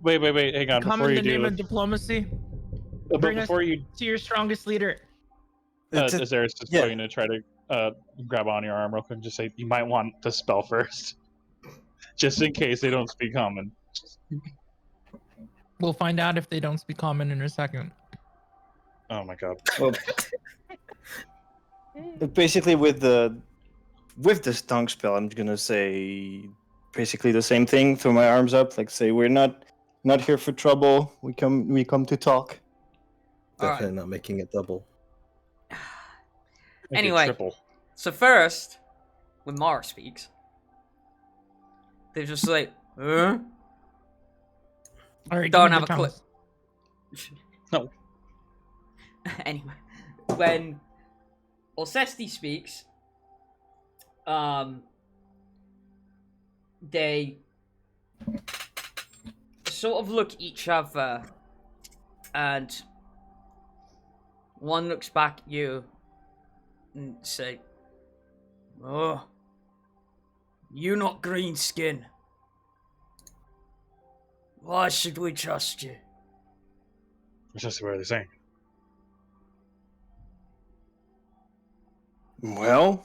Wait, hang on. Come Before in you the name do, of diplomacy. but bring us- before you, To your strongest leader. Azerus is yeah. going to try to grab on your arm real quick and just say, you might want to spell first. Just in case they don't speak common. We'll find out if they don't speak common in a second. Oh my god. Well, basically, with this tongue spell, I'm gonna say basically the same thing. Throw my arms up, like say we're not here for trouble. We come to talk. Definitely Alright. not making it double. Make it Anyway. triple. So first, when Mara speaks, they're just like, huh? All right, Don't give me have the a clue. tongues. No. Anyway, when Orsesti speaks, they sort of look at each other, and one looks back at you and say, "Oh, you not green skin. Why should we trust you?" It's just what they're saying. Well,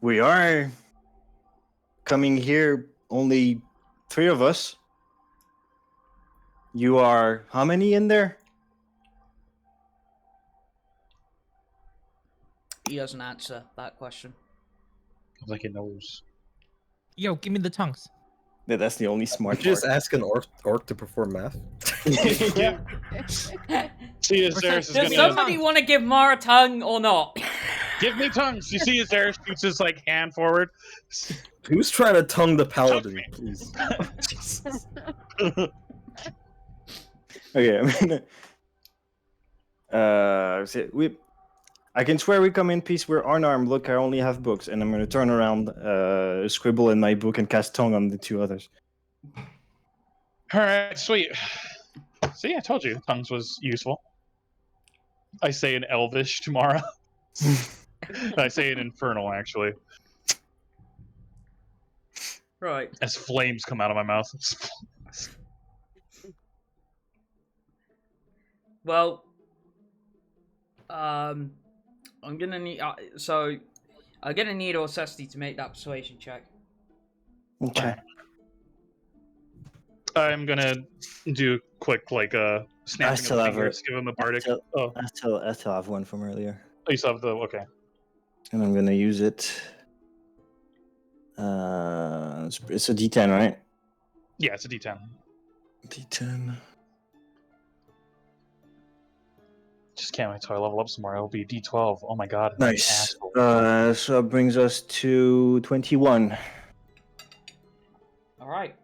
we are coming here. Only 3 of us. You are how many in there? He doesn't answer that question. Like it knows. Yo, give me the tongues. Yeah, that's the only smart Did you just part. ask an orc to perform math? Yeah. See, Azerus is Does gonna somebody want to give Mara a tongue or not? give me tongues. You see, Azerus shoots his like hand forward. Who's trying to tongue the paladin, please? Okay, I'm gonna. I can swear we come in peace. We're unarmed. Look, I only have books, and I'm gonna turn around, scribble in my book, and cast tongue on the 2 others. All right, sweet. See, I told you tongues was useful. I say in Elvish tomorrow. I say in Infernal, actually, Right. as flames come out of my mouth. Well, I'm gonna need. I'm gonna need Orsesti to make that persuasion check. Okay. I'm gonna do quick, like, snapping still of have fingers, give him the bardic. still- Oh, I still have one from earlier, you still have the, okay. and I'm gonna use it. It's a D10, right? Yeah, it's a D10. D10. Just can't wait till I level up some more. It'll be D12. Oh my god. Nice. Asshole. So it brings us to 21. All right.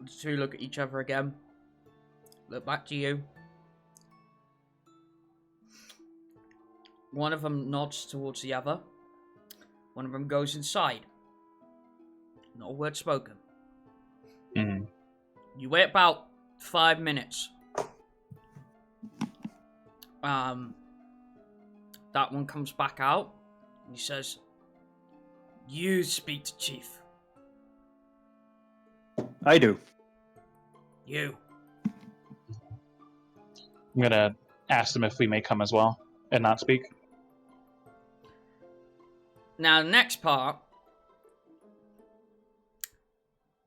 The 2 look at each other again. Look back to you. One of them nods towards the other. One of them goes inside. Not a word spoken. Mhm. You wait about 5 minutes. That one comes back out. And he says, "You speak to Chief. I do. You." I'm gonna ask them if we may come as well and not speak. Now, the next part.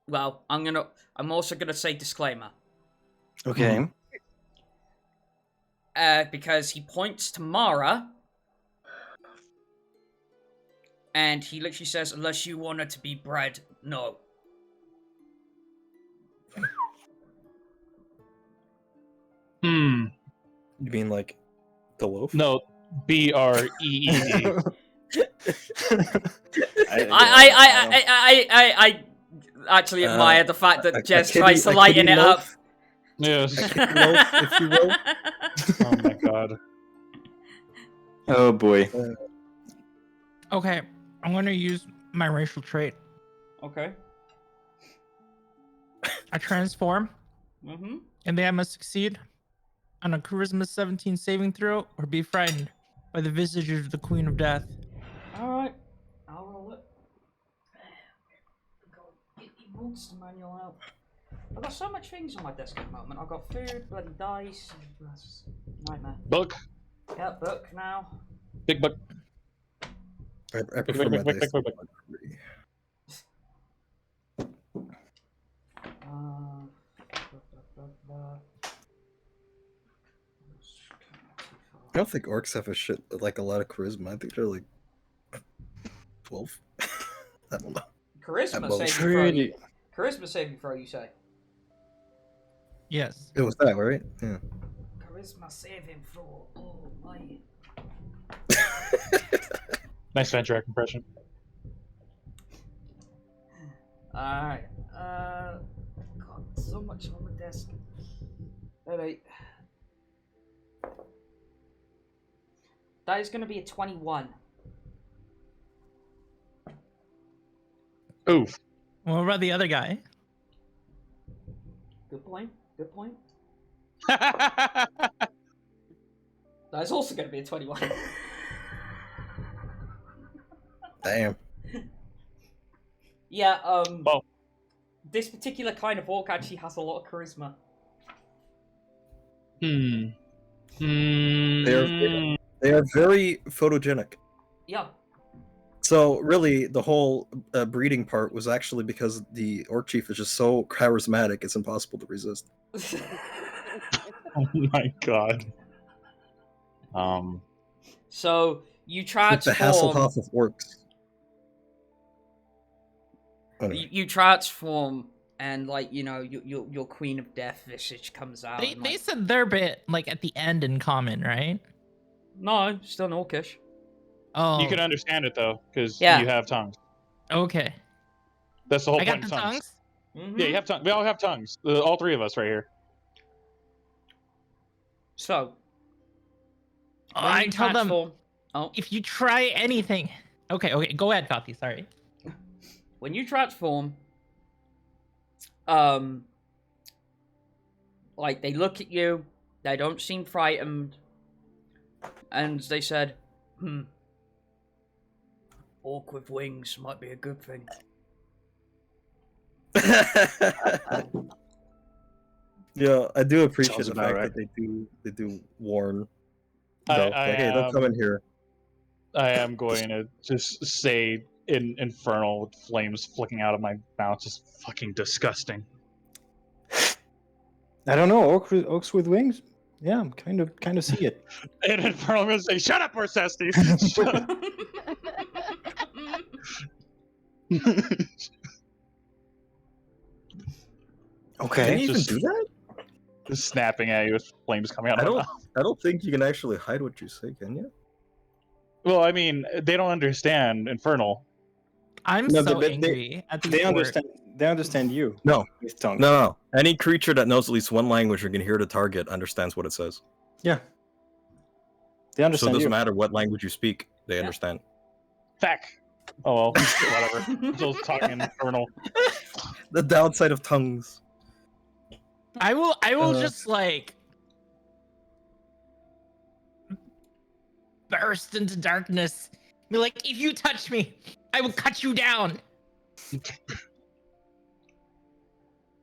Well, I'm also gonna say disclaimer. Okay. Because he points to Mara. And he literally says, unless you want her to be bred, no. Hmm. You mean like the loaf? No, BREED. I actually admire the fact that Jess tries to lighten it up. Yes. Kittyloaf, if you will. Oh my god. Oh boy. Okay, I'm gonna use my racial trait. Okay. I transform, Mm-hmm. and then I must succeed on a Charisma 17 saving throw or be frightened by the visage of the Queen of Death. Alright. I'll roll it. Go get the monster manual out. I've got so much things on my desk at the moment. I've got food, bloody dice. That's nightmare. Book. Yeah, book now. Big book. I prefer my dice. I don't think orcs have a lot of charisma. I think they're like 12. I don't know. Charisma both. saving throw. Charisma saving throw, you say? Yes. It was that, right? Yeah. Charisma saving throw. Oh my. Nice Vendrak impression. Alright. God, so much on the desk. Alright. That is going to be a 21. Oof. What about the other guy? Good point. Good point. That is also going to be a 21. Damn. Yeah, Well. this particular kind of orc actually has a lot of charisma. They are very photogenic. Yeah. So really, the whole breeding part was actually because the orc chief is just so charismatic; it's impossible to resist. Oh my god. So you It's like the transform. Hasselhoff of orcs. You transform, and like your Queen of Death visage comes out. They, and, they like, said their bit like at the end in common, right? no, still an orcish. Oh, You can understand it though, because Yeah. you have tongues. okay. That's the whole I point got of the tongues. tongues. Mm-hmm. Yeah, you have tongues. We all have tongues. All three of us right here. So Oh, when I you told them transform, if you try anything. Okay, go ahead, Gothy. Sorry. when you transform, like they look at you, they don't seem frightened, and they said, orc with wings might be a good thing. Yeah, I do appreciate Sounds the about fact right. that they do warn. I- Though, I like, hey, don't come in here. I am going to just say in infernal with flames flicking out of my mouth, just fucking disgusting. I don't know. Orcs with wings. Yeah, I'm kind of see it. In infernal, I'm going to say, "Shut up, Orsesti!" Shut up. Okay. Can you even Just- do that? Just snapping at you with flames coming out of my mouth. I don't think you can actually hide what you say, can you? Well, I mean, they don't understand infernal. I'm No, so they- angry at these They orcs. understand. They understand you. No. With tongue. No. Any creature that knows at least one language or can hear the target understands what it says. Yeah. They So it understand doesn't you. matter what language you speak; they understand. Feck. Oh well, whatever. Still talking infernal. The downside of tongues. I will just like burst into darkness. Be like, if you touch me, I will cut you down.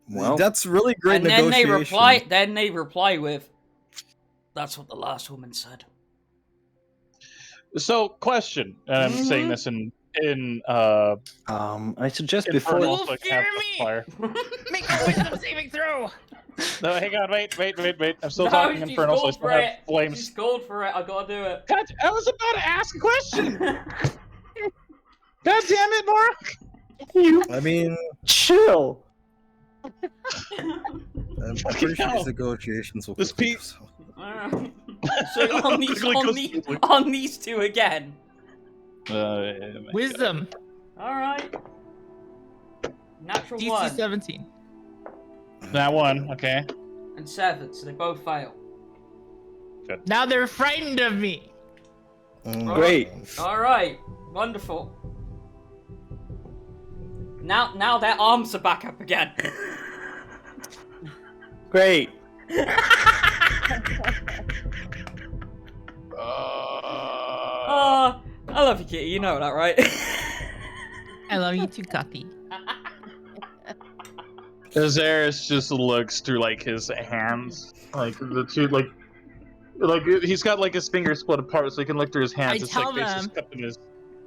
Well, That's really great And then they negotiation. reply with, "That's what the last woman said." So, question, and I'm saying Mhm. this in in I suggest before. Infernal You'll to fear have me! a fire. Make a wisdom saving throw. No, hang on, wait. I'm still No, talking she's Infernal, so I called still for have it. flames. She's called for it. I gotta do it. God, I was about to ask a question. God damn it, Mara! I mean, Chill. I'm pretty sure these negotiations will. This quickly Pete- go So on these two again. Wisdom. All right. Natural DC 1 17. That one, okay. and 7, so they both fail. Now they're frightened of me. Great. All right. Wonderful. Now their arms are back up again. Great. I love you, Kitty. You know that, right? I love you too, Gothy. Azerus just looks through like his hands, like the two, like he's got like his fingers split apart, so he can look through his hands. I It's tell like faces them- cupped in his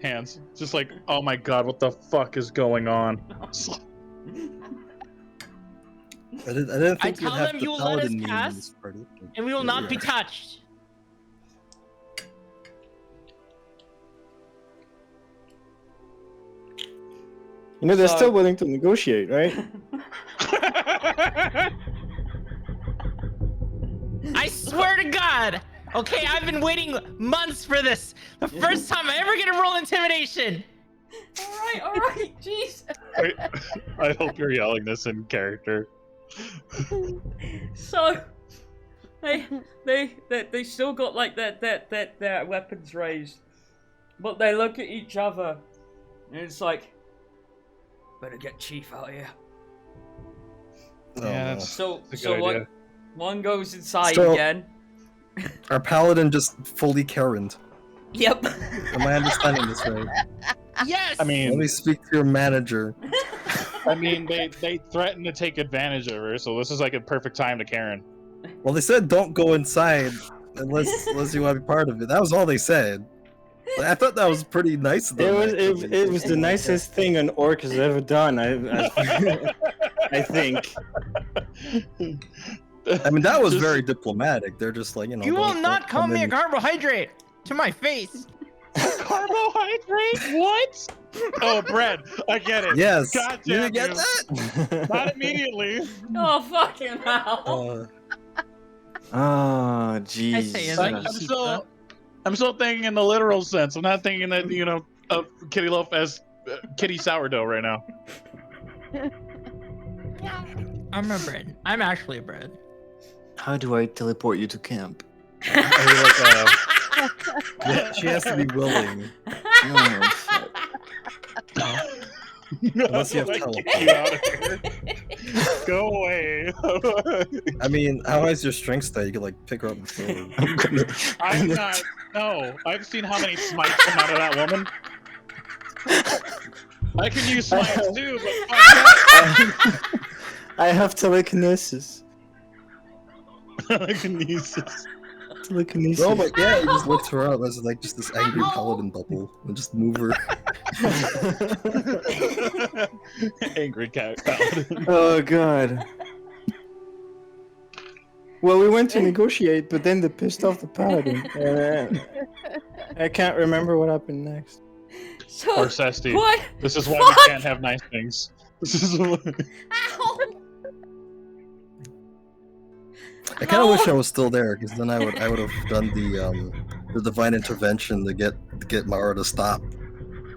hands, just like, oh my god, what the fuck is going on? I didn't I think you'd tell have them the you will let us paladin meme in pass, this party. and we will Here not be are. touched. You know they're So- still willing to negotiate, right? I swear to God. Okay, I've been waiting months for this. The first time I ever get to roll intimidation. all right. Jeez. I hope you're yelling this in character. So they still got like their weapons raised, but they look at each other, and it's like, better get Chief out here. Oh, Yeah, no. that's So a so good one idea. one goes inside So- again. Our paladin just fully Karen'd. Yep. Am I understanding this right? Yes. I Let mean, me speak to your manager. they threatened to take advantage of her, so this is like a perfect time to Karen. Well, they said don't go inside unless you want to be part of it. That was all they said. I thought that was pretty nice of them. It was the nicest thing an orc has ever done. I think. I mean, that was Just- very diplomatic. They're just like, you know. You will don't not call come me a in- carbohydrate to my face. Carbohydrate? What? Oh, bread. I get it. Yes. God You damn didn't get that? Not immediately. Oh fucking hell. Oh, jeez. say it's I'm like- I'm still thinking in the literal sense. I'm not thinking that, you know, of Kittyloaf as kitty sourdough right now. I'm a bread. I'm actually a bread. How do I teleport you to camp? Yeah, she has to be willing. No. Unless you have Like, teleport. get you out of here. Go away. I mean, how high is your strength stat? You could like pick her up and throw her. I'm gonna. I'm not. No, I've seen how many smites come out of that woman. I can use smites too, but fuck that. I have telekinesis. Telekinesis. Telekinesis. No, but yeah, you just lift her up as like just this angry paladin bubble and just move her. Angry cat paladin. Oh god. Well, we went to negotiate, but then they pissed off the paladin. I can't remember what happened next. So Orsesti. what? This is why Fuck! we can't have nice things. This is why. Ow! I kind of wish I was still there because then I would have done the divine intervention to get Mara to stop.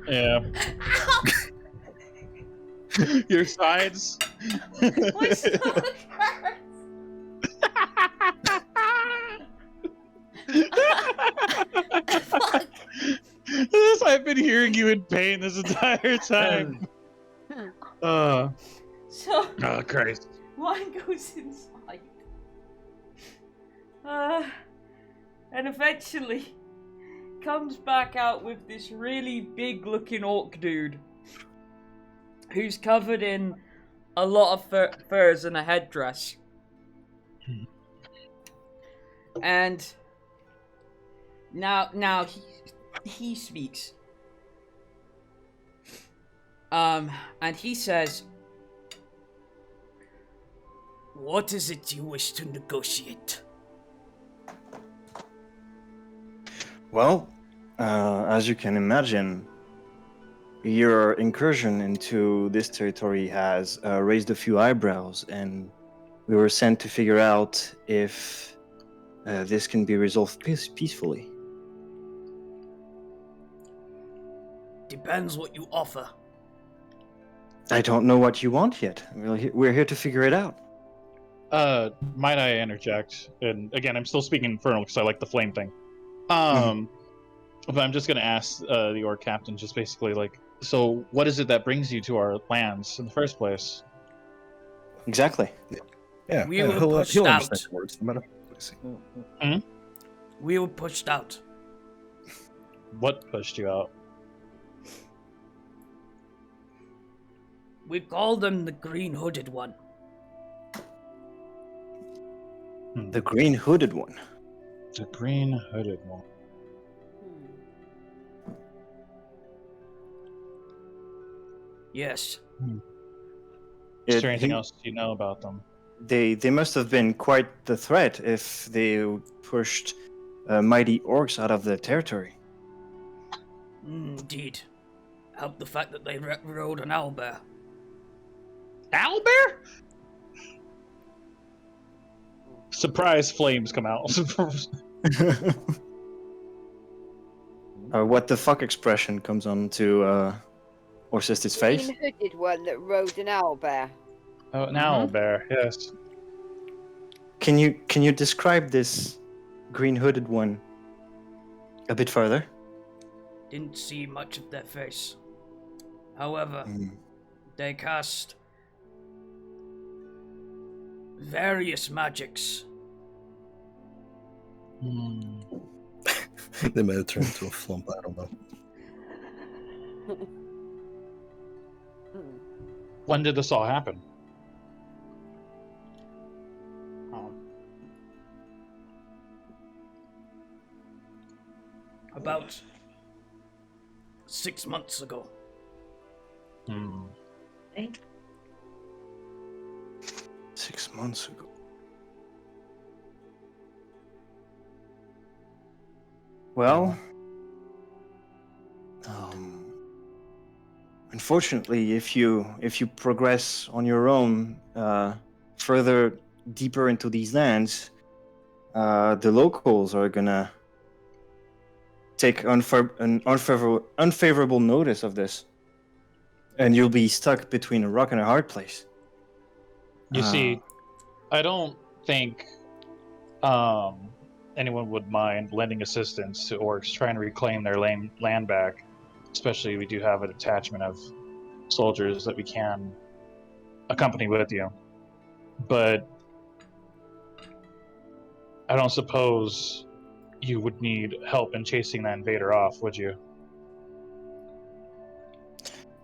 Yeah. Ow! Your sides. My stomach hurts. Fuck. This, I've been hearing you in pain this entire time. Oh So Christ. one goes inside. And eventually comes back out with this really big looking orc dude who's covered in a lot of furs and a headdress. And now he speaks. And he says, "What is it you wish to negotiate?" Well, as you can imagine, your incursion into this territory has raised a few eyebrows, and we were sent to figure out if this can be resolved peacefully. Depends what you offer. I don't know what you want yet. We're here to figure it out. Might I interject? And again, I'm still speaking infernal because I like the flame thing. But I'm just gonna ask the orc captain, just basically like, so what is it that brings you to our lands in the first place? Exactly. Yeah, We were he'll pushed understand out. the words. No matter. We were pushed out. What pushed you out? We call them the Green Hooded One. The green hooded one. The green hooded one. Yes. Is there anything else you know about them? They must have been quite the threat if they pushed mighty orcs out of the territory. Indeed. Help the fact that they rode an owlbear. Owlbear? Surprise flames come out. What the fuck expression comes onto Orsesti's face. Green hooded one that rode an owlbear. Oh, an owlbear, yes. Can you describe this green hooded one a bit further? Didn't see much of their face. However, they cast various magics. They might have turned into a flump. I don't know. When did this all happen? About 6 months ago. Eh? 6 months ago. Well, unfortunately, if you progress on your own further deeper into these lands, the locals are gonna take unfavorable notice of this, and you'll be stuck between a rock and a hard place. You see, I don't think anyone would mind lending assistance to orcs trying to reclaim their land back. Especially, we do have a detachment of soldiers that we can accompany with you. But I don't suppose you would need help in chasing that invader off, would you?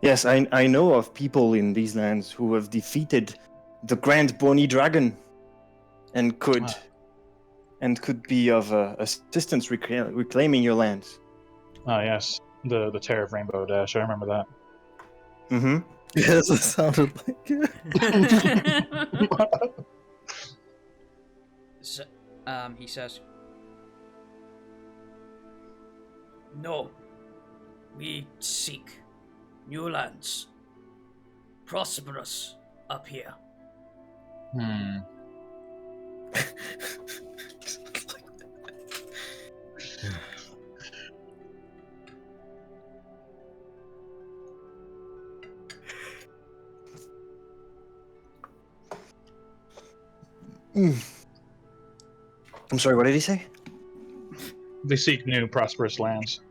Yes, I know of people in these lands who have defeated the Grand Bony Dragon, and could be of assistance reclaiming your lands. Ah, yes, the Terror of Rainbow Dash. I remember that. Mm-hmm. Yes, it sounded like it. So, he says, "No, we seek new lands, prosperous up here." I'm sorry, what did he say? They seek new prosperous lands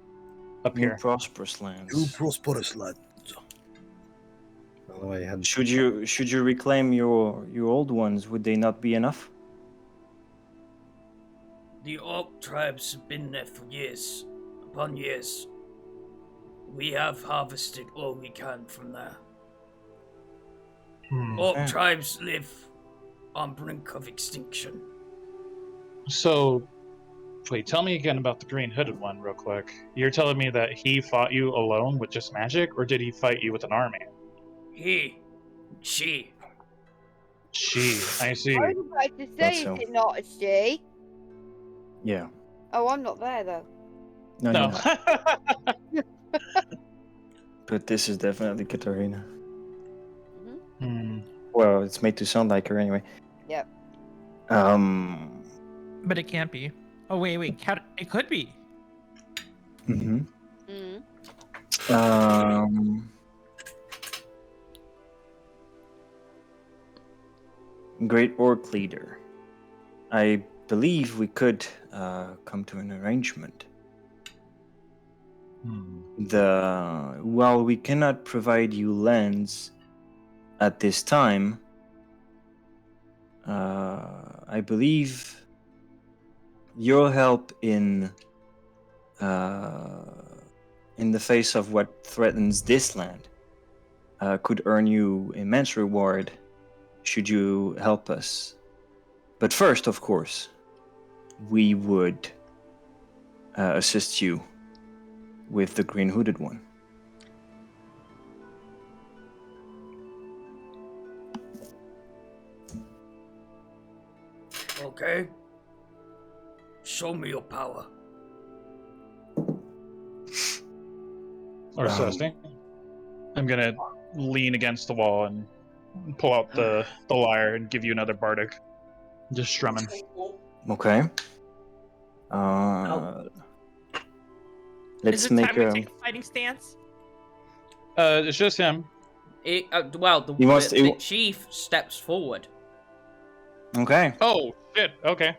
up New here. prosperous lands. prosperous lad. Oh, I had Should you reclaim your old ones? Would they not be enough? The orc tribes have been there for years upon years. We have harvested all we can from there. Orc tribes live on brink of extinction. So, Wait, tell me again about the green hooded one, real quick. You're telling me that he fought you alone with just magic, or did he fight you with an army? She. She, I see. I was about to say, so. is it not a she? Yeah. Oh, I'm not there though. No, No. no. But this is definitely Katarina. Hmm. Well, it's made to sound like her anyway. Yep. But it can't be. Oh wait. It could be. Mhm. Mm. Great Orc Leader. I believe we could come to an arrangement. While we cannot provide you lands at this time, I believe your help in the face of what threatens this land could earn you immense reward should you help us. But first, of course, we would assist you with the green hooded one. Okay. Show me your power. Orsesti. I'm gonna lean against the wall and pull out the lyre and give you another bardic. Just strumming. Okay. Let's Is it make time we a. take a fighting stance? It's just him. The chief steps forward. Okay. Oh, shit. Okay.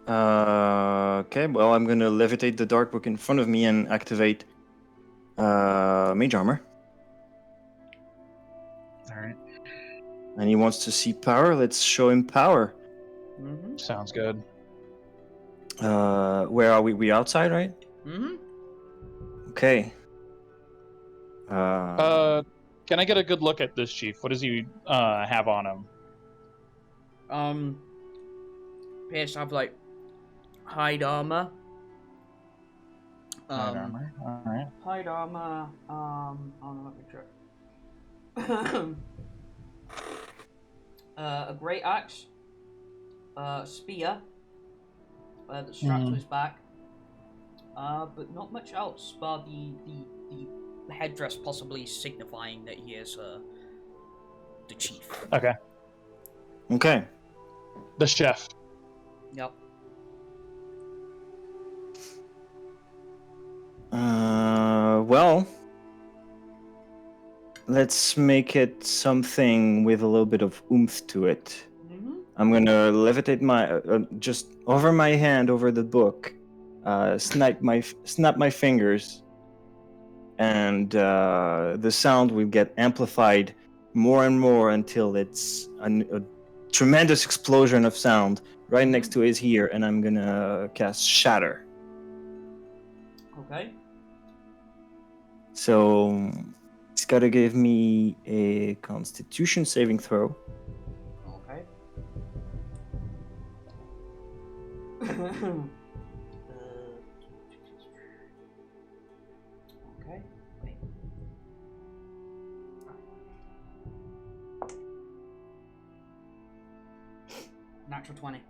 Okay. Well, I'm gonna levitate the dark book in front of me and activate mage armor. All right. And he wants to see power. Let's show him power. Mm-hmm. Sounds good. Where are we? We outside, right? Mm-hmm. Okay. Can I get a good look at this chief? What does he have on him? Appears to have like hide armor. Hide armor. All right. Hide armor. Let me check. A great axe. Spear. That's strapped to his back. But not much else. But the headdress possibly signifying that he is the chief. Okay. Okay. The chef. Yep. Well, let's make it something with a little bit of oomph to it. Mm-hmm. I'm gonna levitate my just over my hand over the book, snap my fingers, and the sound will get amplified more and more until it's a tremendous explosion of sound right next to his ear, and I'm gonna cast Shatter. Okay. So he's gotta give me a Constitution saving throw. Okay. Okay. Wait. Natural 20.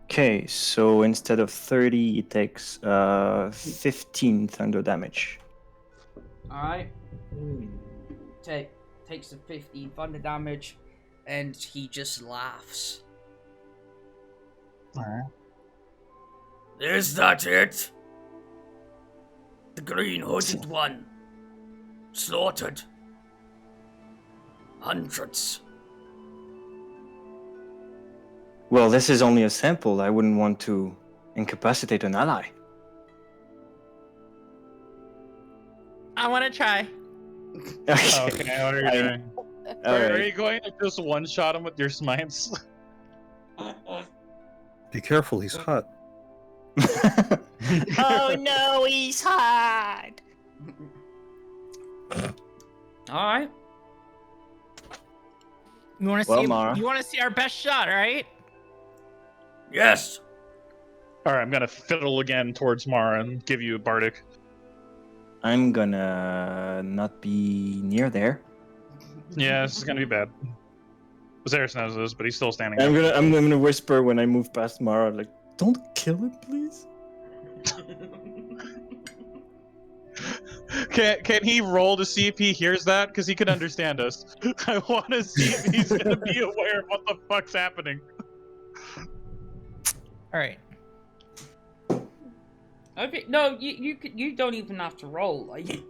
Okay, so instead of 30, it takes 15 thunder damage. Alright. Takes the 15 thunder damage, and he just laughs. Alright. Is that it? The green hooded one. Slaughtered. Hundreds. Well, this is only a sample. I wouldn't want to incapacitate an ally. I want to try. Okay, what are you doing? Are Alright. you going to just one-shot him with your smites? Be careful, he's hot. Oh no, he's hot! Alright. You want to Well, see? Mara. You want to see our best shot, right? Yes. All right, I'm gonna fiddle again towards Mara and give you a bardic. I'm gonna not be near there. Yeah, this is gonna be bad. Azerus knows this, but he's still standing I'm there. gonna whisper when I move past Mara, like, don't kill it, please. Can he roll to see if he hears that? Because he could understand us. I want to see if he's gonna be aware of what the fuck's happening. All right. Okay, no, you don't even have to roll. Like,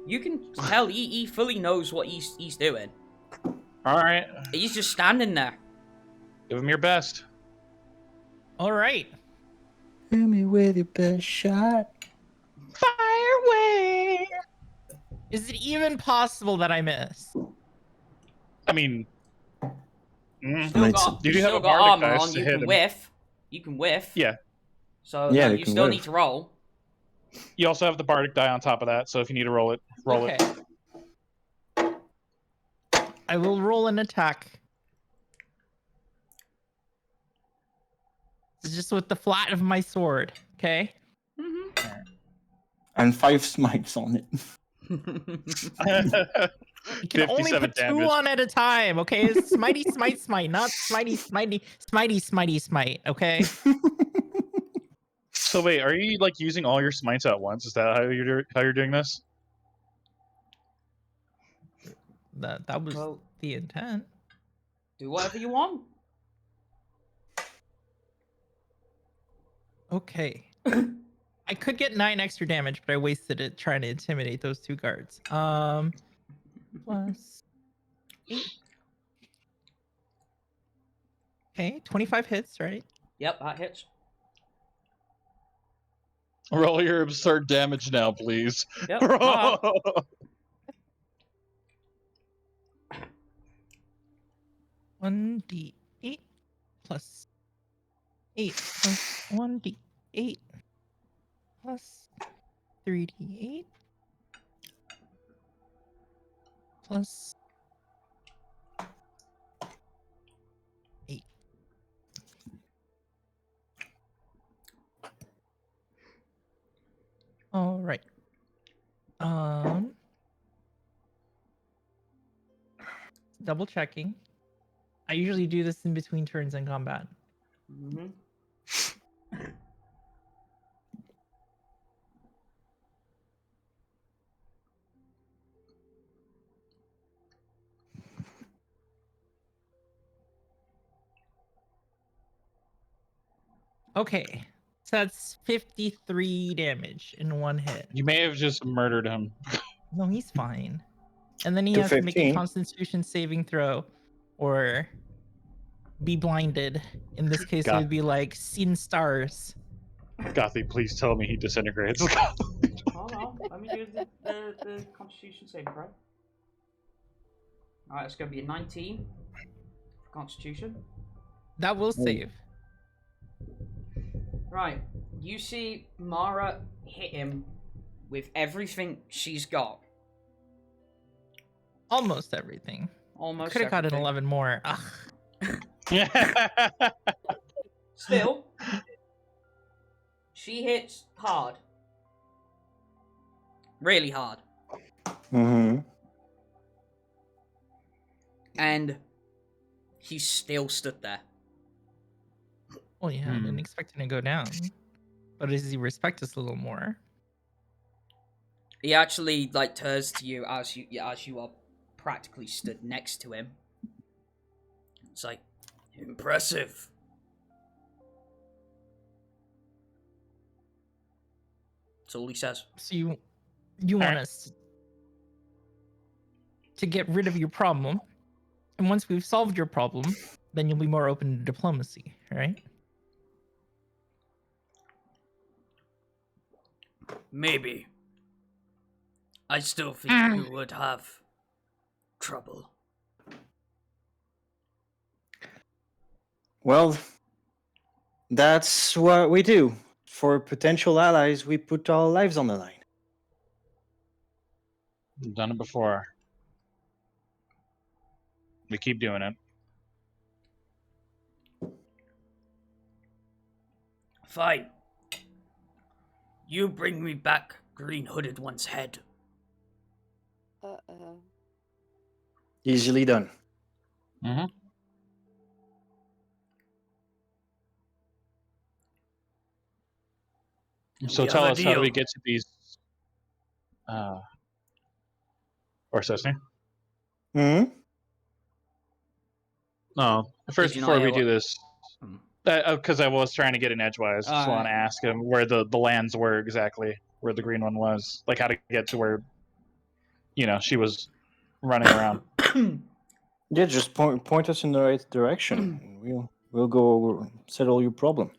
you can tell he fully knows what he's doing. All right, He's just standing there. give him your best. All right. Hit me with your best shot. Fire away. Is it even possible that I miss? I mean, Still It's- got, You do you have still a got bardic armor dice on. to You hit can him. whiff. You can whiff. yeah. So Yeah, no, you you can still whiff. need to roll. You also have the bardic die on top of that, so if you need to roll it, roll Okay. it. I will roll an attack. It's just with the flat of my sword. Okay. And 5 smites on it. You can only 57 put 2 damage. on at a time. Okay. It's smitey, smite, smite, not smitey, smitey, smitey, smitey, smite. Okay. So wait, are you like using all your smites at once? Is that how you're doing this? That was Well- the intent. Do whatever you want. Okay. I could get 9 extra damage, but I wasted it trying to intimidate those 2 guards. Plus 8. Okay, 25 hits, right? Yep, that hits. Roll your absurd damage now, please. Yep. Roll. 1d8 plus 8 plus 1d8 plus 3d8 plus 8. All right. Double checking. I usually do this in between turns in combat. Mm-hmm. Okay. So that's 53 damage in 1 hit. You may have just murdered him. No, he's fine. And then he To has to make a 15. constitution saving throw or be blinded. In this case, it God. would be like seen stars. Gothy, please tell me he disintegrates. Hold on. Let me do the Constitution saving throw. Alright, it's going to be a 19 for Constitution. That will save. Right. You see Mara hit him with everything she's got. Almost everything. Almost Could have gotten everything. 11 more. Ugh. Still, she hits hard. Really hard. Mm-hmm. And he's still stood there. Well, yeah, I didn't expect him to go down. But does he respect us a little more? He actually like turns to you as you are practically stood next to him. It's like, impressive. That's all he says. So you want Alright. us to get rid of your problem. And once we've solved your problem, then you'll be more open to diplomacy, right? Maybe. I still think you would have trouble. Well, that's what we do. For potential allies, we put our lives on the line. Done it before. We keep doing it. Fine. You bring me back Green Hooded One's head. Uh-oh. Easily done. Mm-hmm. So We tell have a us, how do we deal. get to these? Orsesti? Hmm. No. First, you not before hear we do what- this, because I was trying to get an edgewise, just want to ask him where the lands were exactly, where the green one was, like how to get to where, she was running around. Yeah, just point us in the right direction. And we'll go over, settle your problem.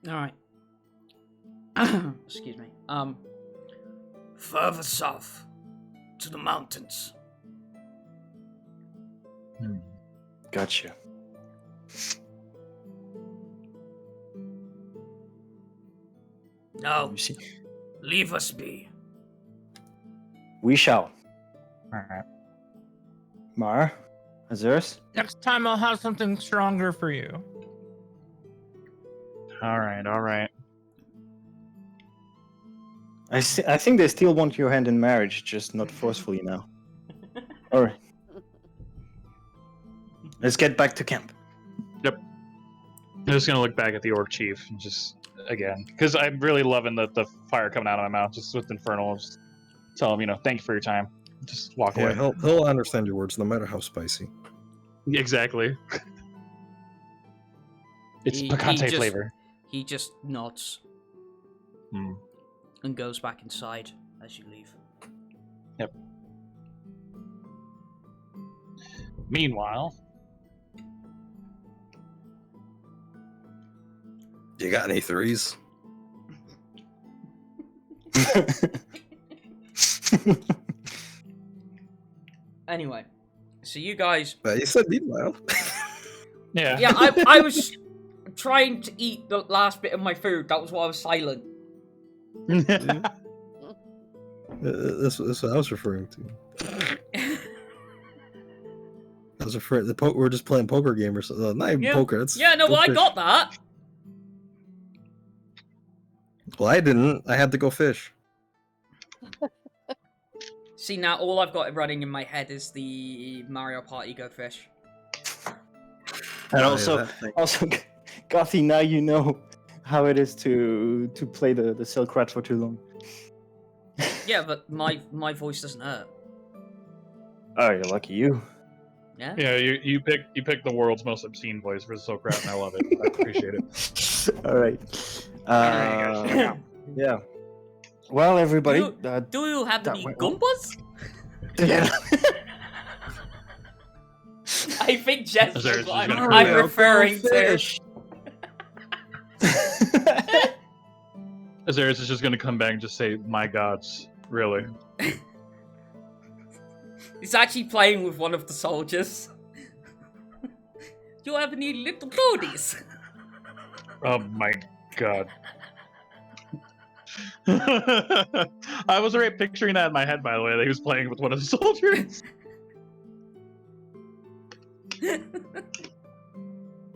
All right. Excuse me. Further south to the mountains. Gotcha. No, You see, leave us be. we shall. All right. Mar, Azerus. Next time I'll have something stronger for you. All right. I think they still want your hand in marriage, just not forcefully now. All right. Let's get back to camp. I'm just gonna look back at the orc chief and just again, because I'm really loving the fire coming out of my mouth, just with infernal. Just tell him, thank you for your time. Just walk Yeah, away. he'll understand your words no matter how spicy. Exactly. It's picante flavor. He just nods and goes back inside as you leave. Yep. Meanwhile, You got any threes? Anyway, so you guys. You said meanwhile. yeah. Yeah, I was trying to eat the last bit of my food. That was why I was silent. That's what I was referring to. I was referring. We're just playing poker game or something. Not even poker. That's well, I fish. got that. Well, I didn't. I had to go fish. See, now all I've got running in my head is the Mario Party Go Fish. And Oh, also, yeah, Gothy, now you know how it is to play the Silk Rat for too long. Yeah, but my voice doesn't hurt. Oh, you're lucky you. Yeah. Yeah, you pick the world's most obscene voice for Silkrat, and I love it. I appreciate it. All right. Yeah. Well, everybody. Do you have that any went- Goombas? Yeah. I think Jess Azerus is I'm gonna referring to. Azerus is just gonna come back and just say, "My gods, really?" He's actually playing with one of the soldiers. Do you have any little toadies? Oh my god. I was already picturing that in my head, by the way, that he was playing with one of the soldiers.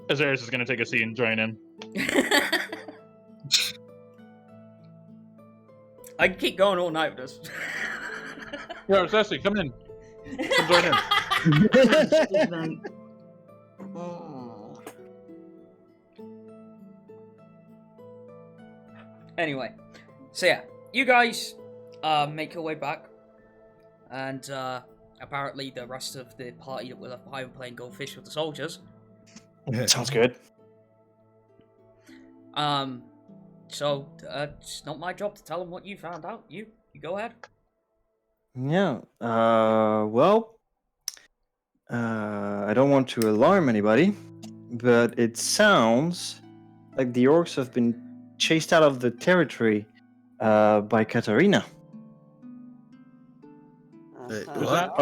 Azerus is gonna take a seat and join in. I can keep going all night with this. Yo, Ceci, come in. Come join in. Excuse me. Oh. Anyway, so yeah, you guys make your way back, and apparently the rest of the party that were left behind were playing goldfish with the soldiers. Sounds good. So it's not my job to tell them what you found out. You go ahead. Yeah. Well, I don't want to alarm anybody, but it sounds like the orcs have been chased out of the territory by Katarina. Who's that?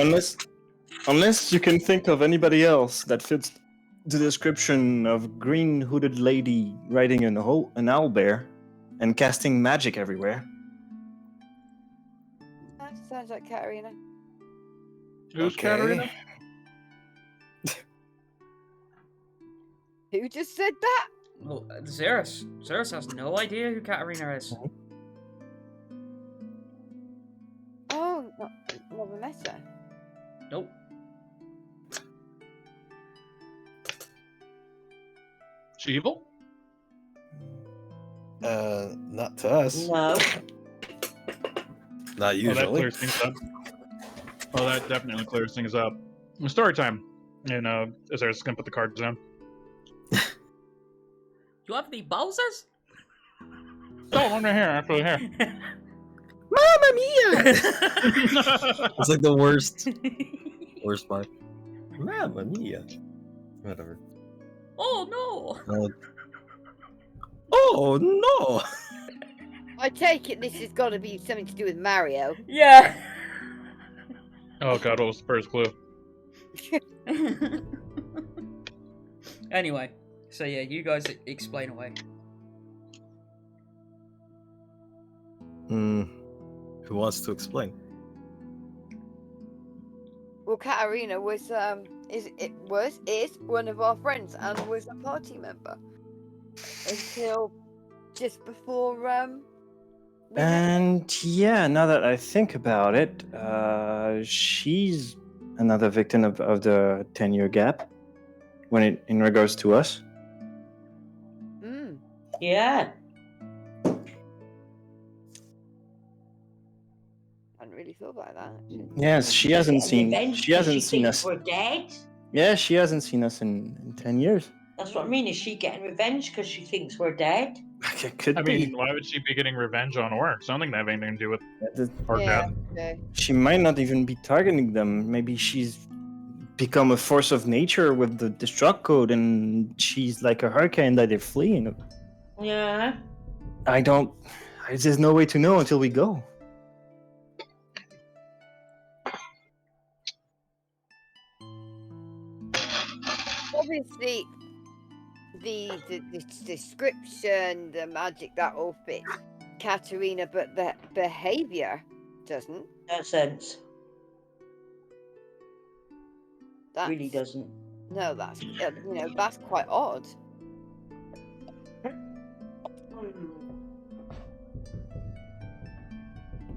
Unless you can think of anybody else that fits the description of green hooded an owlbear and casting magic everywhere. That sounds like Katarina. Who's Okay. Katarina? Who just said that? Well, Azerus. Azerus has no idea who Katarina is. Oh, never met her. Nope. She evil? Not to us. No. Not Oh, that usually. clears things up. Oh, that definitely clears things up. Story time. And Azerus gonna put the cards down. You have any Bowsers? Oh, one right here, actually here. Mamma mia! It's like the worst part. Mamma mia. Whatever. Oh no! Oh no! I take it this has got to be something to do with Mario. Yeah. Oh god, what was the first clue? Anyway, so yeah, you guys explain away. Who wants to explain? Well, Katarina was is one of our friends and was a party member until just before we met. And yeah, now that I think about it, she's another victim of the 10-year gap in regards to us. Mm. Yeah. I hadn't really thought about that. Actually. Yes, she hasn't seen. Revenge She hasn't because seen thinks us. We're dead. Yeah, she hasn't seen us in 10 years. That's what I mean. Is she getting revenge because she thinks we're dead? It could I be. mean, why would she be getting revenge on orcs? I don't think they have anything to do with The- orc Yeah. death. Okay. She might not even be targeting them. Maybe she's become a force of nature with the destruct code, and she's like a hurricane that they're fleeing. Yeah. There's no way to know until we go. Obviously, the description, the magic, that all fits Katarina, but the behavior doesn't. No sense. That Really doesn't. No, that's that's quite odd.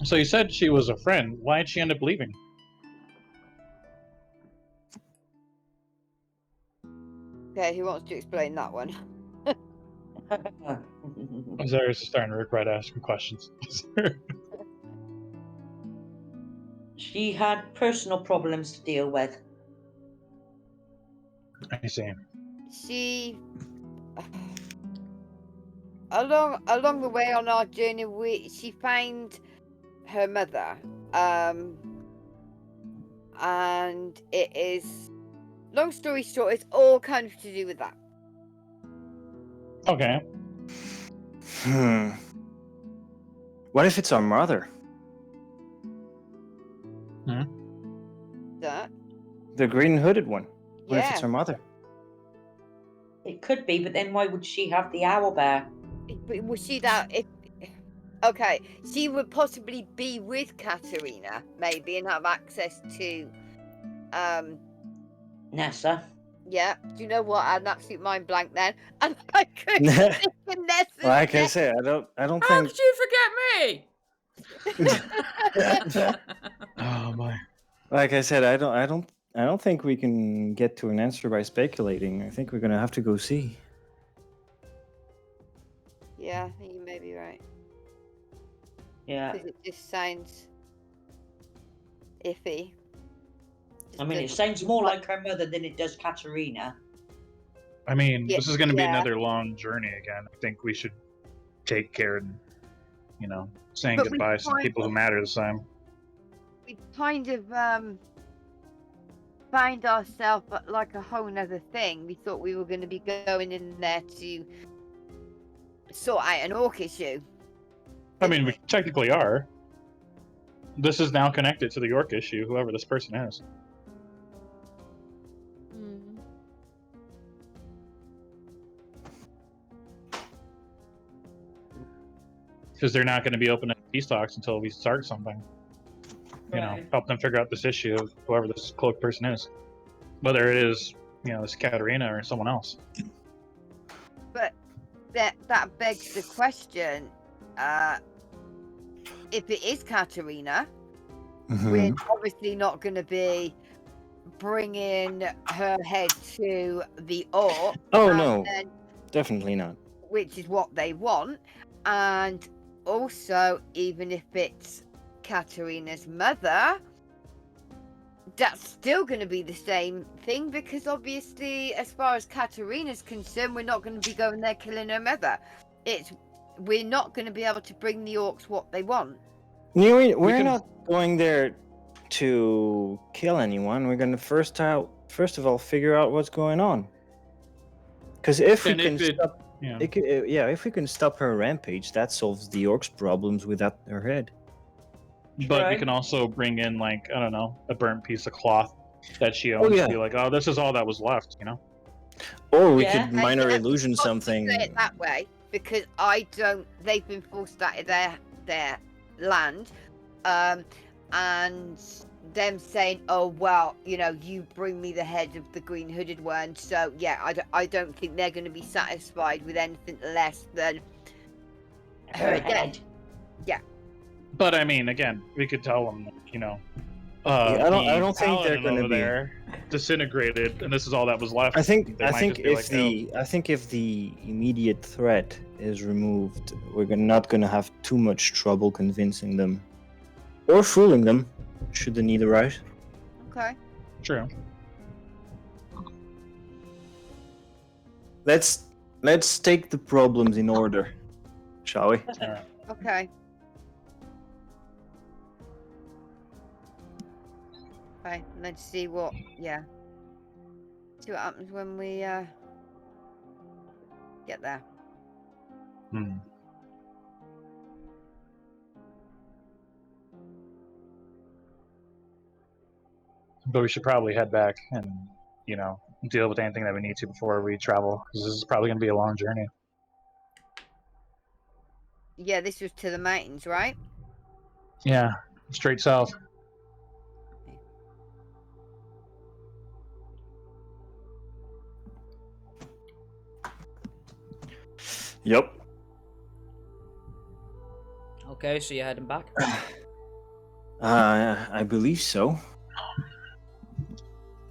So you said she was a friend. Why'd she end up leaving? Okay, who wants to explain that one? Azerus is starting to regret asking questions. She had personal problems to deal with. I see. She along the way on our journey, she found her mother, and it is, long story short, it's all kind of to do with that. Okay. What if it's our mother? That The green hooded one. What if yeah, it's her mother? It could be, but then why would she have the owl bear? but was she that? If okay, she would possibly be with Katarina, maybe, and have access to, Nessa. yeah. Do you know what? I had an absolute mind blank then, and I couldn't think of Nessa's Like I name. say, I don't How think. could you forget me? Oh my. Like I said, I don't think we can get to an answer by speculating. I think we're gonna have to go see. Yeah, I think you may be right. Yeah. Because it just sounds iffy. I mean, it Just sounds more like her mother than it does Katarina. I mean, Yeah, this is going to be yeah. another long journey again. I think we should take care and, saying But we goodbye to some find- people who matter this time. we kind of find ourselves at like a whole nother thing. We thought we were going to be going in there to sort out an orc issue. I mean, we technically are. This is now connected to the orc issue, whoever this person is. Because they're not going to be open to peace talks until we start something. Right. Help them figure out this issue of whoever this cloaked person is. Whether it is, this Katarina or someone else. But that begs the question. If it is Katerina, we're obviously not going to be bringing her head to the orc. Oh no, definitely not. Which is what they want. And also, even if it's Katerina's mother, that's still going to be the same thing, because obviously, as far as Katerina's concerned, we're not going to be going there killing her mother. We're not going to be able to bring the orcs what they want. We're not going there to kill anyone. We're going to first of all figure out what's going on. Because if we can stop, if we can stop her rampage, that solves the orcs' problems without her head. But we can also bring in, like, I don't know, a burnt piece of cloth that she owns. Be like, oh, this is all that was left, you know? Or we could minor illusion something. Say it that way, because they've been forced out of their land, and them saying, oh, well, you know, you bring me the head of the green hooded one. So, yeah, I don't think they're going to be satisfied with anything less than her head. Yeah. But I mean, again, we could tell them, you know, I don't think they're going to be there disintegrated, and this is all that was left. I think if the immediate threat is removed, we're not going to have too much trouble convincing them or fooling them, should the need arise. Okay. True. Let's take the problems in order, shall we? All right. Okay. Okay, let's see what happens when we get there. But we should probably head back and, you know, deal with anything that we need to before we travel, because this is probably going to be a long journey. Yeah, this was to the mountains, right? Yeah, straight south. Yep. Okay, so you're heading back? I believe so.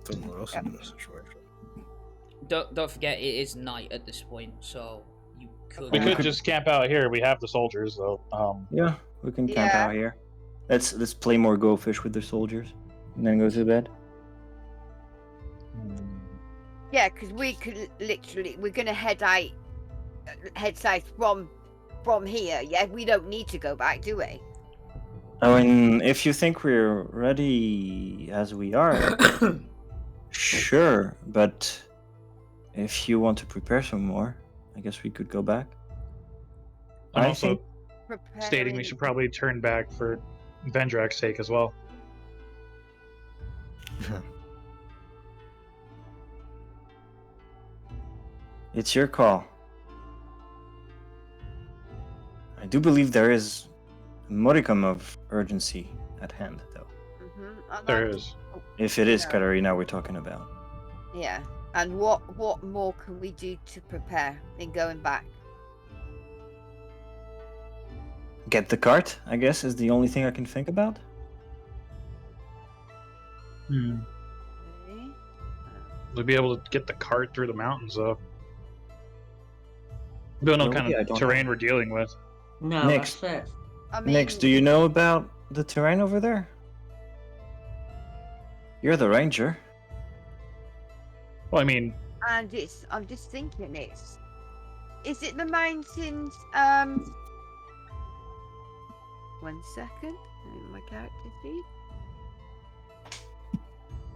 Don't know what else in this situation. Don't forget, it is night at this point, so you could. We could just camp out here. We have the soldiers, though. Yeah, we can camp out here. Let's play more Go Fish with the soldiers, and then go to bed. Yeah, because we could we're gonna head south from here. Yeah, we don't need to go back, do we? I mean, if you think we're ready as we are, sure. But if you want to prepare some more, I guess we could go back. I'm also stating we should probably turn back for Vendrak's sake as well. It's your call. I do believe there is a modicum of urgency at hand, though. There is. If it is Katarina we're talking about. Yeah. And what more can we do to prepare in going back? Get the cart, I guess, is the only thing I can think about. We'll be able to get the cart through the mountains, though. We don't know what kind of terrain we're dealing with. No, Nix, that's it. I mean, Nix, do you know about the terrain over there? You're the ranger. Well, I mean... And I'm just thinking is it the mountains, 1 second, my character sheet.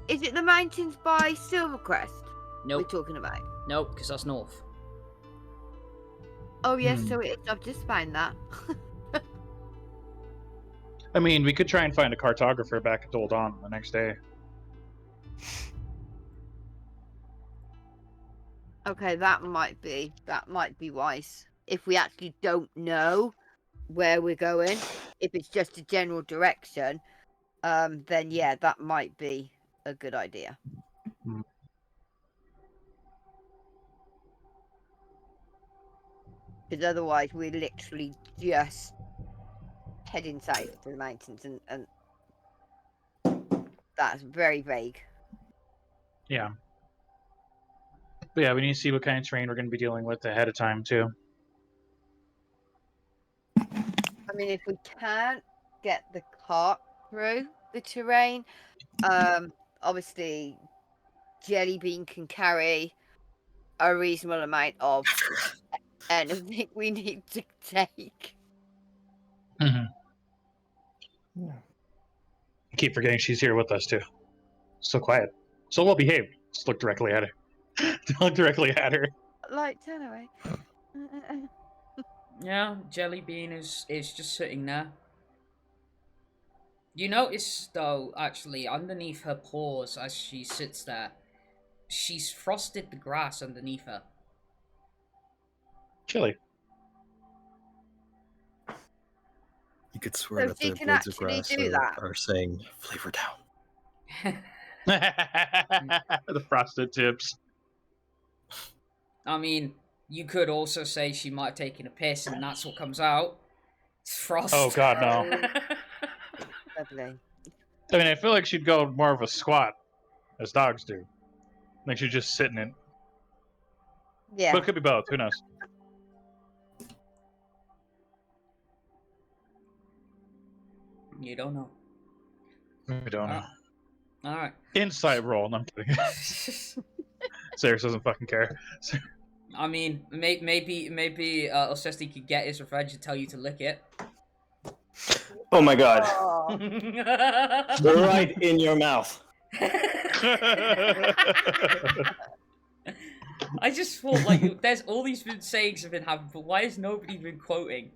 Is it the mountains by Silvercrest Nope. we're talking about? Nope, because that's north. Oh yes, so it is. I've just found that. I mean, we could try and find a cartographer back at Doldan the next day. Okay, that might be wise. If we actually don't know where we're going, if it's just a general direction, then yeah, that might be a good idea. Because otherwise, we're literally just heading south to the mountains, and that's very vague. Yeah. But yeah, we need to see what kind of terrain we're going to be dealing with ahead of time, too. I mean, if we can't get the cart through the terrain, obviously, Jellybean can carry a reasonable amount of anything we need to take. Mm-hmm. I keep forgetting she's here with us, too. So quiet. So well behaved. Just look directly at her. Look directly at her. Like, turn away. Yeah, Jellybean is just sitting there. You notice, though, actually, underneath her paws as she sits there, she's frosted the grass underneath her. Chilly. You could swear So that she the can blades of actually grass do that? are saying flavor down. The frosted tips. I mean, you could also say she might have taken a piss and that's what comes out. It's frost. Oh god, no. Lovely. I mean, I feel like she'd go more of a squat, as dogs do. Like she's just sitting in. Yeah. But it could be both, who knows? You don't know. We don't know. Alright. Inside roll, no, I'm kidding. Azerus doesn't fucking care. I mean, maybe Orsesti could get his revenge and tell you to lick it. Oh my god. Oh. Right in your mouth. I just thought, like, there's all these sayings have been happening, but why has nobody been quoting?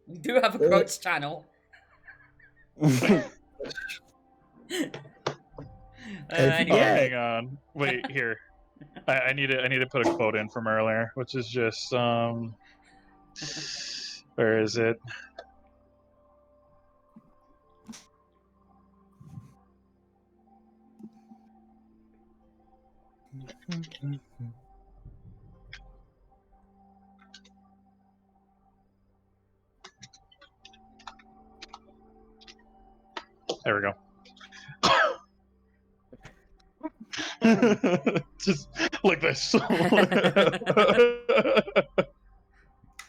We do have a quotes channel. Anyway. Hang on. Wait, here. I need to put a quote in from earlier, which is just where is it? There we go. Just like this.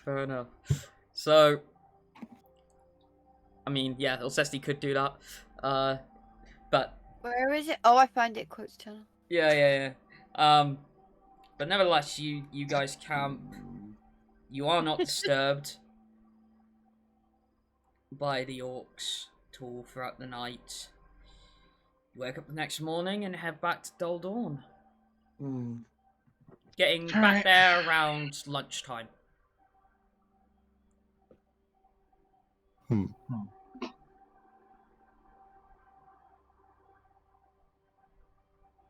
Fair enough. So, I mean, yeah, Orsesti could do that. But Where is it? Oh, I find it. Quotes channel. yeah. But nevertheless, you guys camp. You are not disturbed by the orcs at all throughout the night. You wake up the next morning and head back to Dull Dawn. Getting back there around lunchtime.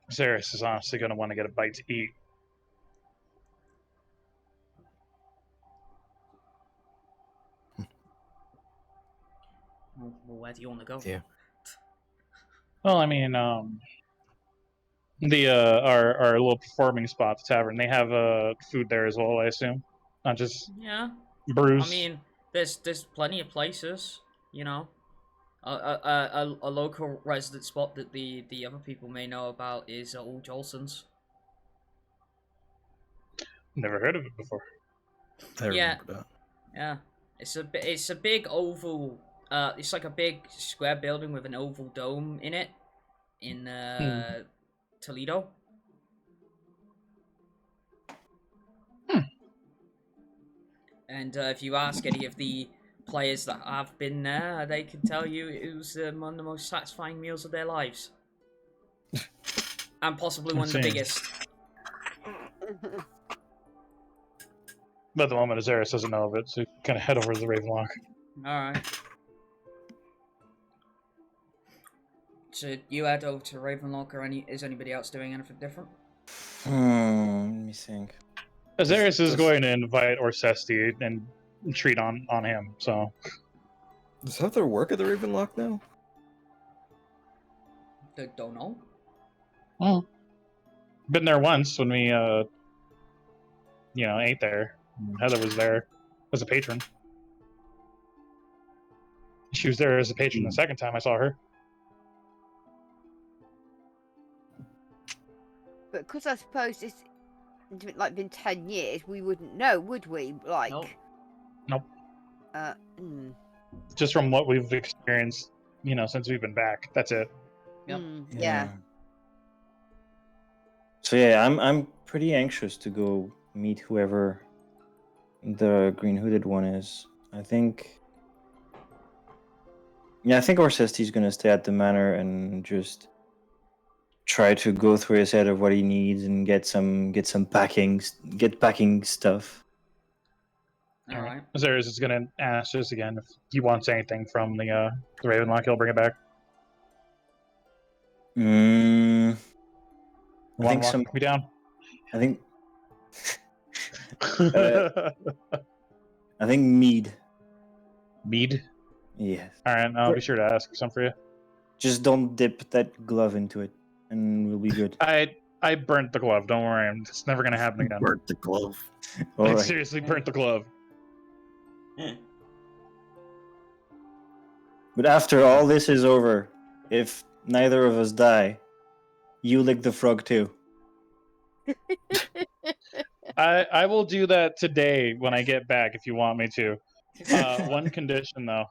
Azerus is honestly going to want to get a bite to eat. Well, where do you want to go? Yeah. Well, I mean, the our little performing spot, the tavern, they have food there as well, I assume. Not just Yeah. brews. I mean, there's plenty of places, you know. A local resident spot that the other people may know about is Old Jolson's. Never heard of it before. I remember that. Yeah. It's a big oval. It's like a big square building with an oval dome in it, in Toledo. And if you ask any of the players that have been there, they can tell you it was one of the most satisfying meals of their lives. And possibly one of the Insane. biggest. But at the moment, Azerus doesn't know of it, so kind of head over to the Ravenlock. Alright. So you head over to Ravenlock, or is anybody else doing anything different? Let me think. Azerus is going to invite Orsesti and treat on him, so... Does Heather work at the Ravenlock now? Don't know. Oh. Been there once when we, ate there. Heather was there. as a patron. She was there as a patron the second time I saw her. But because I suppose it's like been 10 years, we wouldn't know, would we? Like, Nope. Hmm. Just from what we've experienced, since we've been back. That's it. Yep. Yeah. So yeah, I'm pretty anxious to go meet whoever the green hooded one is. I think Orsesti's gonna stay at the manor and just try to go through his head of what he needs and get packing stuff. All right. Azerus is gonna ask us again if he wants anything from the Ravenlock. He'll bring it back. I think Walk me down. I think I think mead. Mead. Yes. All right, I'll be sure to ask some for you. Just don't dip that glove into it, and we'll be good. I burnt the glove. Don't worry, it's never gonna happen again. Burnt the glove. All I right. seriously burnt the glove. But after all this is over, if neither of us die, you lick the frog too. I will do that today when I get back if you want me to. One condition though.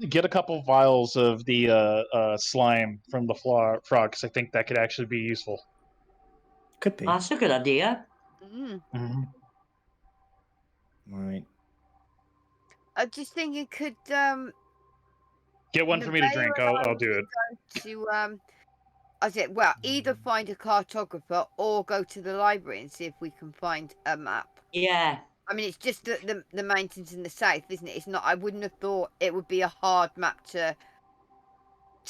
Get a couple vials of the slime from the frog, because I think that could actually be useful. Could be. That's a good idea. Mm-hmm. All right. I'm just thinking, could Get one for me to drink. I'll do it. to either find a cartographer or go to the library and see if we can find a map. Yeah. I mean, it's just the mountains in the south, isn't it? It's not. I wouldn't have thought it would be a hard map to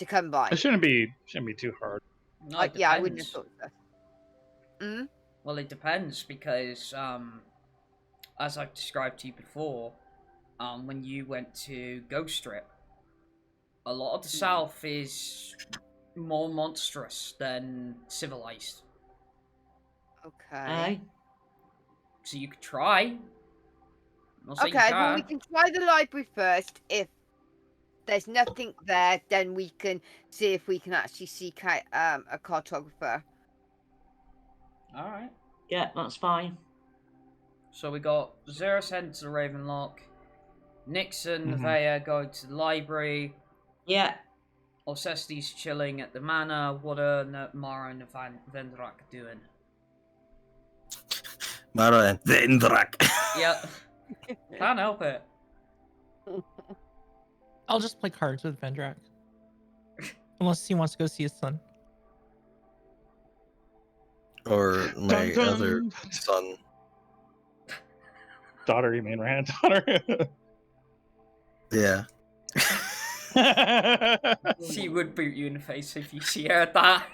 come by. It shouldn't be too hard. No, it I wouldn't have depends. thought so. Well, it depends because, as I've described to you before, when you went to Ghost Strip, a lot of the south is more monstrous than civilized. Okay. Aye. So you could try. I'm not saying you Okay, well, can't. we can try the library first. If there's nothing there, then we can see if we can actually seek out a cartographer. All right. Yeah, that's fine. So we got Azerus heading to the Ravenlock, Nixon, Nevaeh going to the library, Yeah. Orsesti's chilling at the manor. What are Mara and Vendrak doing? Mara and Vendrak. Yep. Can't help it. I'll just play cards with Vendrak. Unless he wants to go see his son. Or my Dun, dun. other son. Daughter, you mean, right? Daughter. Yeah. She would boot you in the face if you see her at that.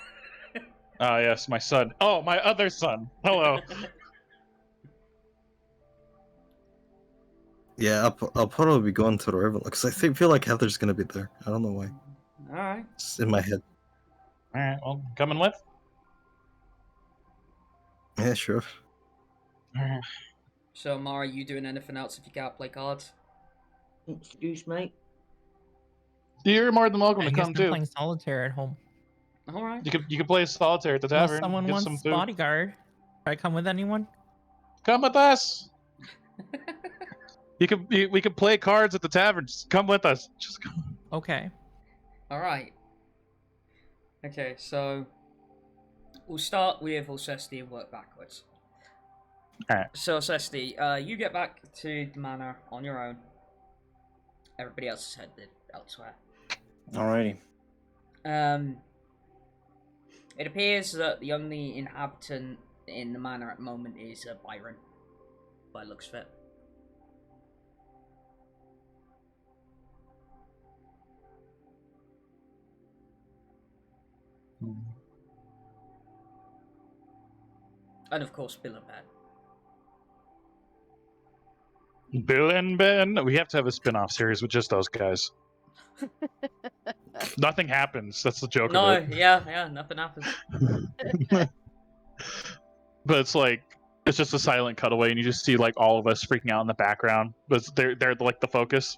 Ah, yes, my son. Oh, my other son. Hello. Yeah, I'll probably be going to the Ravenlock because I feel like Heather's gonna be there. I don't know why. Alright. It's in my head. All right, well, coming with. Yeah, sure. So, Mara, you doing anything else if you can't play cards? Excuse me. You're more than welcome I to guess come I'm too. playing solitaire at home. Alright. You could play solitaire at the Unless tavern. someone Get wants some food. bodyguard. Should I come with anyone? Come with us. We could play cards at the tavern. Just come with us. Just come. Okay. Alright. Okay, so we'll start with Orsesti and work backwards. Alright. So, Orsesti, you get back to the manor on your own. Everybody else is headed elsewhere. Alrighty. It appears that the only inhabitant in the manor at the moment is Byron, by looks of it. And of course, Bill and Ben. Bill and Ben. We have to have a spin-off series with just those guys. Nothing happens. That's the joke No, of it. yeah, nothing happens. But it's like It's just a silent cutaway, and you just see like all of us freaking out in the background. But they're like the focus.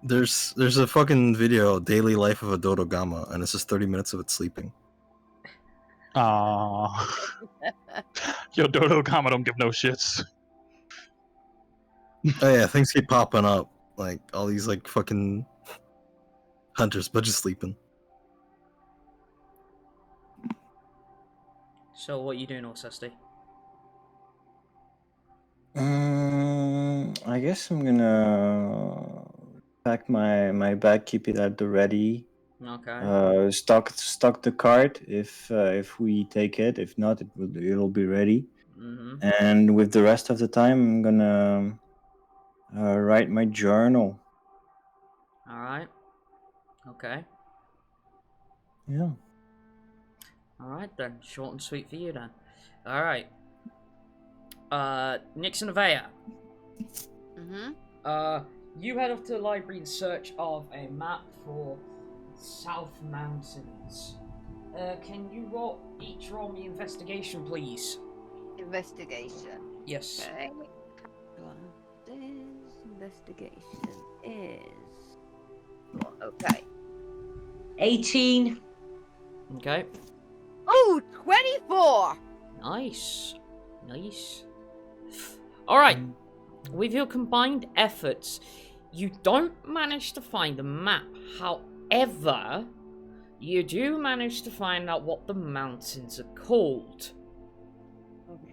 There's a fucking video, Daily Life of a Dodogama, and it's just 30 minutes of it sleeping. Aww. Yo, Dodo Kama don't give no shits. Oh yeah, things keep popping up. Like all these like fucking hunters, but just sleeping. So what are you doing, Orsesti? I guess I'm gonna pack my bag, keep it at the ready. Okay. Stock the cart if we take it. If not, it'll be ready. Mm-hmm. And with the rest of the time, I'm gonna write my journal. All right. Okay. Yeah. All right then. Short and sweet for you then. All right. Nix and Nevaeh. You head off to the library in search of a map for South Mountains. Can you each roll me investigation, please? Investigation. Yes. Okay. This investigation is... Okay. 18. Okay. Oh, 24! Nice. Nice. Alright. With your combined efforts, you don't manage to find a map. However, you do manage to find out what the mountains are called.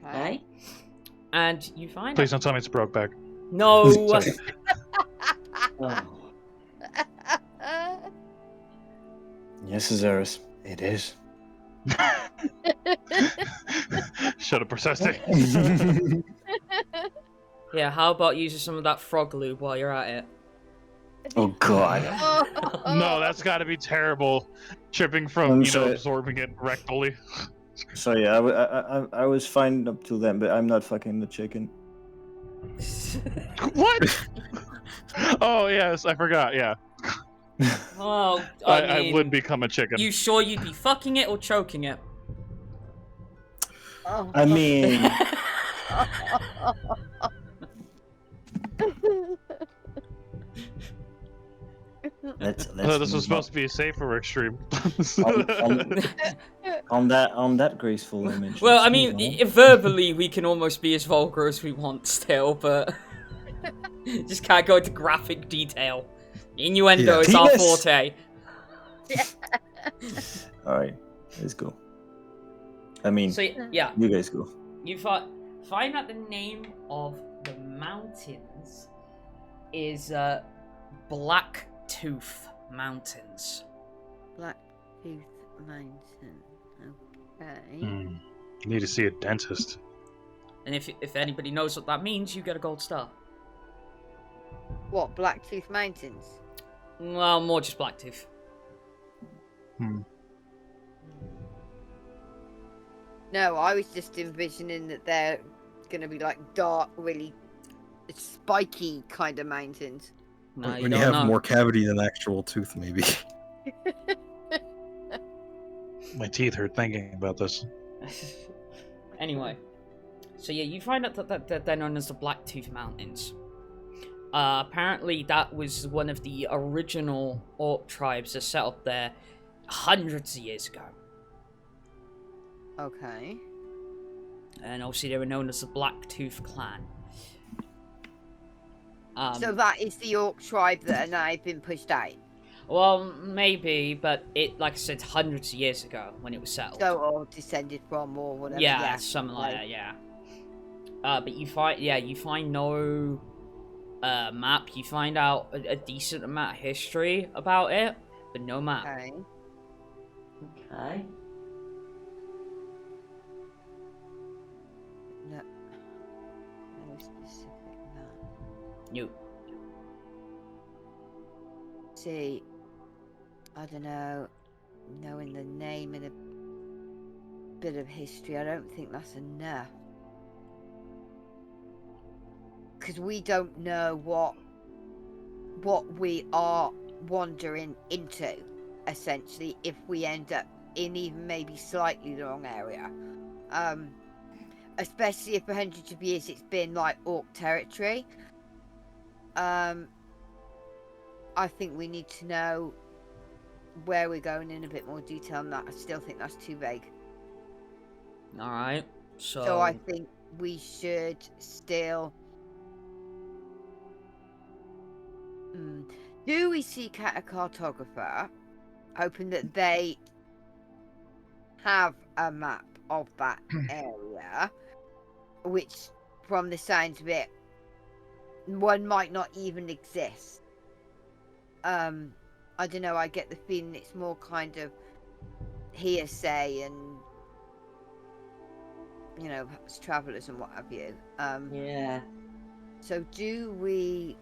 Okay. And you find Please out... don't tell me it's Brokeback. No! Oh. Yes, Azerus. It is. Shut up, Orsesti. Yeah, how about using some of that frog lube while you're at it? Oh God. No, that's got to be terrible. Tripping from I'm sorry. absorbing it rectally. So yeah, I was fine up till then, but I'm not fucking the chicken. What? Oh yes, I forgot. Yeah, Well, I would become a chicken. You sure you'd be fucking it or choking it? I mean, let's this was move supposed to be a safer extreme. on that graceful image. Well, let's I mean, move on. verbally we can almost be as vulgar as we want still, but just can't go into graphic detail. Innuendo Yeah. is our Penis! forte. All right, let's go. I mean, So yeah, you guys go. you find out the name of the mountains is Blacktooth Mountains. Blacktooth Mountain. Okay. Need to see a dentist. And if anybody knows what that means, you get a gold star. What, Blacktooth Mountains? Well, more just Blacktooth. No, I was just envisioning that they're gonna be like dark, really spiky kind of mountains. No, When you you don't have know. more cavity than actual tooth, maybe. My teeth hurt thinking about this. Anyway, so yeah, you find out that they're known as the Blacktooth Mountains. Apparently, that was one of the original orc tribes that settled there hundreds of years ago. Okay. And obviously, they were known as the Blacktooth Clan. So that is the orc tribe that are now been pushed out. Well, maybe, but it, like I said, hundreds of years ago when it was settled. So, or descended from, or whatever. Yeah, something like that. Yeah. But you find no map. You find out a decent amount of history about it, but no map. Okay. Okay. No. No specific map. No. See, I don't know, knowing the name and a bit of history, I don't think that's enough. Because we don't know what we are wandering into, essentially, if we end up in even maybe slightly the wrong area. especially if for hundreds of years it's been like orc territory. I think we need to know where we're going in a bit more detail on that. I still think that's too vague. All right. So I think we should still. Do we seek out a cartographer, hoping that they have a map of that area, which, from the sounds of it, one might not even exist? I don't know. I get the feeling it's more kind of hearsay and, you know, travelers and what have you. Yeah. So do we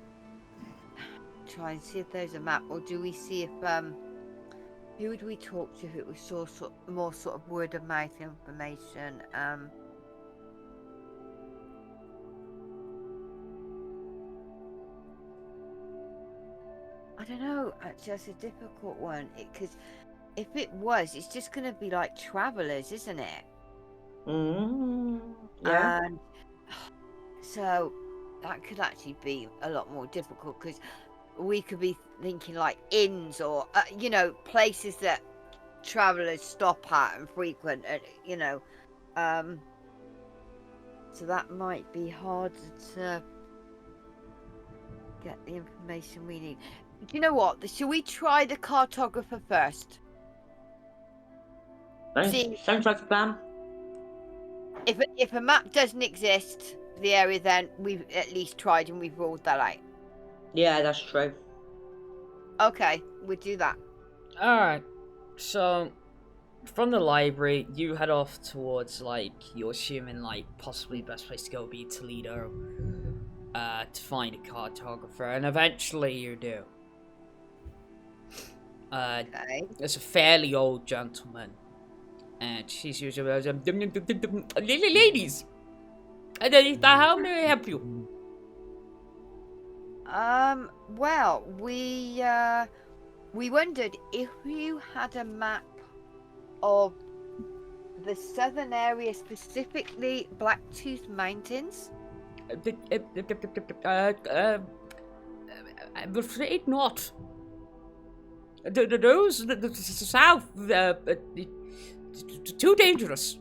try and see if there's a map, or do we see if who would we talk to if it was more sort of word of mouth information? I don't know. Actually, that's a difficult one because if it was, it's just going to be like travelers, isn't it? Yeah. And so that could actually be a lot more difficult because we could be thinking like inns or you know, places that travelers stop at and frequent, you know, so that might be harder to get the information we need. Do you know what? Should we try the cartographer first? Sounds like a plan. If a map doesn't exist for the area, then we've at least tried and we've ruled that out. Yeah, that's true. Okay, we'll do that. Alright, so from the library, you head off towards, like, you're assuming, like, possibly the best place to go would be Toledo, to find a cartographer, and eventually you do. Okay. There's a fairly old gentleman, and she's usually, ladies, how may I help you? Well, we wondered if you had a map of the southern area, specifically Blacktooth Mountains. I'm afraid not. Those, the south, too dangerous.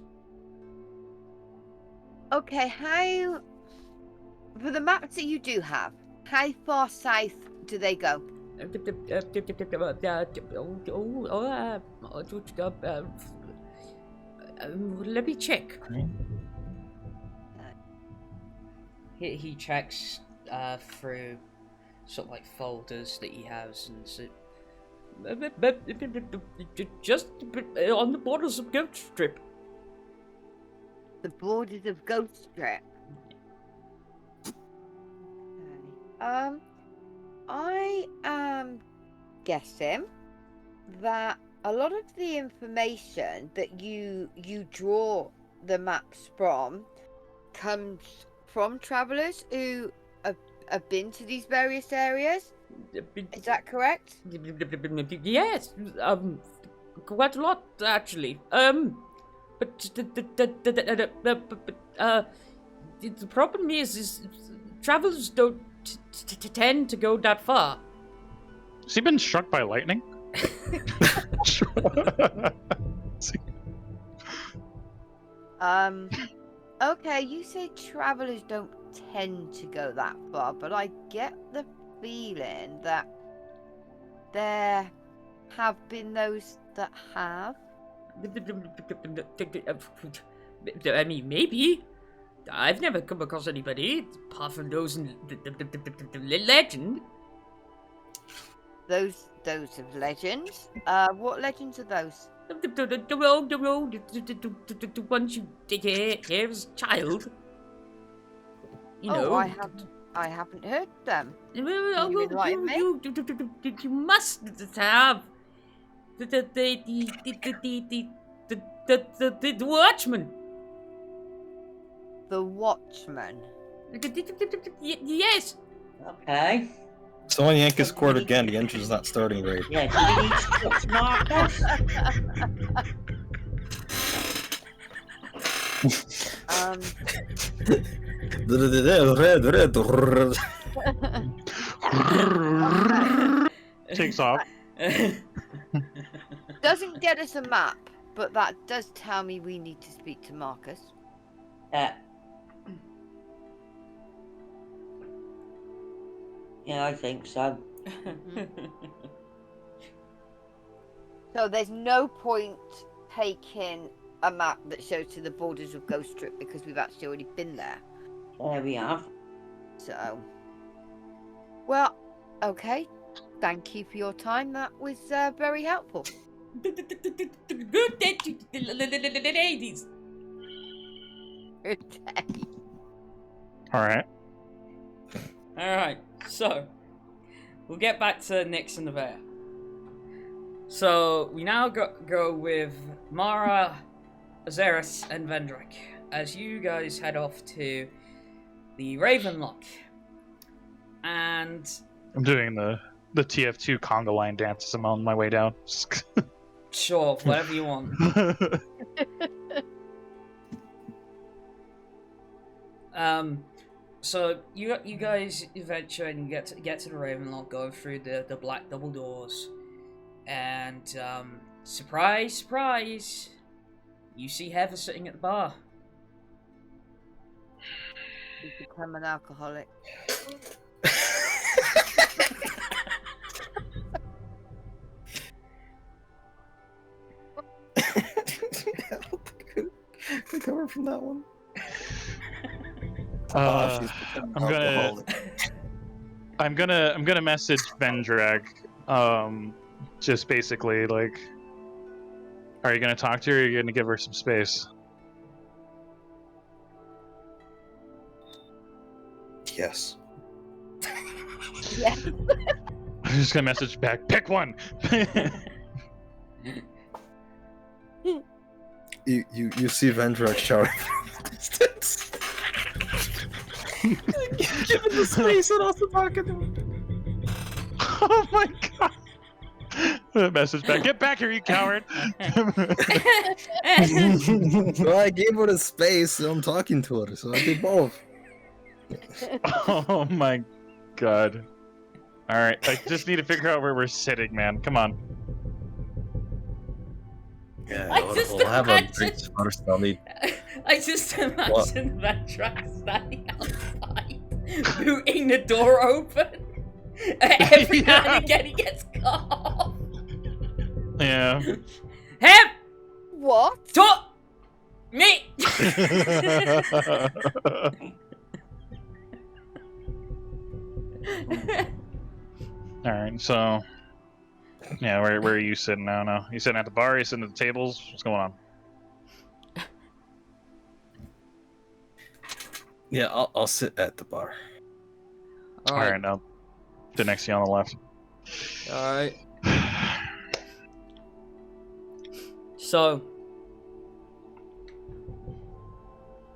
Okay, how, for the maps that you do have, how far south do they go? Let me check. He checks through sort of like folders that he has and so, just on the borders of Ghost Strip. The borders of Ghost Strip. Okay. I am guessing that a lot of the information that you draw the maps from comes from travelers who have been to these various areas. Is that correct? Yes, quite a lot actually. But the problem is travelers don't tend to go that far. Has he been struck by lightning? Okay, you say travelers don't tend to go that far, but I get the feeling that there have been those that have. I mean, maybe. I've never come across anybody apart from those in the legend. Those of legends? What legends are those? The ones you hear as a child. You know. I haven't heard them. You must have the watchman. The watchman. Yes. Okay. Someone yank his cord again. The engine's not starting right. Yeah, do we need to talk to Marcus? Takes off. Doesn't get us a map, but that does tell me we need to speak to Marcus. Yeah, I think so. So there's no point taking a map that shows to the borders of Ghost Strip because we've actually already been there. There we have. So, well, okay. Thank you for your time. That was very helpful. Good day to the ladies. Alright. Alright, so we'll get back to Nyx and Nevaeh. So we now go with Mara, Azerus, and Vendrak as you guys head off to the Ravenlock. And I'm doing the TF2 conga line dance as I'm on my way down. sure, whatever you want. So you guys venture and get to the Ravenlock, going through the black double doors, and surprise, surprise, you see Heather sitting at the bar. He's become an alcoholic. Recover from that one. I'm gonna message Vendrak. Just basically like, are you gonna talk to her? Or are you gonna give her some space? Yes. Yeah. I'm just gonna message back. Pick one. You see Vendrak shouting from the distance. Give him the space and also talking to him. Oh my god. Message back. Get back here, you coward. So I gave her the space, so I'm talking to her, so I did both. Oh my god. Alright, I just need to figure out where we're sitting, man. Come on. Yeah, I just we'll have a imagine- break first. I'll need. I just imagine Vendrak standing outside, booting the door open. Every now and again he gets cut off. Yeah. Him! What? Talk! Me! Alright, so yeah, where are you sitting now? No, you sitting at the bar? You sitting at the tables? What's going on? Yeah, I'll sit at the bar. Alright, now the next to you on the left. Alright. So,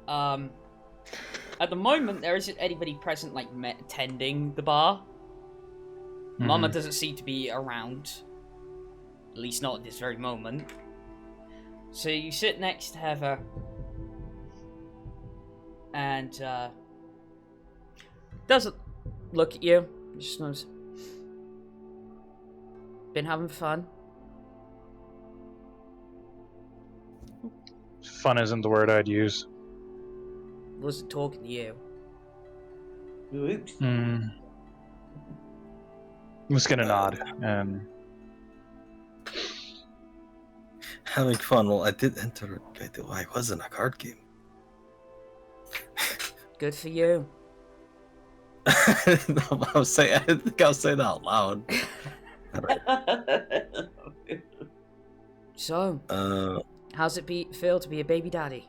at the moment, there isn't anybody present, like, tending the bar. Mama doesn't seem to be around. At least not at this very moment. So you sit next to Heather. And, doesn't look at you. Just knows. Been having fun. Fun isn't the word I'd use. Wasn't talking to you. Oops. I'm just gonna nod and Having fun. Well, I did enter. I was in a card game. Good for you. I think I'll say that out loud. So, how's it feel to be a baby daddy?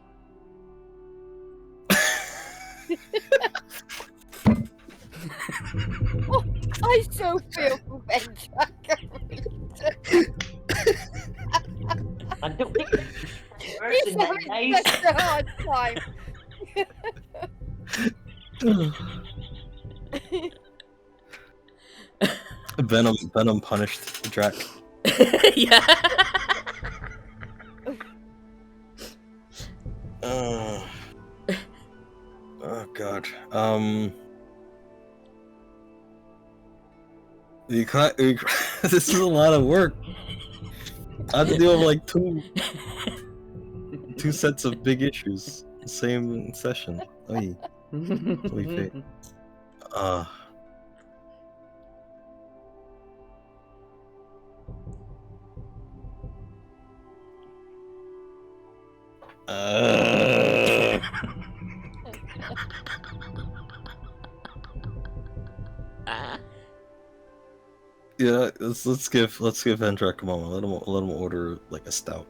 Oh, I so feel for Vendrak. I don't think He's having such a hard time. Venom punished Drac. Yeah. God. This is a lot of work. I have to deal with like two sets of big issues, same session. Oy. Yeah, let's give Vendrak a moment. Let him order like a stout.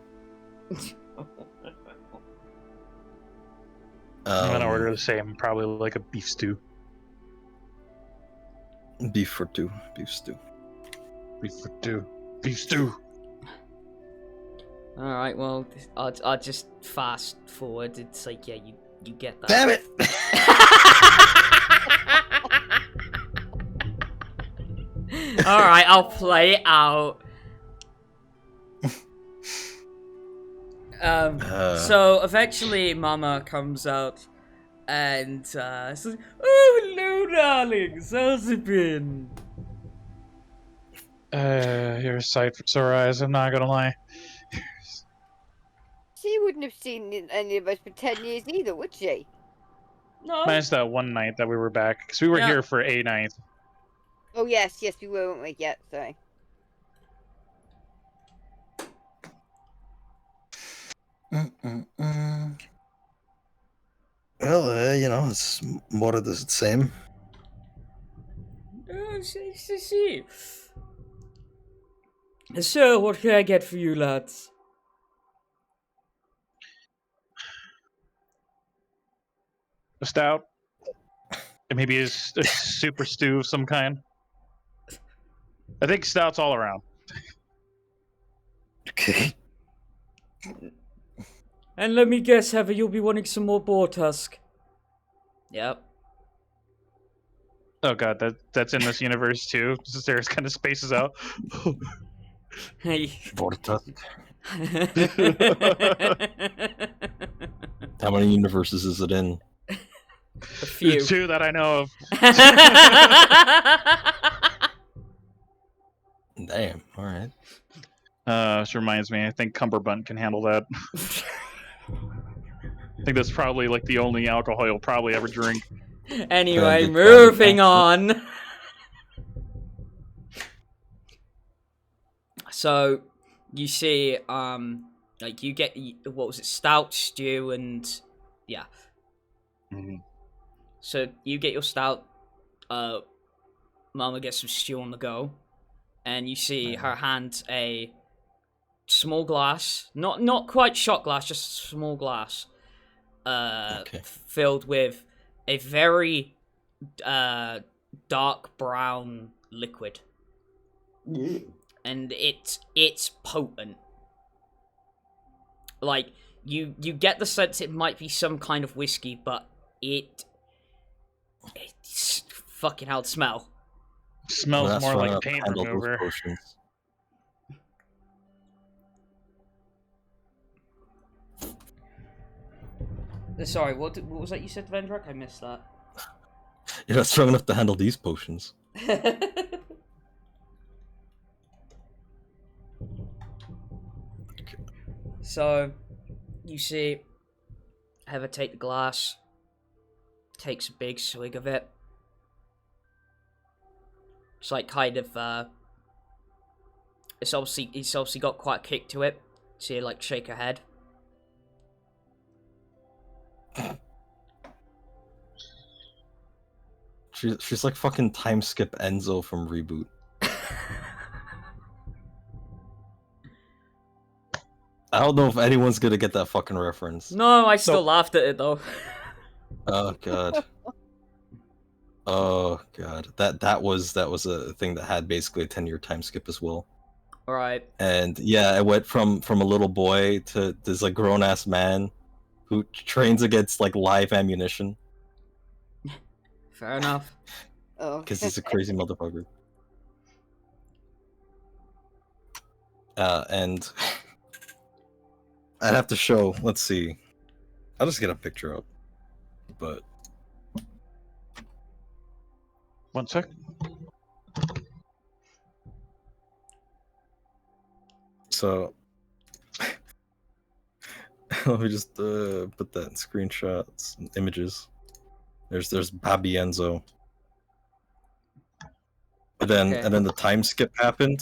I'm gonna order the same, probably like a beef stew. Beef for two. Beef stew. Beef for two. Beef stew. All right, well, I'll just fast forward. It's like, yeah, you get that. Damn it! All right, I'll play it out. So eventually, Mama comes out and says, "Oh, hello, darlings. How's it been?" You're a sight for sore eyes. I'm not gonna lie. She wouldn't have seen any of us for 10 years either, would she? No. Minus that one night that we were back, because we were Yeah. here for a night. Oh, yes, we were, weren't we? Yeah, sorry. Well, it's more of the same. See. So, what can I get for you, lads? A stout. And maybe a super stew of some kind. I think stouts all around. Okay. And let me guess, Heather, you'll be wanting some more boar tusk. Yep. Oh god, that's in this universe too. Azerus kind of spaces out. Hey. Vortusk. How many universes is it in? A few. Two that I know of. Damn. All right. This reminds me. I think Cumberbund can handle that. I think that's probably like the only alcohol you'll probably ever drink. Anyway, moving on. So, you see, like you get, what was it, stout, stew, and yeah. Mm-hmm. So you get your stout. Mama gets some stew on the go, and you see her hand a small glass, not quite shot glass, just a small glass, filled with a very dark brown liquid, and it's potent. Like you get the sense it might be some kind of whiskey, but it's fucking hell smell. Smells more like a paint remover. Sorry, what was that you said, Vendrak? I missed that. You're not strong enough to handle these potions. So, you see Heather take the glass, takes a big swig of it. It's like kind of, it's obviously got quite a kick to it. So you like shake her head. She's like fucking time skip Enzo from Reboot. I don't know if anyone's gonna get that fucking reference. No, I still laughed at it though. Oh god. Oh god. That was a thing that had basically a 10-year time skip as well. Alright. And yeah, it went from a little boy to this like grown ass man who trains against like live ammunition. Fair enough. Oh. Because he's a crazy motherfucker. And I'd have to show, let's see. I'll just get a picture up. But 1 sec. So let me just put that in screenshots and images. There's Bobby Enzo. And then the time skip happened,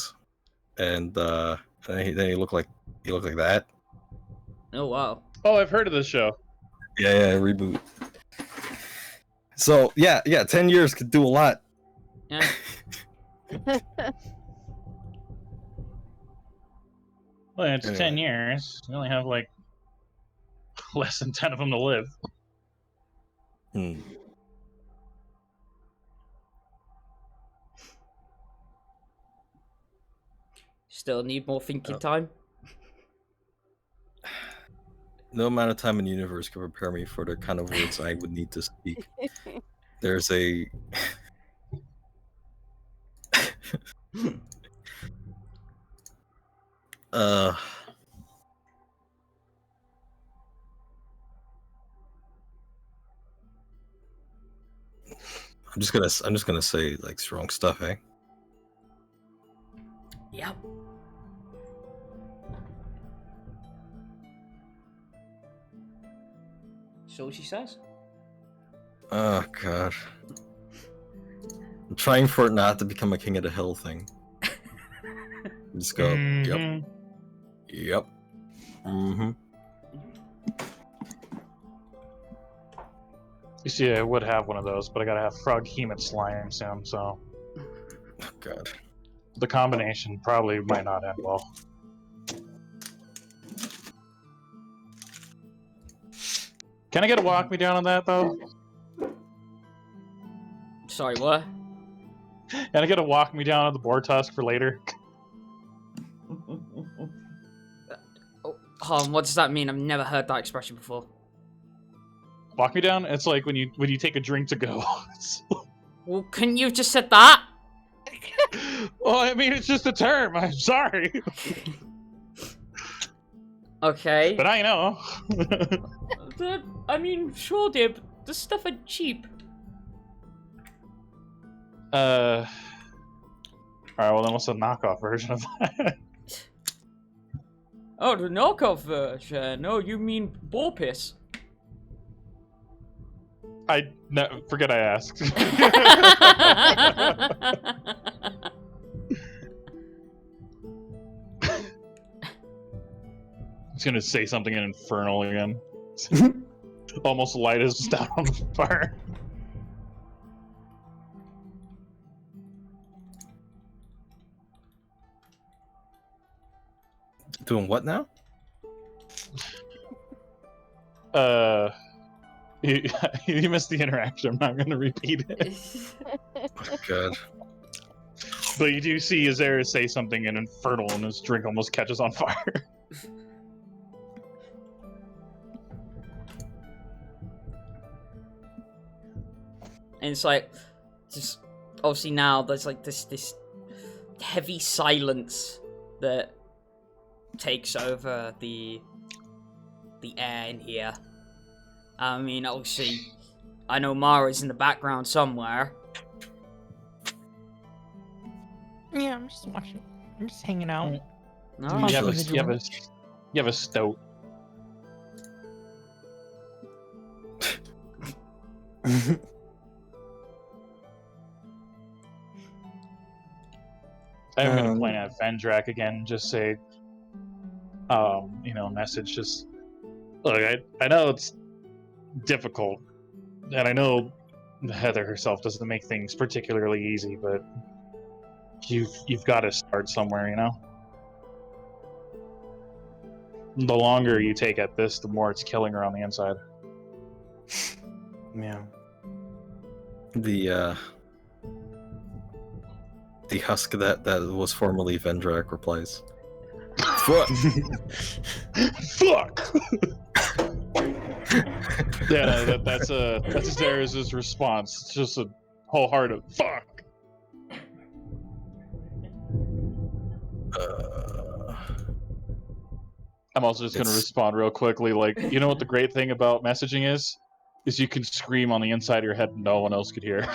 and then he looked like that. Oh wow. Oh, I've heard of this show. Yeah, reboot. So yeah, 10 years could do a lot. Yeah. Well, it's Anyway. 10 years. You only have like less than 10 of them to live. Still need more thinking time. No amount of time in the universe can prepare me for the kind of words I would need to speak. There's a I'm just gonna say like strong stuff, eh? Yep. So she says. Oh god. I'm trying for it not to become a King of the Hill thing. Just go, yep. Mm-hmm. You see, I would have one of those, but I gotta have Frog Hemat Slime soon, so Oh god. the combination probably might not end well. Can I get a walk me down on that, though? Sorry, what? Can I get a walk me down on the boar tusk for later? What does that mean? I've never heard that expression before. Walk me down? It's like when you take a drink to go. Well, couldn't you have just said that? Well, I mean, it's just a term. I'm sorry. Okay. But I know. I mean, sure, dear, but this stuff are cheap. Alright, well then what's the knockoff version of that? Oh, the knockoff version. Oh, you mean bull piss? Forget I asked. He's gonna say something in Infernal again. Almost light us down on fire. Doing what now? You missed the interaction. I'm not gonna repeat it. Oh god. But you do see Azerus say something in Infernal and his drink almost catches on fire. And it's like, just obviously now there's like this heavy silence that takes over the air in here. I mean, obviously, I know Mara's in the background somewhere. Yeah, I'm just watching. I'm just hanging out. No, You have a stout. I'm gonna point at Vendrak again. Just say, message. Just look. I know it's difficult, and I know Heather herself doesn't make things particularly easy, but you've got to start somewhere, you know. The longer you take at this, the more it's killing her on the inside. Yeah. The husk that was formerly Vendrak replies. Fuck. Fuck. Yeah, that's Azerus' response. It's just a wholehearted fuck. I'm also just gonna respond real quickly, like, you know what the great thing about messaging is? is you can scream on the inside of your head and no one else could hear.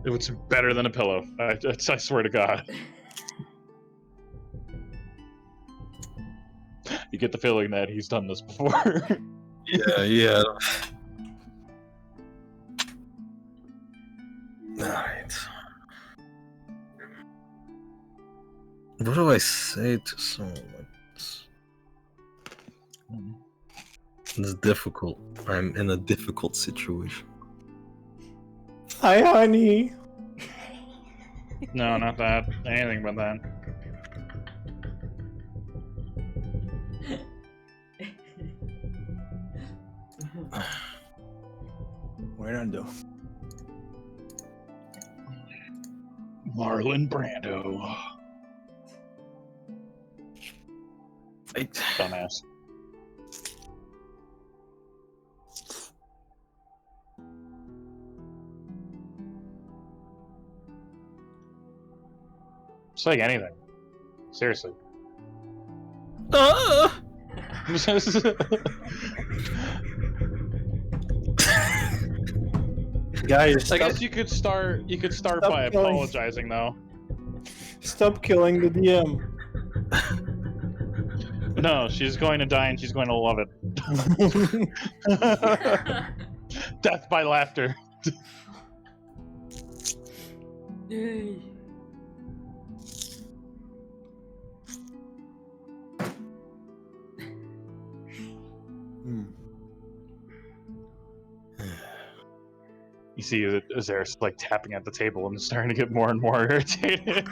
It's better than a pillow. I swear to God. You get the feeling that he's done this before. Yeah. Alright. What do I say to someone like this? It's difficult. I'm in a difficult situation. Hi, honey. No, not that. Anything but that. Orlando. Marlon Brando. Dumbass. Just like anything. Seriously. Guys, I guess you could start by killing. apologizing though. Stop killing the DM. No, she's going to die and she's going to love it. Death by laughter. Yay. You see Azerus like tapping at the table and starting to get more and more irritated.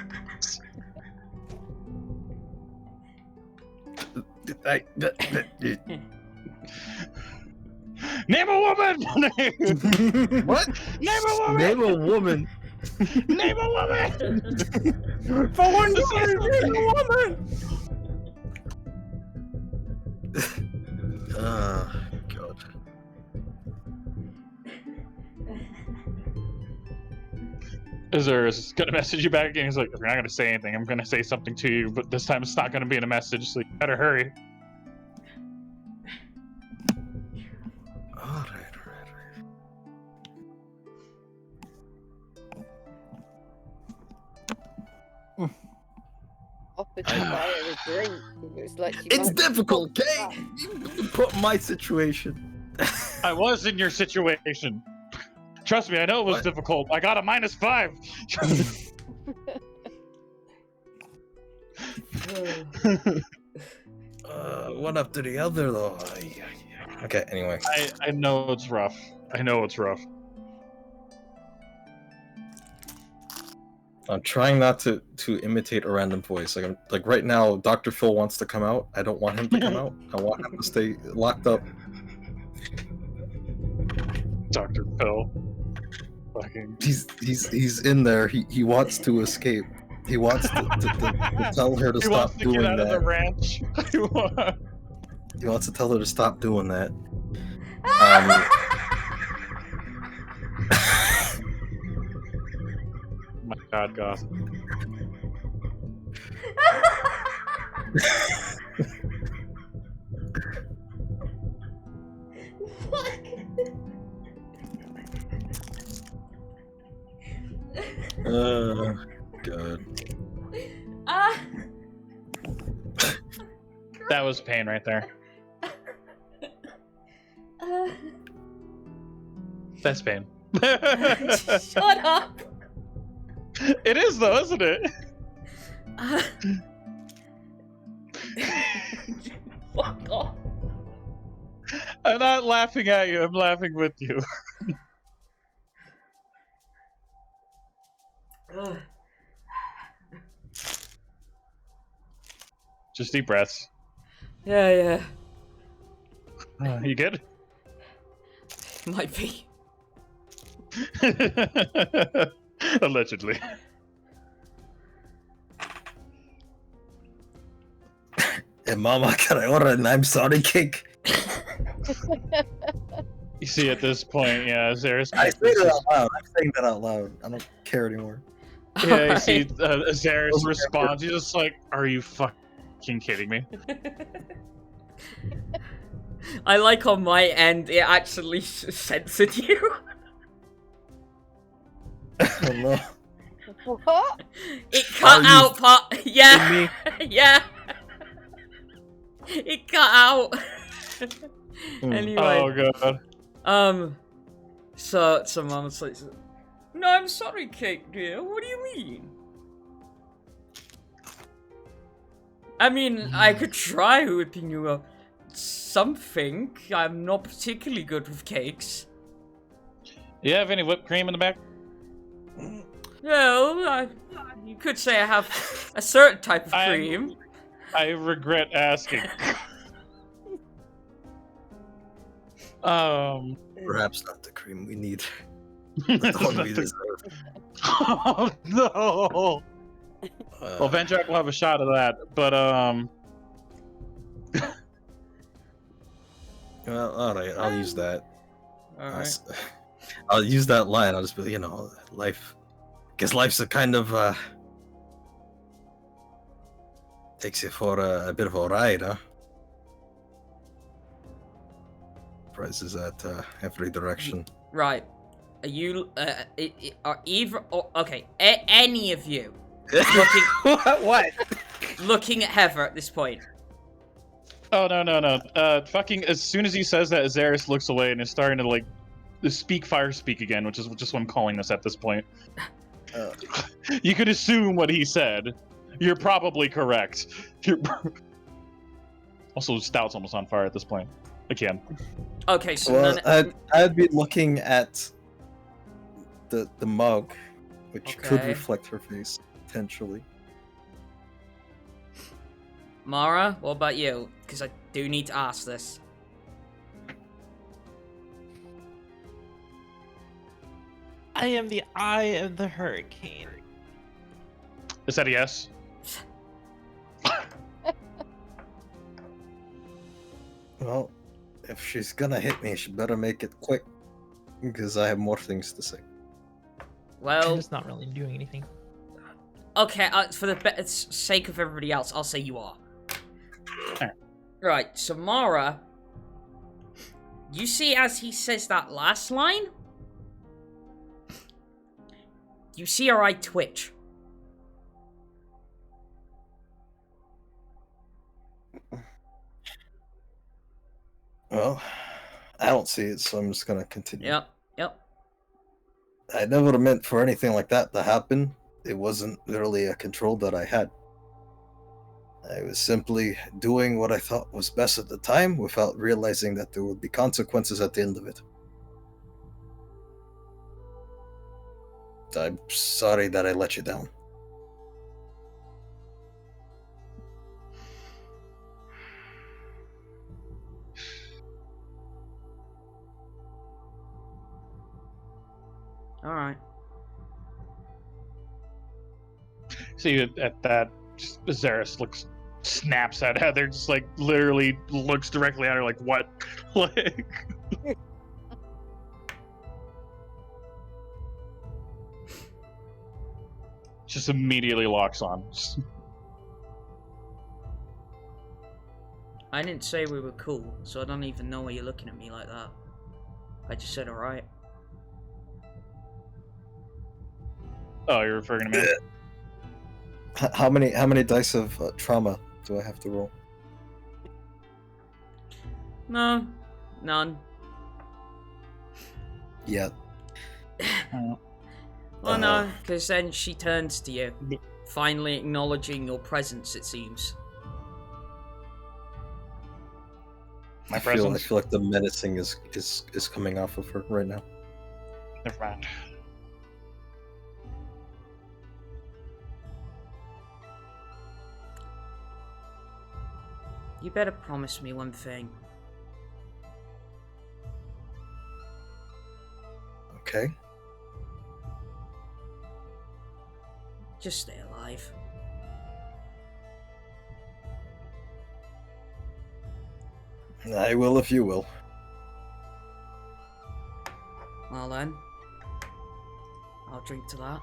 Name a woman! What? Name a woman! Name a woman. Name a woman! For one time, name a woman. God. Azerus is gonna message you back again. He's like, if you're not gonna say anything, I'm gonna say something to you, but this time it's not gonna be in a message, so you better hurry. Alright. Offered to buy her a drink. It was like she It's might- difficult, okay? You put my situation. I was in your situation. Trust me, I know it was What? difficult. I got a -5. One after the other, though. Okay, anyway. I know it's rough. I know it's rough. I'm trying not to imitate a random voice. Like right now, Dr. Phil wants to come out. I don't want him to come out. I want him to stay locked up. Dr. Phil. Fucking. He's in there. He wants to escape. He wants to tell her to He stop wants to doing get out of the that. ranch. He wants to tell her to stop doing that. My God, Goth. God. That was pain right there. That's pain. Shut up. It is though, isn't it? Fuck off. I'm not laughing at you, I'm laughing with you. Just deep breaths. Yeah. You good? Might be. Allegedly. Hey, Mama, can I order an I'm sorry cake? You see, at this point, yeah, Azerus. I say that out loud. I'm saying that out loud. I don't care anymore. Yeah, you see, Azerus responds. He's just like, "Are you fucking fucking kidding me? I like on my end, it actually censored you. Oh no. What? It cut Are you out part. Yeah. me? Yeah. It cut out. Anyway. Oh god. So Mom says, "No, I'm sorry, Cake dear. What do you mean?" I mean, I could try whipping you up something. I'm not particularly good with cakes. You have any whipped cream in the back? Well, you could say I have a certain type of cream. I regret asking. Perhaps not the cream we need. The one we deserve. Oh no! Well, Vendrak will have a shot of that, but Well, all right. I'll use that. Alright. I'll use that line. I'll just be, you know, life. Guess life's a kind of takes you for a bit of a ride, huh? Prices at every direction. Right. Are you, are either, okay, any of you What? looking at Heather at this point? oh no! Fucking as soon as he says that, Azerus looks away and is starting to like speak fire speak again, which is just what I'm calling this at this point. You could assume what he said. You're probably correct. Also, Stout's almost on fire at this point. Again. Okay, so Well, I'd be looking at the mug, which could Okay. reflect her face potentially. Mara, what about you? Because I do need to ask this. I am the eye of the hurricane. Is that a yes? Well, if she's gonna hit me, she better make it quick, because I have more things to say. I'm Well, just not really doing anything. okay, for the sake of everybody else, I'll say you are. Right, so Mara, you see as he says that last line, you see her eye twitch. Well, I don't see it, so I'm just gonna continue. Yep. I never meant for anything like that to happen. It wasn't really a control that I had. I was simply doing what I thought was best at the time without realizing that there would be consequences at the end of it. I'm sorry that I let you down. Alright. See, at that, Azerus snaps at Heather, just like literally looks directly at her, like, what? Like. Just immediately locks on. I didn't say we were cool, so I don't even know why you're looking at me like that. I just said alright. Oh, you're referring to me? How many dice of trauma do I have to roll? No, none. Yeah. Well, no, because then she turns to you, finally acknowledging your presence, it seems. My I presence? feel like the menacing is coming off of her right now. Never mind. You better promise me one thing. Okay. Just stay alive. I will if you will. Well then, I'll drink to that.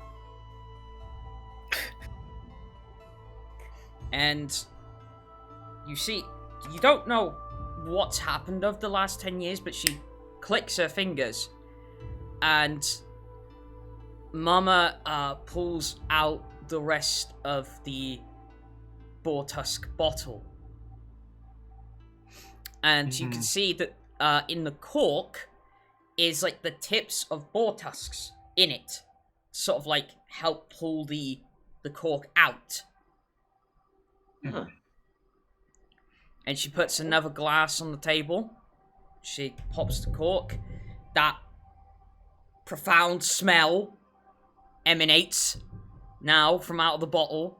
And you see, you don't know what's happened over the last 10 years, but she clicks her fingers, and Mama pulls out the rest of the boar tusk bottle. And you can see that in the cork is like the tips of boar tusks in it. Sort of like help pull the cork out. Huh. And she puts another glass on the table. She pops the cork. That profound smell emanates now from out of the bottle.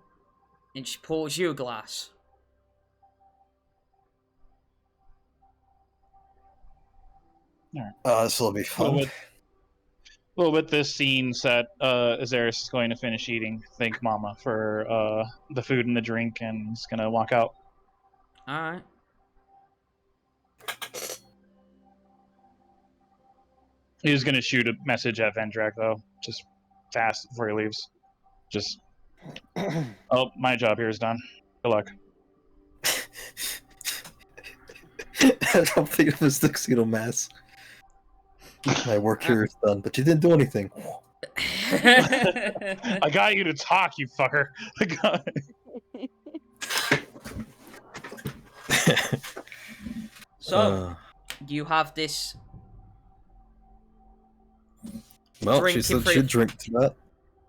And she pours you a glass. This will be fun. Well, with this scene set, Azerus is going to finish eating. Thank Mama for the food and the drink, and he's gonna walk out. Alright. He was gonna shoot a message at Vendrak though, just fast before he leaves. Just, oh, my job here is done. Good luck. I don't think it was tuxedo mask. My work here is done, but you didn't do anything. I got you to talk, you fucker. I got So, you have this well, drink she in said front she'd of- drink to that.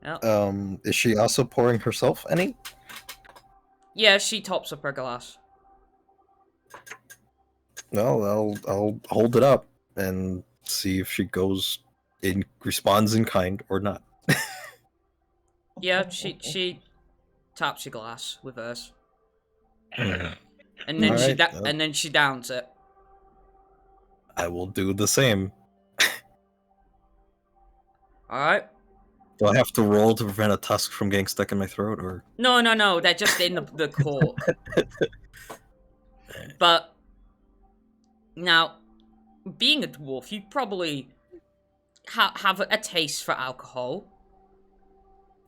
Yep. Is she also pouring herself any? Yeah, she tops up her glass. Well, I'll hold it up and see if she responds in kind or not. Yeah, she taps your glass with hers. Mm. And then Alright, and then she downs it. I will do the same. Alright? Do I have to roll to prevent a tusk from getting stuck in my throat, or? No, they're just in the cork. But, now, being a dwarf, you probably have a taste for alcohol.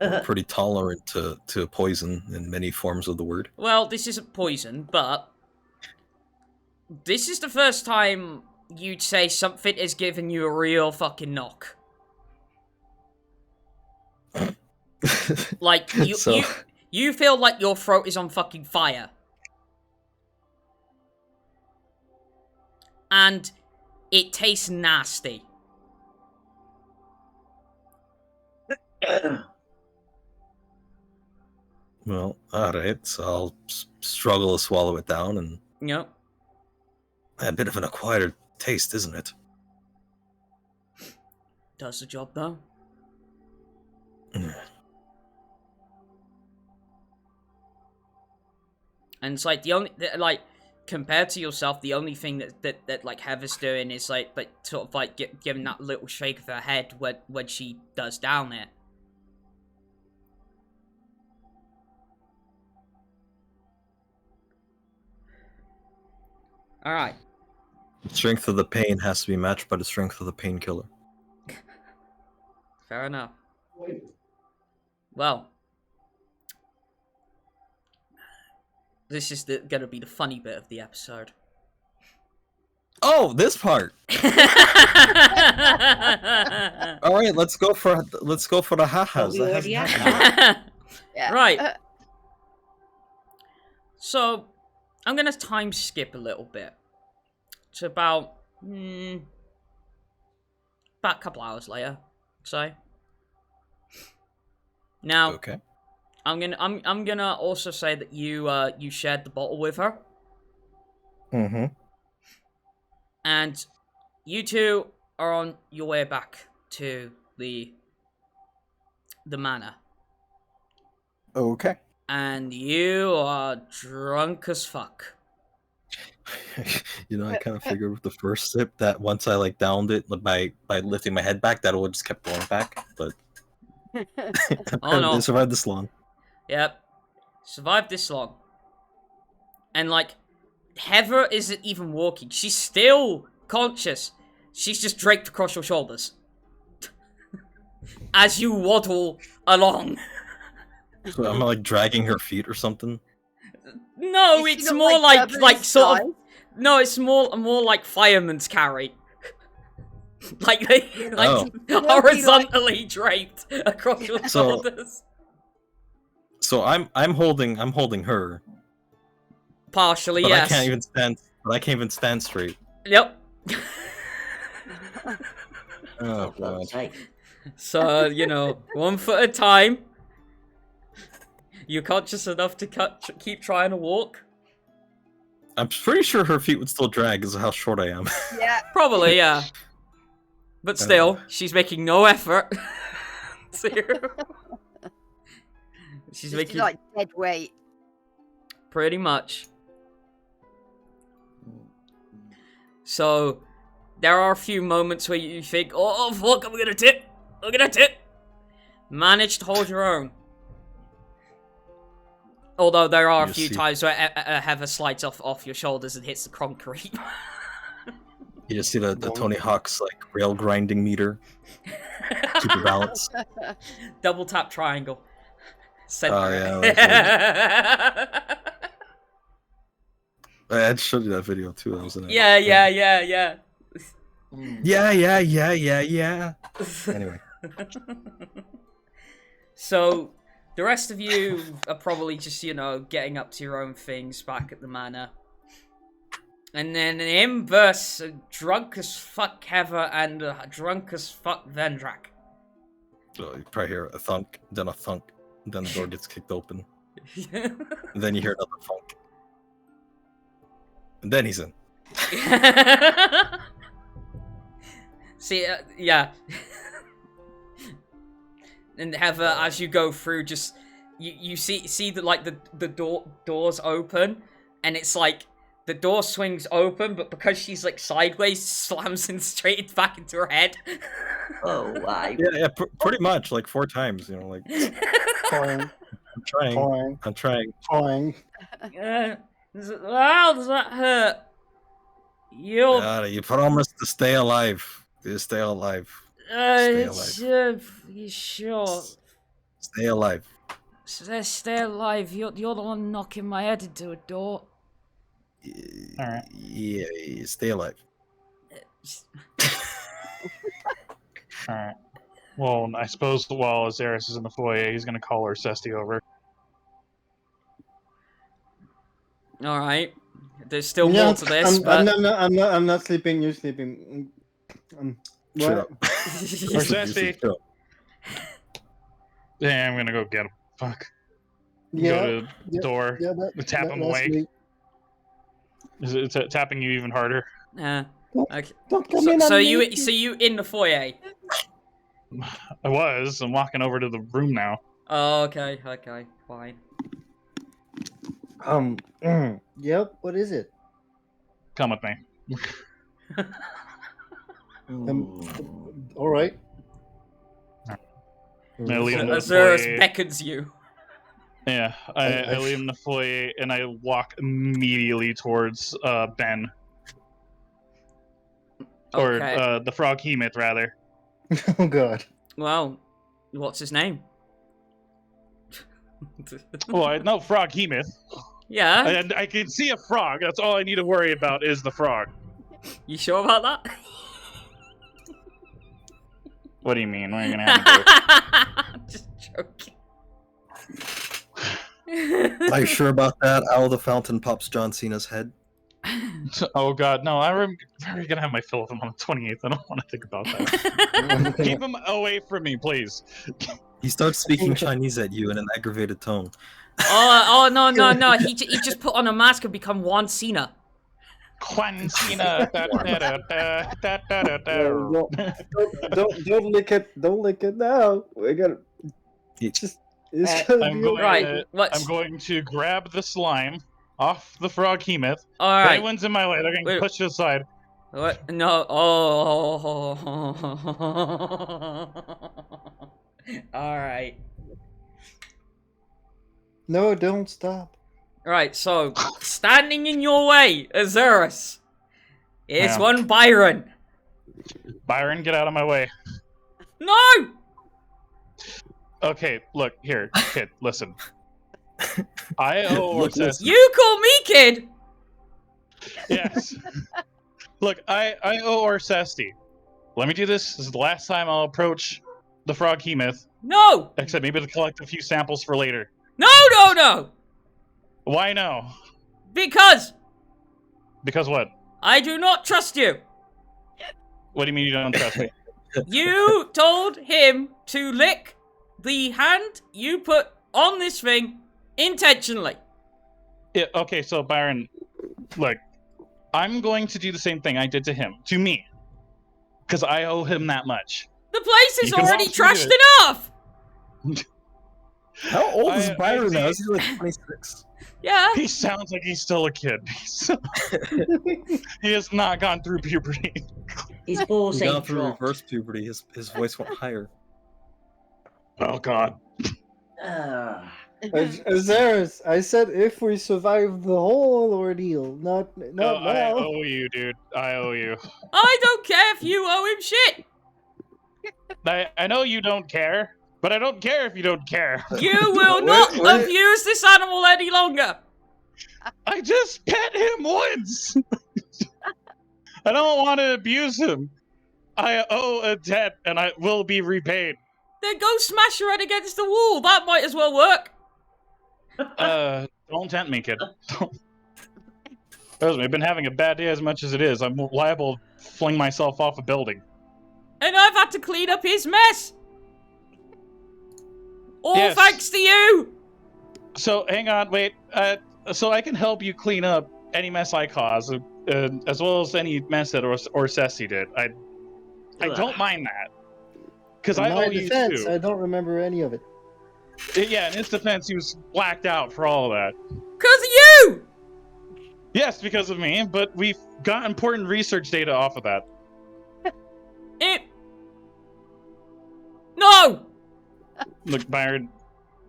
I'm pretty tolerant to poison in many forms of the word. Well, this isn't poison, but this is the first time you'd say something has given you a real fucking knock. Like, you feel like your throat is on fucking fire. And it tastes nasty. Well, alright, so I'll struggle to swallow it down, and Yep. a bit of an acquired taste, isn't it? Does the job, though. And it's like, the only, like, compared to yourself, the only thing that like, Heather's doing is, like sort of, like, giving that little shake of her head when she does down it. Alright. Strength of the pain has to be matched by the strength of the painkiller. Fair enough. Well. This is gonna be the funny bit of the episode. Oh, this part! Alright, let's go for the ha-has. We That already hasn't have happened yet. Yeah. Right. So, I'm gonna time skip a little bit. To about a couple hours later, so. Now, Okay. I'm gonna also say that you shared the bottle with her, Mm-hmm. and you two are on your way back to the manor, Okay. and you are drunk as fuck. You know, I kind of figured with the first sip that once I like downed it by lifting my head back, that it would just kept going back. But Oh no! it survived this long. Yep, survived this long, and like Heather isn't even walking; she's still conscious. She's just draped across your shoulders as you waddle along. So I'm like dragging her feet or something. No, Is she it's not more like like sort of. size? No, it's more like fireman's carry. Like they Oh. horizontally draped across your So- shoulders. So I'm holding her, Partially, but yes. I can't even stand straight. Yep. Oh For god. fuck's sake. So, you know, 1 foot at a time. You're conscious enough to keep trying to walk? I'm pretty sure her feet would still drag because of how short I am. Yeah. Probably, yeah. But still, she's making no effort. Zero. She's Just making like dead weight. pretty much. So, there are a few moments where you think, oh fuck, I'm gonna tip. I'm gonna tip. Manage to hold your own. Although there are a You few see- times where Heather slides off your shoulders and hits the concrete. You just see the Tony Hawk's like rail grinding meter. Keep your balance. Double tap triangle. Center. Oh, yeah, I had showed you that video too. That was in it. Yeah. Yeah. Anyway, So, the rest of you are probably just, you know, getting up to your own things back at the manor. And then him versus a drunk as fuck Heather and a drunk as fuck Vendrak. so you probably hear a thunk, then a thunk, then the door gets kicked open, and then you hear another thunk, and then he's in. See, yeah. And Heather, as you go through, just you see that like the doors open, and it's like the door swings open, but because she's like sideways, slams in straight back into her head. Oh, why? Yeah, pretty much like 4 times. You know, like Toing, I'm trying. toing. How does that hurt? You promised to stay alive. You stay alive. Stay alive. You sure? Stay alive. Stay alive. You're the one knocking my head into a door. Alright. Yeah, stay alive. Alright. Well, I suppose while Azerus is in the foyer, he's gonna call Orsesti over. All right. There's still Yeah, more to this, but I'm not sleeping. You're sleeping. Shut What? up. Orsesti! Yeah, I'm gonna go get him. Fuck. Yeah, Go to the door. yeah. Tap him awake. Is it tapping you even harder? okay. Don't come in So on you me. in the foyer? I was. I'm walking over to the room now. Oh, okay, fine. Yep. What is it? Come with me. All right. I leave him in the Azerus foyer. beckons you. Yeah, I leave him in the foyer and I walk immediately towards Ben. Or Okay. the frog Hemith, rather. Oh God. Well, what's his name? Well, I know frog Hemith. Yeah. I can see a frog. That's all I need to worry about is the frog. You sure about that? What do you mean? What are you gonna have me do? Just joking. Are you sure about that? Owl the Fountain pops John Cena's head. Oh God, no! I'm gonna have my fill of him on the 28th. I don't want to think about that. Keep him away from me, please. He starts speaking Chinese at you in an aggravated tone. Oh no! He just put on a mask and become Juan Cena. Juan Cena. Don't lick it. Don't lick it now. We gotta. It's gonna I'm be going, Right. What? I'm going to grab the slime off the frog Hemith. All If right. anyone's in my way, they're getting Wait. pushed to the side. What? No. Oh. All right. No, don't stop. Right. So, standing in your way, Azerus, is Yeah. one Byron. Byron, get out of my way. No. Okay, look, here, kid, listen. I owe Look, Orsesti. You call me kid? Yes. Look, I owe Orsesti. Let me do this. This is the last time I'll approach the frog myth. No! Except maybe to collect a few samples for later. No, no, no! Why no? Because Because what? I do not trust you. What do you mean you don't trust me? You told him to lick the hand you put on this thing intentionally. Yeah, okay, so Byron, look, I'm going to do the same thing I did to him. To me. Because I owe him that much. The place is You can already walk through trashed it. enough! How old is I Byron see. now? Is he like 26? Yeah. He sounds like he's still a kid. He has not gone through puberty. His balls He ain't got through dropped. reverse puberty. His voice went higher. Oh god. Azerus, I said if we survive the whole ordeal, not I now. owe you, dude. I owe you. I don't care if you owe him shit. I know you don't care, but I don't care if you don't care. You will not Wait. abuse this animal any longer. I just pet him once. I don't want to abuse him. I owe a debt, and I will be repaid. Then go smash your head against the wall. That might as well work. Don't tempt me, kid. Trust me, I've been having a bad day as much as it is. I'm liable to fling myself off a building. And I've had to clean up his mess. All Yes. thanks to you. So, hang on, wait. So I can help you clean up any mess I cause, as well as any mess that Orsesti did. I don't mind that. Because I In owe my you defense, too. I don't remember any of it. Yeah, in his defense, he was blacked out for all of that. 'Cause of you. Yes, because of me, but we've got important research data off of that. No. Look, Byron,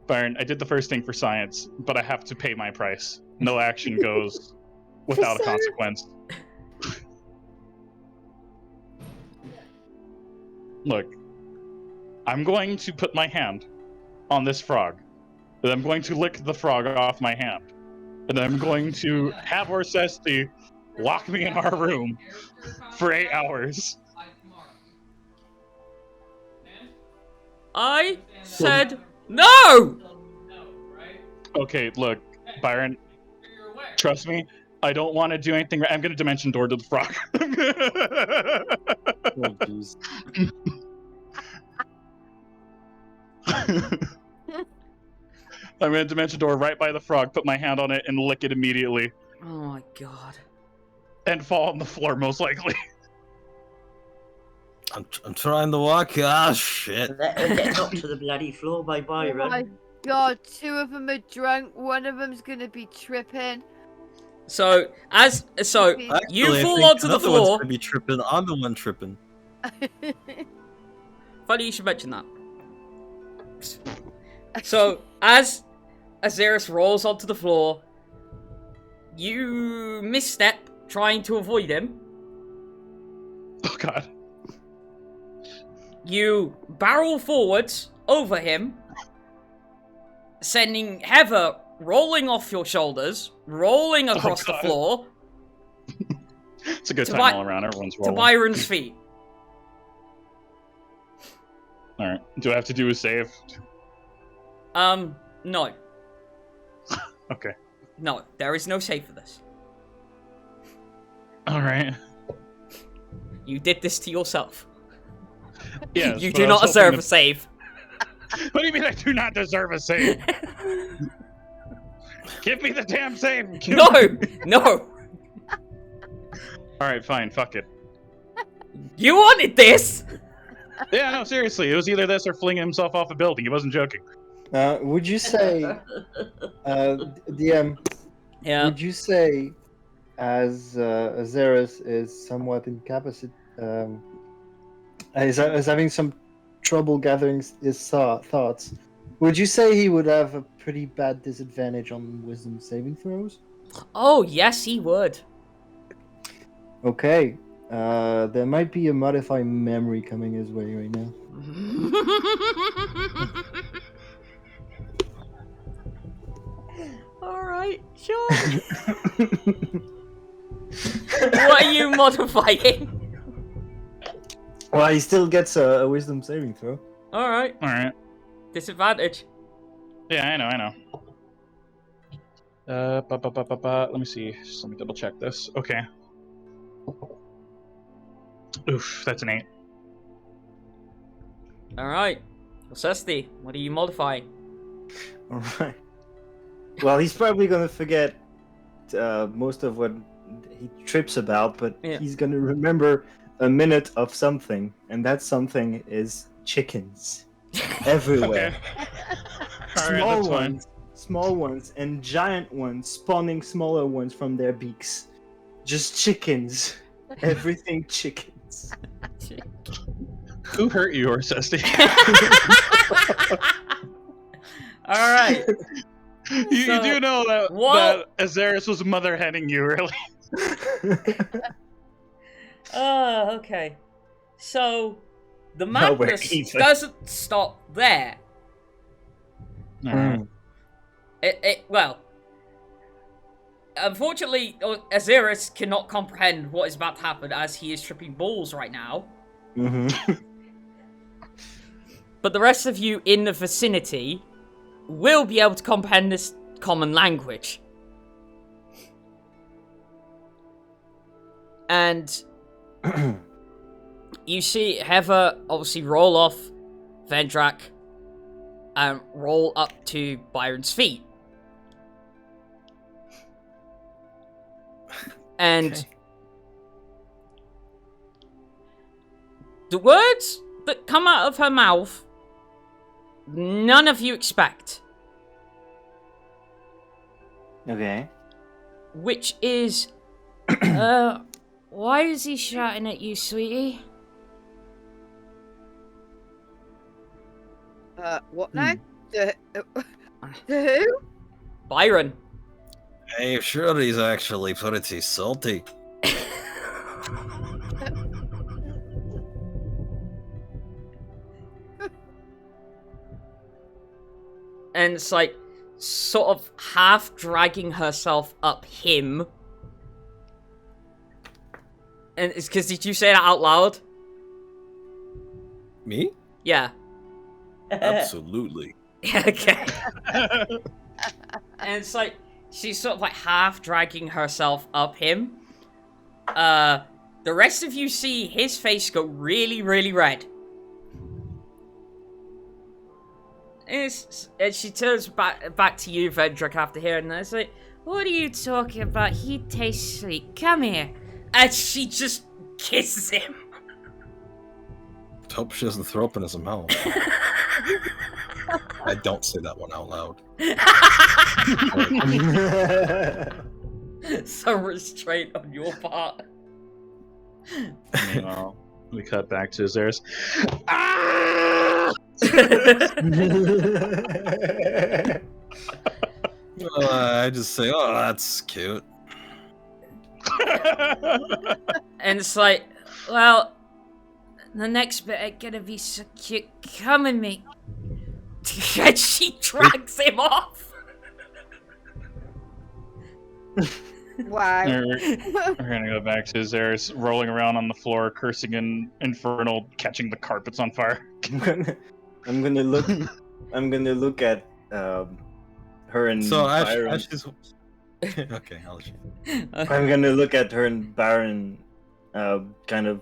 I did the first thing for science, but I have to pay my price. No action goes without a consequence. Look, I'm going to put my hand on this frog. And I'm going to lick the frog off my hand. And I'm going to have Orsesti lock me in our room for 8 hours. I said no. Okay, look, Byron, trust me, I don't want to do anything. I'm going to dimension door to the frog. Oh, jeez. I'm going to dimension door right by the frog, put my hand on it, and lick it immediately. Oh my god. And fall on the floor, most likely. I'm trying to walk. Ah, shit. Let her get knocked to the bloody floor by Oh Byron. my god, 2 of them are drunk, 1 of them's gonna be tripping. So Actually, you I fall think onto the another one's floor. gonna be tripping. I'm the one tripping. Funny you should mention that. So as Azerus rolls onto the floor, you misstep trying to avoid him. Oh god. You barrel forwards over him, sending Heather rolling off your shoulders, rolling across the God. floor It's a good To time By- all around. Everyone's to rolling. Byron's feet. Alright. Do I have to do a save? No. Okay. No, there is no save for this. Alright. You did this to yourself. Yes, You but do I was not hoping deserve to- a save. What do you mean I do not deserve a save? Give me the damn save! Give No! me- No! Alright, fine. Fuck it. You wanted this! Yeah, no, seriously. It was either this or flinging himself off a building. He wasn't joking. Would you say, DM, Yeah. would you say, as Azerus is somewhat incapacitated, is having some trouble gathering his thoughts, would you say he would have a pretty bad disadvantage on wisdom saving throws? Oh, yes, he would. Okay. There might be a modified memory coming his way right now. Alright, sure. What are you modifying? Well, he still gets a wisdom saving throw. Alright. Alright. Disadvantage. Yeah, I know. Let me see. Just let me double check this. Okay. Oof, that's an 8. Alright. Orsesti, what are you modifying? Alright. Well, he's probably gonna forget most of what he trips about, but Yeah. he's gonna remember a minute of something, and that something is chickens. Everywhere. Alright, that's fine. Small ones, and giant ones spawning smaller ones from their beaks. Just chickens. Everything chickens. Who hurt you, Orsesti? Alright. You So, do know that, what- that Azerus was mother-heading you early. Okay. So, the Now we're madness even. doesn't stop there. Alright. Well, unfortunately, Azerus cannot comprehend what is about to happen as he is tripping balls right now. Mm-hmm. But the rest of you in the vicinity will be able to comprehend this common language. And you see Heather obviously roll off Vendrak and roll up to Byron's feet. And Okay. the words that come out of her mouth, none of you expect. Okay. Which is, why is he shouting at you, sweetie? What now? The who? Byron. I'm sure he's actually pretty salty. And it's like, sort of half dragging herself up him. And it's because, did you say that out loud? Me? Yeah. Absolutely. Okay. And it's like, she's sort of like half dragging herself up him. The rest of you see his face go really, really red. And she turns back to you, Vendrak, after hearing that. It's like, what are you talking about? He tastes sweet. Come here. And she just kisses him. Hope she doesn't throw up in his mouth. I don't say that one out loud. Some restraint on your part. Meanwhile, we cut back to Azerus. I just say, oh, that's cute. And it's like, well, the next bit ain't gonna be so cute. Come with me. And she drags him off. Wow. We're gonna go back to Azerus rolling around on the floor, cursing in Infernal, catching the carpets on fire. I'm gonna look at her and So Byron. as she's... Okay, I'll let you. I'm gonna look at her and Baron, kind of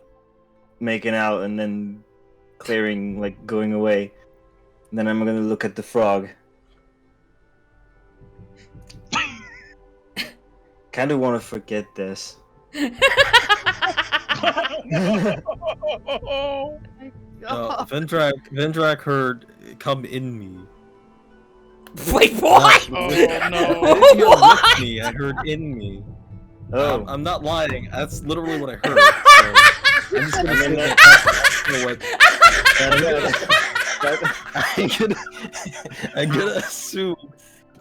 making out and then clearing, like going away. And then I'm gonna look at the frog. Kind of want to forget this. Vendrak heard "come in me." Wait, what? Oh, no. I didn't hear What? "with me," I heard "in me." Oh, I'm not lying. That's literally what I heard. So I'm just gonna say that. You know what? I'm gonna assume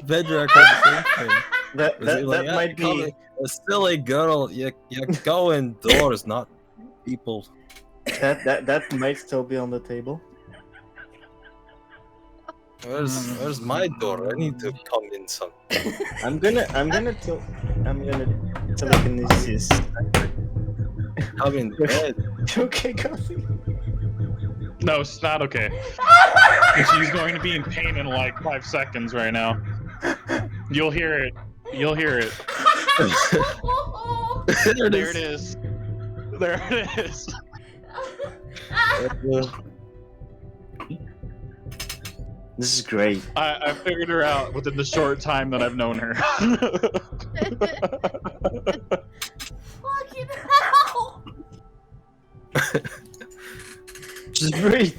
Vendrak heard the same thing. that Was he like, that "Yeah, might you be a silly girl. You go indoors, not people." that might still be on the table. Where's my door? I need to come in some. I'm gonna telekinesis. I'm in bed. Okay, Gothy. No, it's not okay. She's going to be in pain in like 5 seconds right now. You'll hear it. You'll hear it. There it is. There it is. This is great. I figured her out within the short time that I've known her. Fucking hell! Just breathe.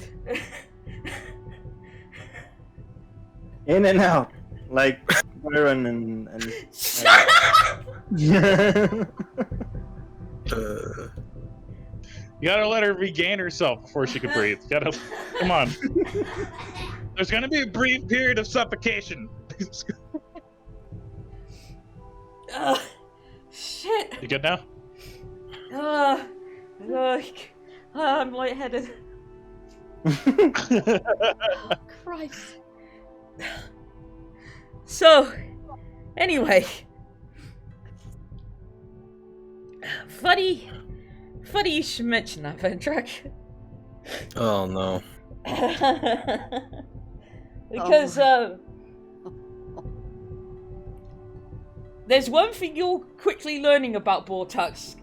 In and out. Like Byron and Shut up! Yeah. You gotta let her regain herself before she can breathe. Come on. There's gonna be a brief period of suffocation. Shit. You good now? I'm lightheaded. Christ. So, anyway. Funny you should mention that, Vendrak. Oh no. Because, there's one thing you're quickly learning about Bortux.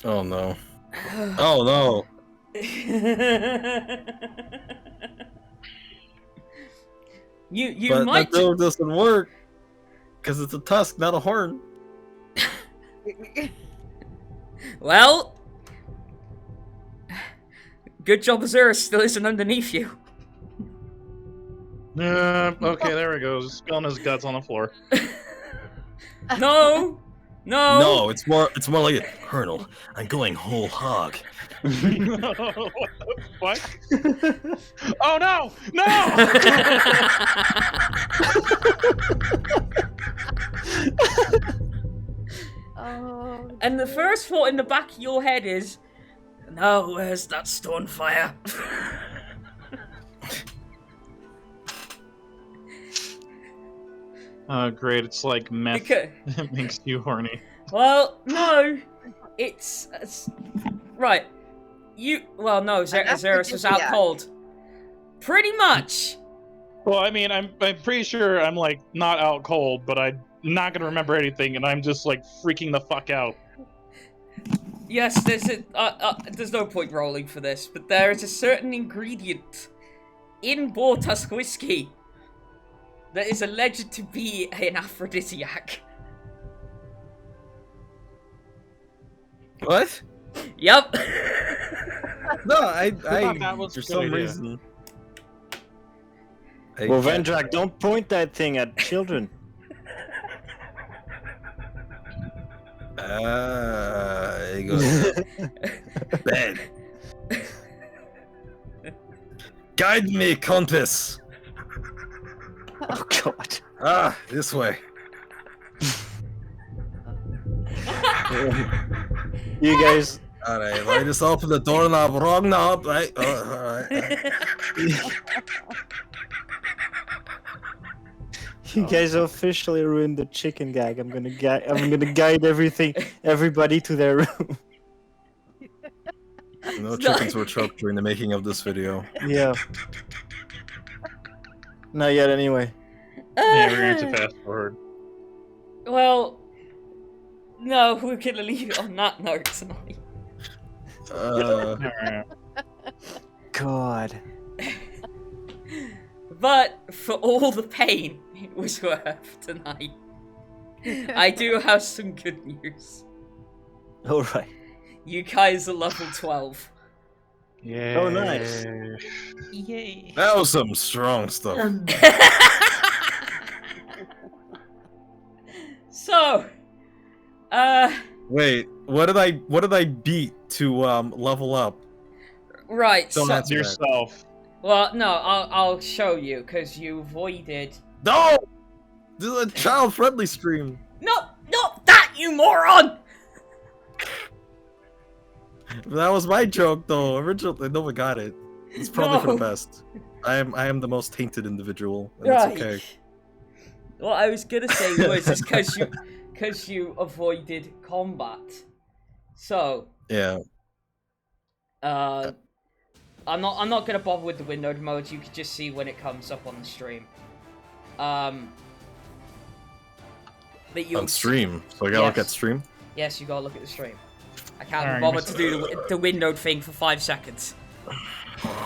Oh no. Oh no. You But might. that door doesn't work because it's a tusk, not a horn. Well, good job Azerus still isn't underneath you. Okay, there he goes. Spilling his guts on the floor. No! No, it's more like it. Colonel, I'm going whole hog. What? Oh no! No! Oh, And the first thought in the back of your head is, now where's that stone fire? Oh, great. It's like meth. Because, It makes you horny. well, no. It's right. Well, no, Azerus was out cold. Pretty much. Well, I mean, I'm pretty sure I'm like not out cold, but I'm not gonna remember anything, and I'm just like freaking the fuck out. Yes, there's no point rolling for this, but there is a certain ingredient in Bortusk whiskey that is alleged to be an aphrodisiac. What? Yep. No, I thought that was for a good some idea. reason. Well, Vendrak, don't point that thing at children. He goes bed. Guide me, compass. Oh God. Ah, this way. You guys. Alright, I just opened the doorknob, wrong knob, right? Alright. You guys officially ruined the chicken gag. I'm gonna guide everybody to their room. No chickens were choked during the making of this video. Yeah. Not yet, anyway. Yeah, we're going to fast forward. Well, no, we're gonna leave it on that note tonight. Alright. God. But for all the pain it was worth tonight, I do have some good news. All right. You guys are level 12. Yeah. Oh, nice. Yay. That was some strong stuff. So, Wait, what did I beat to level up? right. Don't So, answer that. Yourself. well, no, I'll show you because you avoided. No! This is a child-friendly stream. No, not that, you moron! That was my joke, though. Originally, no one got it. It's probably for the No. best. I am the most tainted individual, and Right. it's okay. What I was gonna say was it's because you avoided combat. So Yeah. I'm not gonna bother with the windowed mode. You can just see when it comes up on the stream. But you On stream. So I gotta look Yes. at stream. Yes, you gotta look at the stream. I can't Alright, bother Mr. to do the windowed thing for 5 seconds.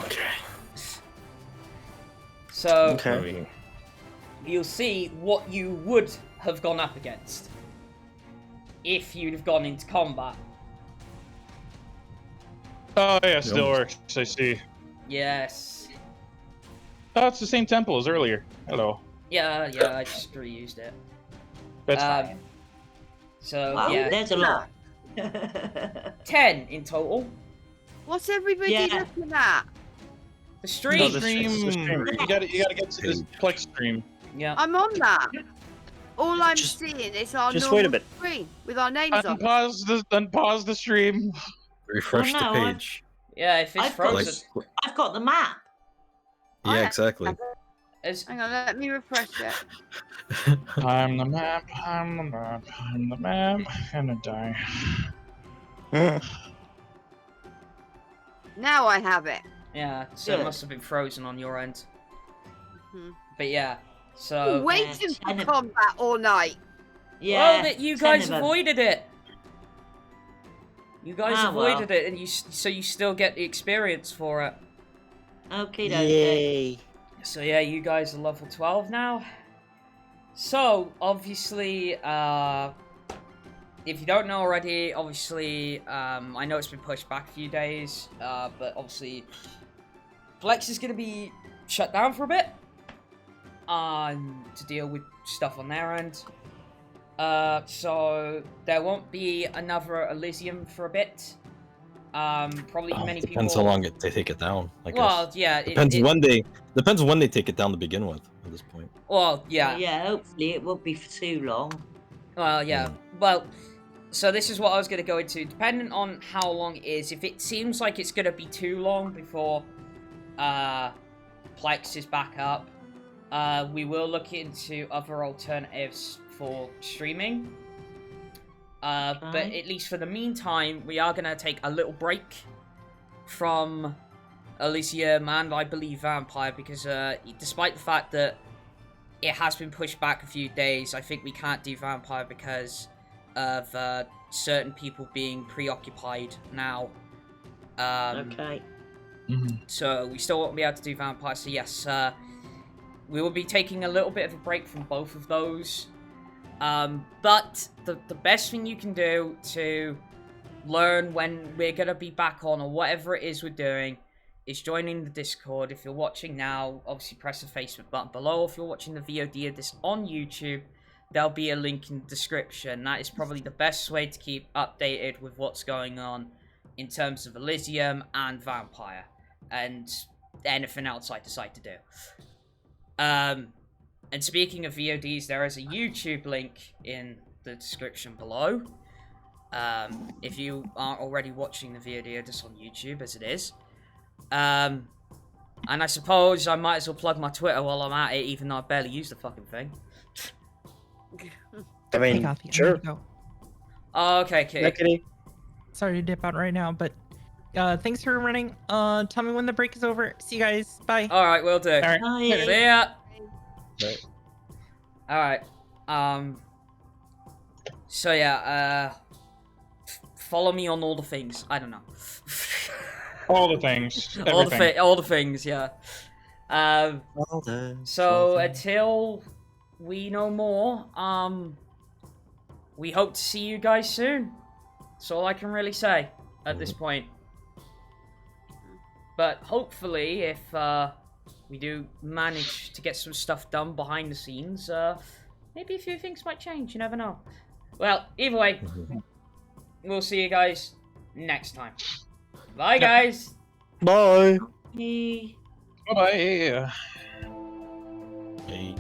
Okay. So Okay. you'll see what you would have gone up against if you'd have gone into combat. Oh yeah, still works. I see. Yes. Oh, it's the same temple as earlier. Hello. Yeah, I just reused it. That's fine. So Wow, yeah, there's a lot. 10 in total. What's everybody Yeah. looking at? The stream. No, the Stream. stream. You gotta get to this Plex stream. Yeah. I'm on that. All I'm Just- seeing is our just normal wait a bit. screen with our names on. Unpause the stream. Refresh Oh, no, the I- page. Yeah, if it's I've got frozen. I've got the map. Yeah, exactly. As, Hang on, let me refresh it. I'm the map. I'm the map. I'm the map. And I die. Now I have it. yeah, so it Good. must have been frozen on your end. Mhm. But yeah, so. Waiting for ten of- combat all night. Yeah. Well, that you 10 guys of 'em. avoided it. You guys Ah, well. avoided it, and so you still get the experience for it. Okay, okay. So yeah, you guys are level 12 now. So obviously, if you don't know already, obviously, I know it's been pushed back a few days, but obviously, Flex is going to be shut down for a bit, to deal with stuff on their end. So there won't be another Elizium for a bit. Probably many people. Depends how long they take it down. I guess. Well, yeah. Depends when they take it down to begin with. At this point. Well, yeah. Yeah, hopefully it won't be for too long. Well, yeah. Well, so this is what I was going to go into. Depending on how long it is, if it seems like it's going to be too long before Plex is back up, we will look into other alternatives for streaming. But Fine. at least for the meantime, we are going to take a little break from Elizium and I believe Vampire because despite the fact that it has been pushed back a few days, I think we can't do Vampire because of certain people being preoccupied now. Okay. So we still won't be able to do Vampire, so yes, we will be taking a little bit of a break from both of those. But the best thing you can do to learn when we're going to be back on or whatever it is we're doing is joining the Discord. If you're watching now, obviously press the Facebook button below. If you're watching the VOD of this on YouTube, there'll be a link in the description. That is probably the best way to keep updated with what's going on in terms of Elizium and Vampire and anything else I decide to do. And speaking of VODs, there is a YouTube link in the description below. If you aren't already watching the VOD of this on YouTube, as it is. And I suppose I might as well plug my Twitter while I'm at it, even though I barely use the fucking thing. I mean, Hey, Gothy, I need sure. to go. Oh, okay, Kitty. Sorry to dip out right now, but thanks for running. Tell me when the break is over. See you guys. Bye. Alright, will do. Alright. Bye. See ya. Right. Alright, so yeah, follow me on all the things. I don't know. All the things. all Everything. the things, yeah. So until we know more, we hope to see you guys soon. That's all I can really say at this point. But hopefully, if we do manage to get some stuff done behind the scenes, maybe a few things might change. You never know. Well, either way, we'll see you guys next time. Bye, guys. Bye. Bye. Bye-bye. Hey.